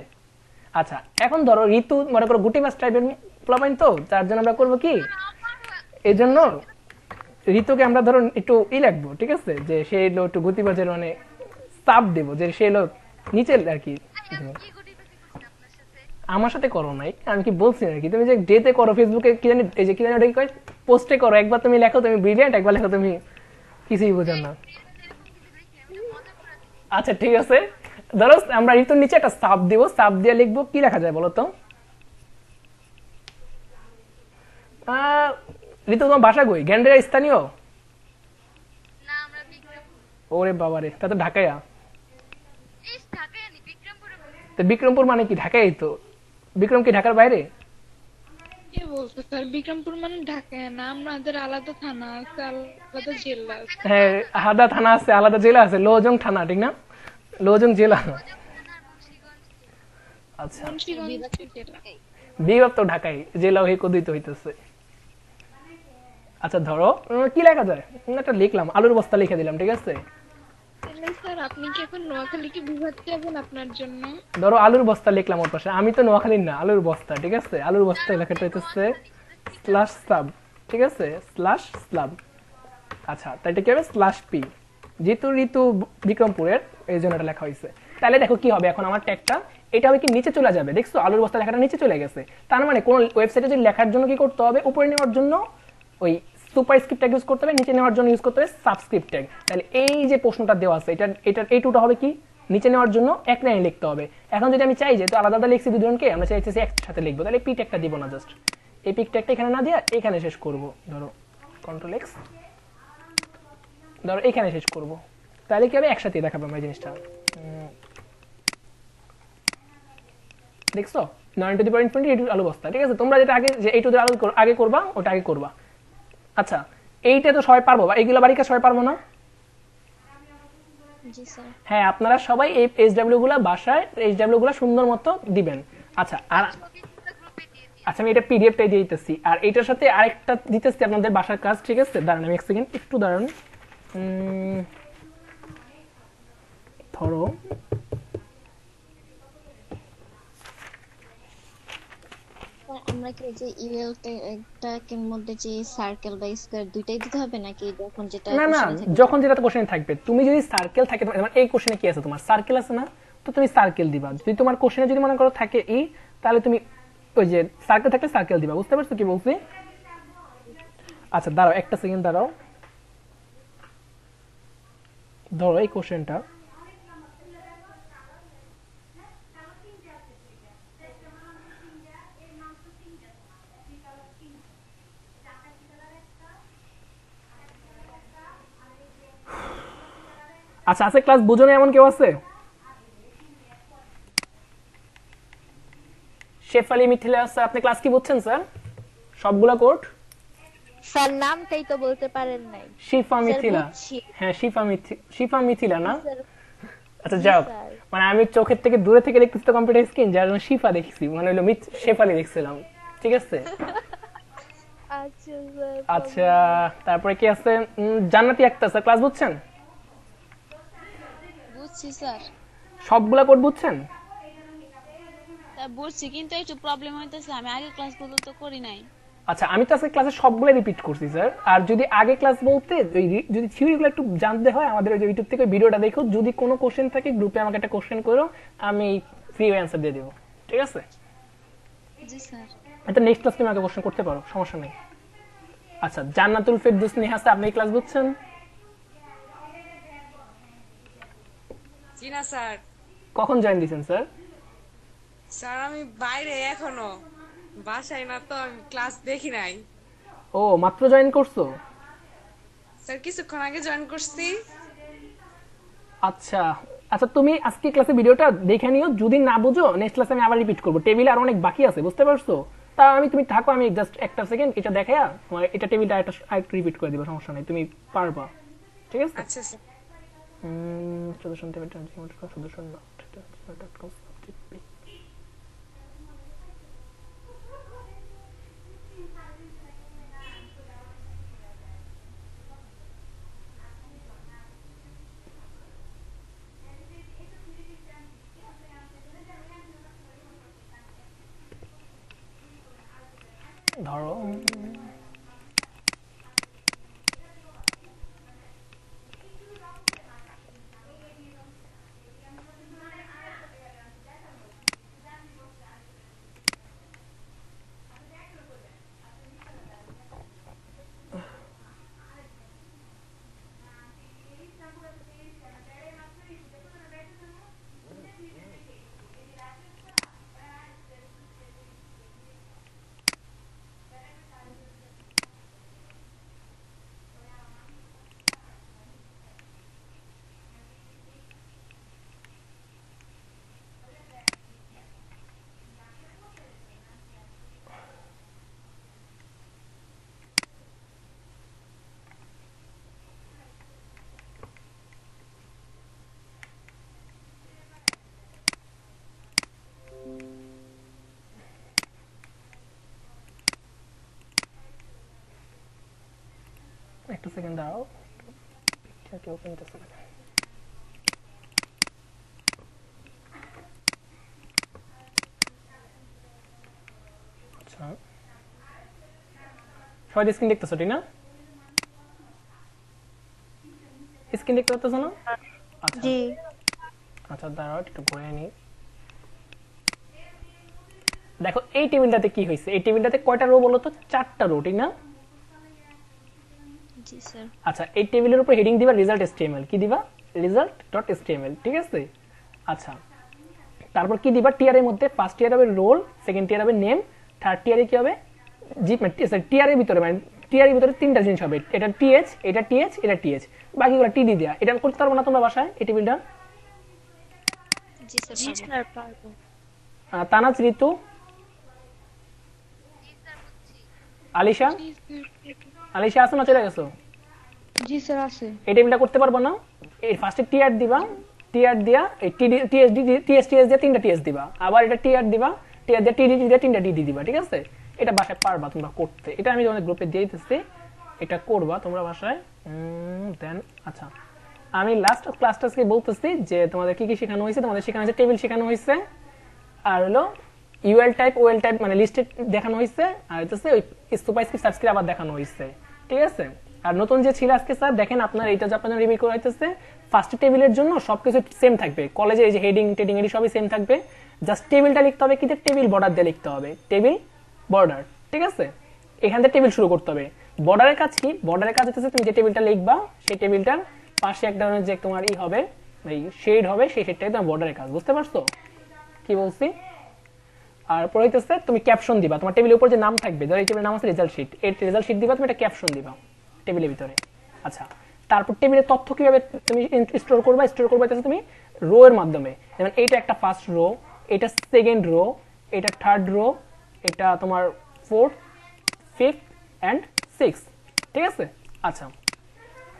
আচ্ছা এখন ধরো ঋতু মনে করো গুটি মাছ টাইপের প্লাবাইন, তো তার জন্য আমরা করবো কি, এই জন্য ঋতুকে আমরা ধরো একটু লাগবো, ঠিক আছে, যে সে এলো একটু গতিবাজের মানে চাপ দেবো, যে সে এলো নিচে আর কি। কি গুটি গুটি করছি আপনার সাথে? আমার সাথে করো নাই, আমি কি বলছি নাকি, তুমি যে ডেতে করো, ফেসবুকে কি জানি এই যে কি জানি ওটা কি কয়, পোস্টে করো, একবার তুমি লেখো তুমি ব্রিলিয়ান্ট, একবার লেখো তুমি কিছুই বোঝো না। এরকম কিছু দেখি আমি মজা করে দিচ্ছি। আচ্ছা ঠিক আছে, ধরো আমরা ঋতুর নিচে একটা সাপ দিব, সাপ দিয়ে লিখবো, কি লেখা যায় বলো তো? ঋতু তোমার বাসা কই, গ্যান্ডেরা স্থানীয়? না আমরা বিক্রমপুর। ওরে বাবারে, তা তো ঢাকায়া। ইস ঢাকায় আনি বিক্রমপুরে বলি। তো বিক্রমপুর মানে কি ঢাকায়? তো বিক্রম কি ঢাকার বাইরে? কে বলতো স্যার বিক্রমপুর মানে ঢাকায় না, আমাদের আলাদা থানা আছে, আলাদা জেলা আছে। হ্যাঁ, আলাদা থানা আছে, আলাদা জেলা আছে, লোজং থানা, ঠিক না? লোজং জেলা। থানার মুন্সিগঞ্জ। আচ্ছা, মুন্সিগঞ্জ জেলা। বিভাগ তো ঢাকায়, জেলাও হে কদিত হইতেছে। আচ্ছা ধরো কি লেখা যায়, একটা লিখলাম, আলুর বস্তা লিখে দিলাম, ঠিক আছে। তাহলে স্যার আপনি কি এখন নোয়াখালীকে বিভাগ যাবেন আপনার জন্য? ধরো আলুর বস্তা লিখলাম ওর পাশে, আমি তো নোয়াখালীর না, আলুর বস্তা, ঠিক আছে। আলুর বস্তা লেখাটা হইতেছে স্ল্যাশ সাব, ঠিক আছে, স্ল্যাশ স্লাব। আচ্ছা তাই এটা কি হবে, স্ল্যাশ পি, যেহেতু ঋতু বিক্রমপুরের এই জন্য এটা লেখা হয়েছে। তাহলে দেখো কি হবে, এখন আমার ট্যাগটা এটা হবে কি নিচে চলে যাবে, দেখছো আলুর বস্তা লেখাটা নিচে চলে গেছে। তার মানে কোন ওয়েবসাইটে যদি লেখার জন্য কি করতে হবে, উপরে নেওয়ার জন্য ওই সুপারস্ক্রিপ্ট ট্যাগ ইউজ করতে হবে, নিচে নেওয়ার জন্য ইউজ করতে হবে সাবস্ক্রিপ্ট ট্যাগ। তাহলে এই যে প্রশ্নটা দেওয়া আছে, এটা এই টুটা হবে কি, নিচে নেওয়ার জন্য এক লাইনে লিখতে হবে। এখন যদি আমি চাই যে তো আলাদা আলাদা লিখছি দুজনকে, আমরা চাইছি একসাথে লিখবো, তাহলে পি ট্যাগটা দিব না, জাস্ট এই পি ট্যাগটা এখানে না দিয়ে এখানে শেষ করব। ধরো কন্ট্রোল এক্স, ধরো এখানে শেষ করব, তাহলে কি হবে, একসাথে দেখাবো আমরা জিনিসটা। দেখছো 9 আলু বস্তা, ঠিক আছে। তোমরা যেটা আগে যে এইটু আলু আগে করবা ওটা আগে করবা। আচ্ছা এইটা তো সবাই পারবো, বা এইগুলো বাড়ির কাজ সবাই পারবো না? জি স্যার। হ্যাঁ আপনারা সবাই এই এইচডব্লিউ গুলা বাসায় এইচডব্লিউ গুলা সুন্দর মতো দিবেন। আচ্ছা আর ছবিগুলো গ্রুপে দিয়ে দিই। আচ্ছা আমি এটা পিডিএফটাই দিয়ে দিতেছি, আর এইটার সাথে আরেকটা দিতেছি আপনাদের বাসার কাজ, ঠিক আছে। দাঁড়ান আমি এক সেকেন্ড একটু দাঁড়ান। ধরো স্যার, আমরা কি এই যে ইমেল টাকের মধ্যে যে সার্কেল বা স্কয়ার দুইটাই দিতে হবে, নাকি যখন যেটা না না, question এ থাকবে? যখন যেটা তো কোশ্চেন থাকবে, তুমি যদি সার্কেল থাকে তোমার এই কোশ্চেনে কি আছে, তোমার সার্কেল আছে না, তো তুমি সার্কেল দিবা। যদি তোমার কোশ্চেনে যদি মনে করো থাকে ই, তাহলে তুমি ওই যে সার্কেল থাকলে সার্কেল দিবা। বুঝতে পারছো কি বলছি? আচ্ছা দাঁড়াও একটা সেকেন্ড দাঁড়াও, ধরো এই কোশ্চেনটা, আচ্ছা আছে ক্লাস বুঝো না এমন কেউ আছে? শেফালি মিথিলা স্যার, আপনি ক্লাস কি বুঝছেন স্যার সবগুলা কোড? স্যার নামটাই তো বলতে পারেন নাই। শিফা মিথিলা, বুঝছি। হ্যাঁ শিফা মিথিলা না? স্যার, আচ্ছা যাও, স্যার। মানে আমি চোখের থেকে দূরে থেকে দেখতেছি তো কম্পিউটার স্ক্রিন, যার জন্য শিফা দেখছি, মানে হলো শেফালি দেখছিলাম, ঠিক আছে। আচ্ছা স্যার। আচ্ছা তারপরে কি আছে, জান্নাতি আক্তার স্যার ক্লাস বুঝছেন? বুঝছি স্যার। সবগুলা কোড বুঝছেন? স্যার বুঝছি, কিন্তু একটু প্রবলেম হইতেছে, আমি আগে ক্লাসগুলো তো করি নাই। আচ্ছা আমি তো আজকে ক্লাসে সবগুলো রিপিট করছি স্যার। আর যদি আগে ক্লাস বলতে যদি থিওরিগুলো একটু জানতে হয়, আমাদের ওই যে ইউটিউব থেকে ভিডিওটা দেখো, যদি কোনো কোশ্চেন থাকে গ্রুপে আমাকে একটা কোশ্চেন করো, আমি ফ্রি অ্যান্সার দিয়ে দেবো, ঠিক আছে। জি স্যার। এটা নেক্সট ক্লাস তুমি আমাকে কোশ্চেন করতে পারো, সমস্যা নেই। আচ্ছা জান্নাতুল ফেরদৌস নেহা স্যার, আপনি ক্লাস বুঝছেন? জি না স্যার। কখন জয়েন দিয়েছেন স্যার? স্যার আমি বাইরে এখনো, বাসায় না তো, আমি ক্লাস দেখি নাই। ও মাত্র জয়েন করছো? স্যার কিছুক্ষণ আগে জয়েন করছি। আচ্ছা আচ্ছা তুমি আজকে ক্লাসে ভিডিওটা দেখে নিও, যদি না বুঝো নেক্সট ক্লাসে আমি আবার রিপিট করবো, টেবিলে আর অনেক বাকি আছে, বুঝতে পারছো? তা তুমি থাকো, আমি জাস্ট একটা সেকেন্ড এটা দেখাইয়া তোমার এটা টেবিলটা একটা রিপিট করে দিব, সমস্যা নেই, তুমি পারবা, ঠিক আছে। আচ্ছা স্যার। সদস্য সদস্য ধরো একটা সেকেন্ড দাও, পিকচারটি ওপেন করতে হবে। আচ্ছা সবাই স্ক্রিন দেখতেছো ঠিক না? স্ক্রিন দেখতে পাচ্ছো না? আচ্ছা জি আচ্ছা দাঁড়াও একটু ঘুরে নি। দেখো এই টেবিলটাতে কি হয়েছে, এই টেবিলটাতে কয়টা রো বলো তো? 4টা রো ঠিক না? জি স্যার। আচ্ছা এই টেবিলের উপর হেডিং দিবা রিজাল্ট এসটিএমএল, কি দিবা? রিজাল্ট ডট এসটিএমএল, ঠিক আছে? আচ্ছা তারপর কি দিবা? টিআর এর মধ্যে ফার্স্ট টিআর হবে রোল, সেকেন্ড টিআর হবে নেম, থার্ড টিআর এ কি হবে? জি টিআর এর ভিতরে মানে টিআর এর ভিতরে 3টা জিনিস হবে, এটা টিএইচ, এটা টিএইচ, এটা টিএইচ, বাকিগুলো টিডি দেয়া। এটা করতে পারবো না তোমরা বাসায় এই টেবিলটা? জি স্যার পারবো। তানাজ, ঋতু, আলিশা, আলিশা আসো না চলে গেছো? জি স্যার আছে। এই টেবিলটা করতে পারবো না? এই ফার্স্টে টিআর দিবা, টিআর দিয়া এই টিএস দিয়ে 3টা টিএস দিবা, আবার এটা টিআর দিবা, টিআর দিয়ে টিডি দিয়ে 3টা ডিডি দিবা, ঠিক আছে? এটা বাসায় পারবা তোমরা করতে, এটা আমি তোমাদের গ্রুপে দিয়ে দিতেছি, এটা করবা তোমরা বাসায়। দেন আচ্ছা আমি লাস্ট ক্লাসটাকে বলতেছি যে তোমাদের কি কি শেখানো হয়েছে। তোমাদের শেখানো হয়েছে টেবিল শেখানো হয়েছে, আর হলো ইউএল টাইপ ওএল টাইপ মানে লিস্টেড দেখানো হয়েছে, আর হচ্ছে ওই স্কোপাইস্ক্রিপ্ট সাবস্ক্রাইব আবার দেখানো হয়েছে, ঠিক আছে? আর নতুন যে ছিল আজকে স্যার দেখেন আপনার এটা যে আপনাদের রিভিউ করা হইতেছে ফার্স্ট টেবিলের জন্য সবকিছু সেম থাকবে, কলেজে এই যে হেডিং টেডিং এটি সবই সেম থাকবে, জাস্ট টেবিলটা লিখতে হবে, কিন্তু টেবিল বর্ডার দিয়ে লিখতে হবে, টেবিল বর্ডার, ঠিক আছে? এখান থেকে টেবিল শুরু করতে হবে। বর্ডারের কাজ কি? বর্ডারের কাজ হচ্ছে তুমি যে টেবিলটা লিখবা সেই টেবিলটার পাশে এক ধরনের যে তোমার ই হবে, এই শেড হবে, সেই শেডটাই তোমার বর্ডারের কাজ, বুঝতে পারছো কি বলছি? আর পরে হইতেছে তুমি ক্যাপশন দিবা, তোমার টেবিলের উপর যে নাম থাকবে, ধর এই টেবিলের নাম আছে রেজাল্ট শিট, এই রেজাল্ট শিট দিবা, তুমি একটা ক্যাপশন দিবা টেবিলের ভিতরে। আচ্ছা তারপর টেবিলের তথ্য কিভাবে তুমি স্টোর করবা? স্টোর করবা হচ্ছে তুমি রো এর মাধ্যমে, যেমন এইটা একটা ফার্স্ট রো, এটা সেকেন্ড রো, এটা থার্ড রো, এটা তোমার ফোর্থ, ফিফথ এন্ড সিক্স, ঠিক আছে? আচ্ছা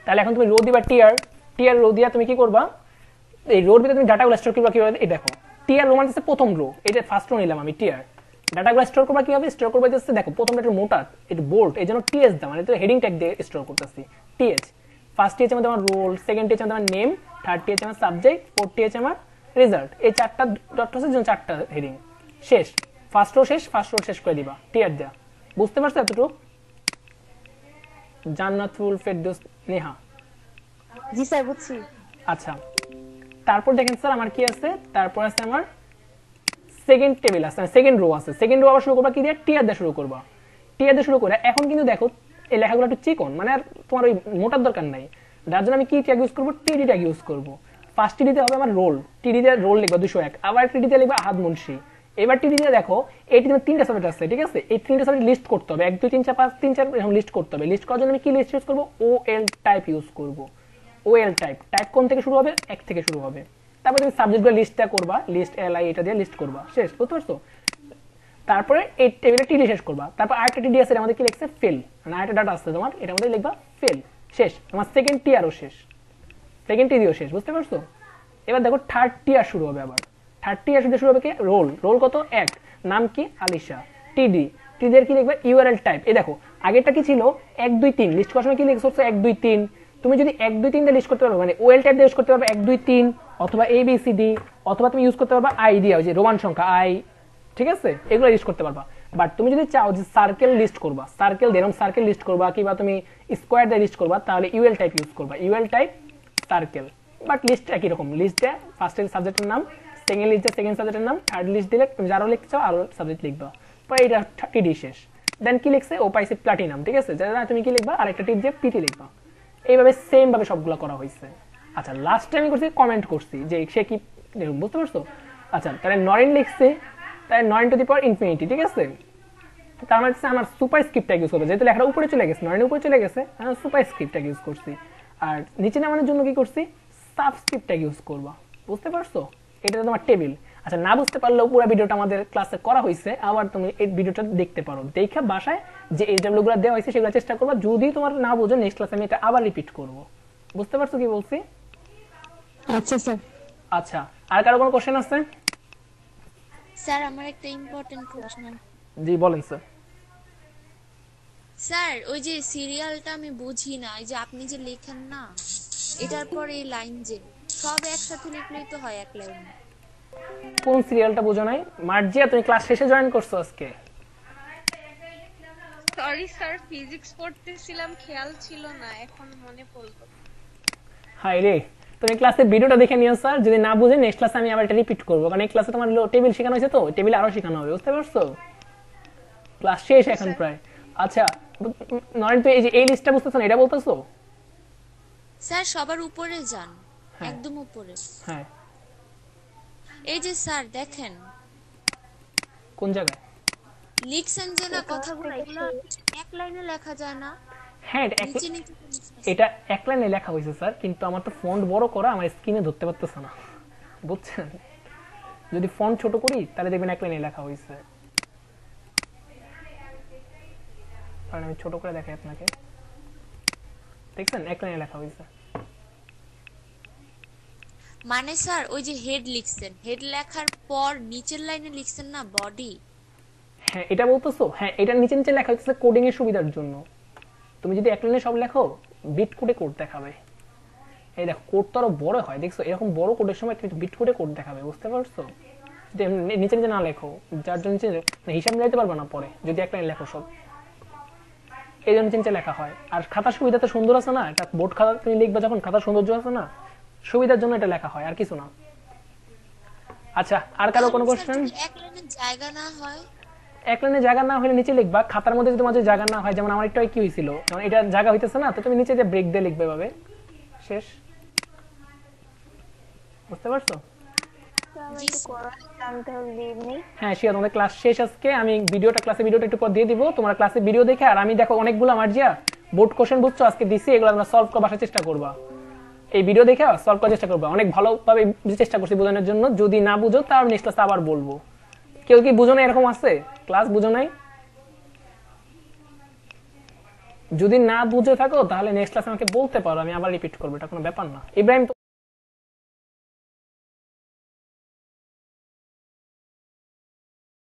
তাহলে এখন তুমি রো দিবা টিআর, টিআর রো দিয়া তুমি কি করবা? এই রোর ভিতরে তুমি ডাটাগুলো স্টোর করবা কিভাবে? এই দেখো টিআর রো মানে প্রথম রো, এটা ফার্স্ট রো নিলাম আমি টিআর, ডাটাগুলো স্টোর করবা কিভাবে? স্টোর করবা হচ্ছে দেখো প্রথমটা একটু মোটা, একটু বোল্ড, এই জন্য টিএস দাও, মানে হেডিং ট্যাগ দিয়ে স্টোর করতেছি টিএস। ফার্স্ট টিএস আমার তোমার রোল, সেকেন্ড টিএস আমার নেম, থার্ড টিএস আমার সাবজেক্ট, ফোর্থ টিএস আমার রেজাল্ট, এই 4টা ডট হচ্ছে যেন 4টা হেডিং শেষ, ফার্স্ট রো শেষ, ফার্স্ট রো শেষ করে দিবা টিআর দেয়া, বুঝতে পারছো এতটুকু? জান্নাতুল ফেরদৌস নেহা, জি স্যার বুঝছি। আচ্ছা তারপর দেখেন স্যার আমার কি আছে, তারপর আছে আমার সেকেন্ড টেবিল আছে, সেকেন্ড রো আছে, সেকেন্ড রো আবার শুরু করবা কি দিয়ে? টিআর দিয়ে শুরু করবা, টিআর দিয়ে শুরু করে এখন কিন্তু দেখো এই লেখাগুলো একটু চিকন, মানে আর তোমার ওই মোটার দরকার নাই, যার জন্য আমি কি ট্যাগ ইউজ করবো? টিডি ট্যাগ ইউজ করবো। ফার্স্ট টিডিতে হবে আমার রোল, টিডি দিয়ে রোল লিখবা 201, আবার টিডিতে লিখবা আহাদ মুন্সি, এবার টিডি দিয়ে দেখো এই টিডিতে 3টা সাবজেক্ট আছে, ঠিক আছে? এই 3টা সাবজেক্ট লিস্ট করতে হবে, 1 2 3 4 5 3 4 এরকম লিস্ট করতে হবে। লিস্ট করার জন্য আমি কি লিস্ট ইউজ করবো? ওএল টাইপ ইউজ করবো। ওএল টাইপ, টাইপ কোন থেকে শুরু হবে? 1 থেকে শুরু হবে। তারপর তুমি সাবজেক্টগুলো লিস্টটা করবা, লিস্ট এলআই এটা দিয়ে লিস্ট করবা, শেষ, বুঝতে পারছো? তারপরে এই টেবিলে টিডি শেষ করবা, তারপর আরেকটা টিডি আছে আমাদের কি লিখছে? ফিল, মানে আরেকটা ডাটা আছে তোমার, এটার মধ্যে লিখবা ফিল, শেষ, তোমার সেকেন্ড টিআরও শেষ, সেকেন্ড টিডিও শেষ, বুঝতে পারছো? এবার দেখো থার্ড টিআর শুরু হবে, আবার থার্ড টিআর শুরু হবে কি? রোল, রোল কত? 1, নাম কি? আলিশা, টিডি, টিডি এর কি লিখবা? ইউআরএল টাইপ, এই দেখো আগেরটা কি ছিল? 1 2 3, লিস্ট করার সময় কি লিখছো? 1 2 3, তুমি যদি 1 2 3 দিয়ে লিস্ট করতে পারবে, মানে ওএল টাইপ দিয়ে ইউজ করতে পারবে 1 2 3, অথবা এবিসিডি, অথবা তুমি ইউজ করতে পারবা আই দিয়ে, ওই যে রোমান সংখ্যা আই, ঠিক আছে? এগুলো ইউজ করতে পারবা। বাট তুমি যদি চাও যে সার্কেল লিস্ট করবা, সার্কেল দিয়ে সার্কেল লিস্ট করবা, কিংবা তুমি স্কোয়ার দিয়ে লিস্ট করবা, তাহলে ইউএল টাইপ ইউজ করবা, UL type circle. But list একই রকম, লিস্ট দেয় ফার্স্টের সাবজেক্টের নাম, সেকেন্ড লিস্ট দেয় সেকেন্ড সাবজেক্টের নাম, থার্ড লিস্ট দিলে তুমি যারও লিখতে চাও আরও সাবজেক্ট লিখবা। পরে এটা টিডি শেষ। দেন কি লিখছে, ও পাইছে প্লাটিনাম, ঠিক আছে, যারা তুমি কি লিখবা আরেকটা টিপ দিয়ে পিটি লিখবা। এইভাবে সেম ভাবে সবগুলো করা হয়েছে। আচ্ছা লাস্টে আমি করছি কমেন্ট করছি যে সে কি, বুঝতে পারছো? আচ্ছা তাহলে নরেন লিখছে, তাই 9 টু দি পাওয়ার ইনফিনিটি, ঠিক আছে। তার মানে আমার সুপার স্ক্রিপ্টটা ইউজ করবে, যেহেতু লেখাটা উপরে চলে গেছে, 9 উপরে চলে গেছে, আমি সুপার স্ক্রিপ্টটা ইউজ করছি। আর নিচে নামানোর জন্য কি করছি, সাবস্ক্রিপ্টটা ইউজ করবা, বুঝতে পারছো? এটা তোমার টেবিল। আচ্ছা না বুঝতে পারলেও পুরো ভিডিওটা আমাদের ক্লাসে করা হয়েছে, আবার তুমি এই ভিডিওটা দেখতে পারো, দেখে বাসায় যে এইচডব্লিউ গুলো দেওয়া হয়েছে সেগুলো চেষ্টা করবা। যদি তোমার না বুঝো নেক্সট ক্লাসে আমি এটা আবার রিপিট করব। বুঝতে পারছো কি বলছি? আচ্ছা স্যার। আচ্ছা আর কারো কোনো কোশ্চেন আছে? স্যার আমার একটা ইম্পর্টেন্ট প্রশ্ন। জি বলেন স্যার। স্যার ওই যে সিরিয়ালটা আমি বুঝি না, এই যে আপনি যে লেখেন না, এটার পর এই লাইন যে সব একসাথে লিখলেই তো হয় এক লাইন। কোন সিরিয়ালটা বুঝো নাই? মার্জিয়া তুমি ক্লাস শেষে জয়েন করছো আজকে? সরি স্যার, ফিজিক্স পড়তেছিলাম, খেয়াল ছিল না, এখন মনে পড়লো। হাই রে, তুমি ক্লাসে ভিডিওটা দেখে নিও স্যার, যদি না বুঝে নেক্সট ক্লাসে আমি আবার এটা রিপিট করবো, কারণ এই ক্লাসে তোমার টেবিল শেখানো হয়েছে, তো টেবিল আরো শেখানো হবে, বুঝতে পারছো? ক্লাস শেষ এখন প্রায়। আচ্ছা নরেন তুই এই যে এই লিস্টটা বুঝতেছো না, এটা বলতেছো? স্যার সবার উপরে যান, একদম উপরে। হ্যাঁ এই যে স্যার দেখেন কোন জায়গায় লিখছেন যে না কথাগুলো, এগুলো এক লাইনে লেখা যায় না? হ্যাঁ নিচে নিচে তো লিখছেন। এটা এক লাইনে লেখা হয়েছে স্যার, কিন্তু আমার তো ফন্ট বড় করা, আমার স্ক্রিনে ধরতে পারতেছে না, বুঝছেন? যদি ফন্ট ছোট করি তাহলে দেখবেন এক লাইনে লেখা হয়েছে। কারণ আমি ছোট করে দেখাই আপনাকে, দেখছেন এক লাইনে লেখা হয়েছে। মানে স্যার ওই যে হেড লিখছেন, হেড লেখার পর নিচের লাইনে লিখছেন না বডি। হ্যাঁ এটা বলতেছো? হ্যাঁ এটা নিচে নিচে লেখা হচ্ছে কোডিং এর সুবিধার জন্য। তুমি যদি এক লাইনে সব লেখো বিট কোডে কোড দেখাবে। এই দেখো কোড তো আরো বড় হয়, দেখছো এরকম বড় কোডের সময় তুমি বিট কোডে কোড দেখাবে, বুঝতে পারছো? যদি নিচে নিচে না লেখো, যার জন্য হিসাব মিলাইতে পারবে না পরে যদি এক লাইন লেখো সব, এই জন্য নিচে নিচে লেখা হয়। আর খাতার সুবিধা তো সুন্দর আছে না, এটা বোর্ড খাতা তুমি লিখবে যখন, খাতার সৌন্দর্য আছে না, সুবিধার জন্য এটা লেখা হয়, আর কিছু না। আচ্ছা আর কারো কোনো কোশ্চেন? এক লাইনে জায়গা না হয়, এক লাইনে জায়গা না হলে নিচে লিখবা, খাতার মধ্যে যদি মাঝে জায়গা না হয়, যেমন আমার একটু কি হয়েছিল, যেমন এটা জায়গা হইতেছে না, তো তুমি নিচে যে ব্রেক দিয়ে লিখবে ভাবে, শেষ। বুঝতে পারছো? হ্যাঁ শিয়া, তোমাদের ক্লাস শেষ আজকে, আমি ক্লাসে ভিডিওটা একটু পর দিয়ে দিব, তোমরা ক্লাসে ভিডিও দেখে, আর আমি দেখো অনেকগুলো মার্জিয়া বোর্ড কোশ্চেন বুঝছো আজকে দিছি, এগুলো তোমরা সলভ করার বাসায় চেষ্টা করবা, এই ভিডিও দেখে সলভ করার চেষ্টা করবা, অনেক ভালোভাবে চেষ্টা করছি বোঝানোর জন্য। যদি না বুঝো তার নেক্সট ক্লাসে আবার বলবো। কেউ কি বুঝো না এরকম আছে ক্লাস বুঝো নাই? যদি না বুঝে থাকো তাহলে নেক্সট ক্লাসে আমাকে বলতে পারো, আমি আবার রিপিট করবো, এটা কোনো ব্যাপার না। ইব্রাহিম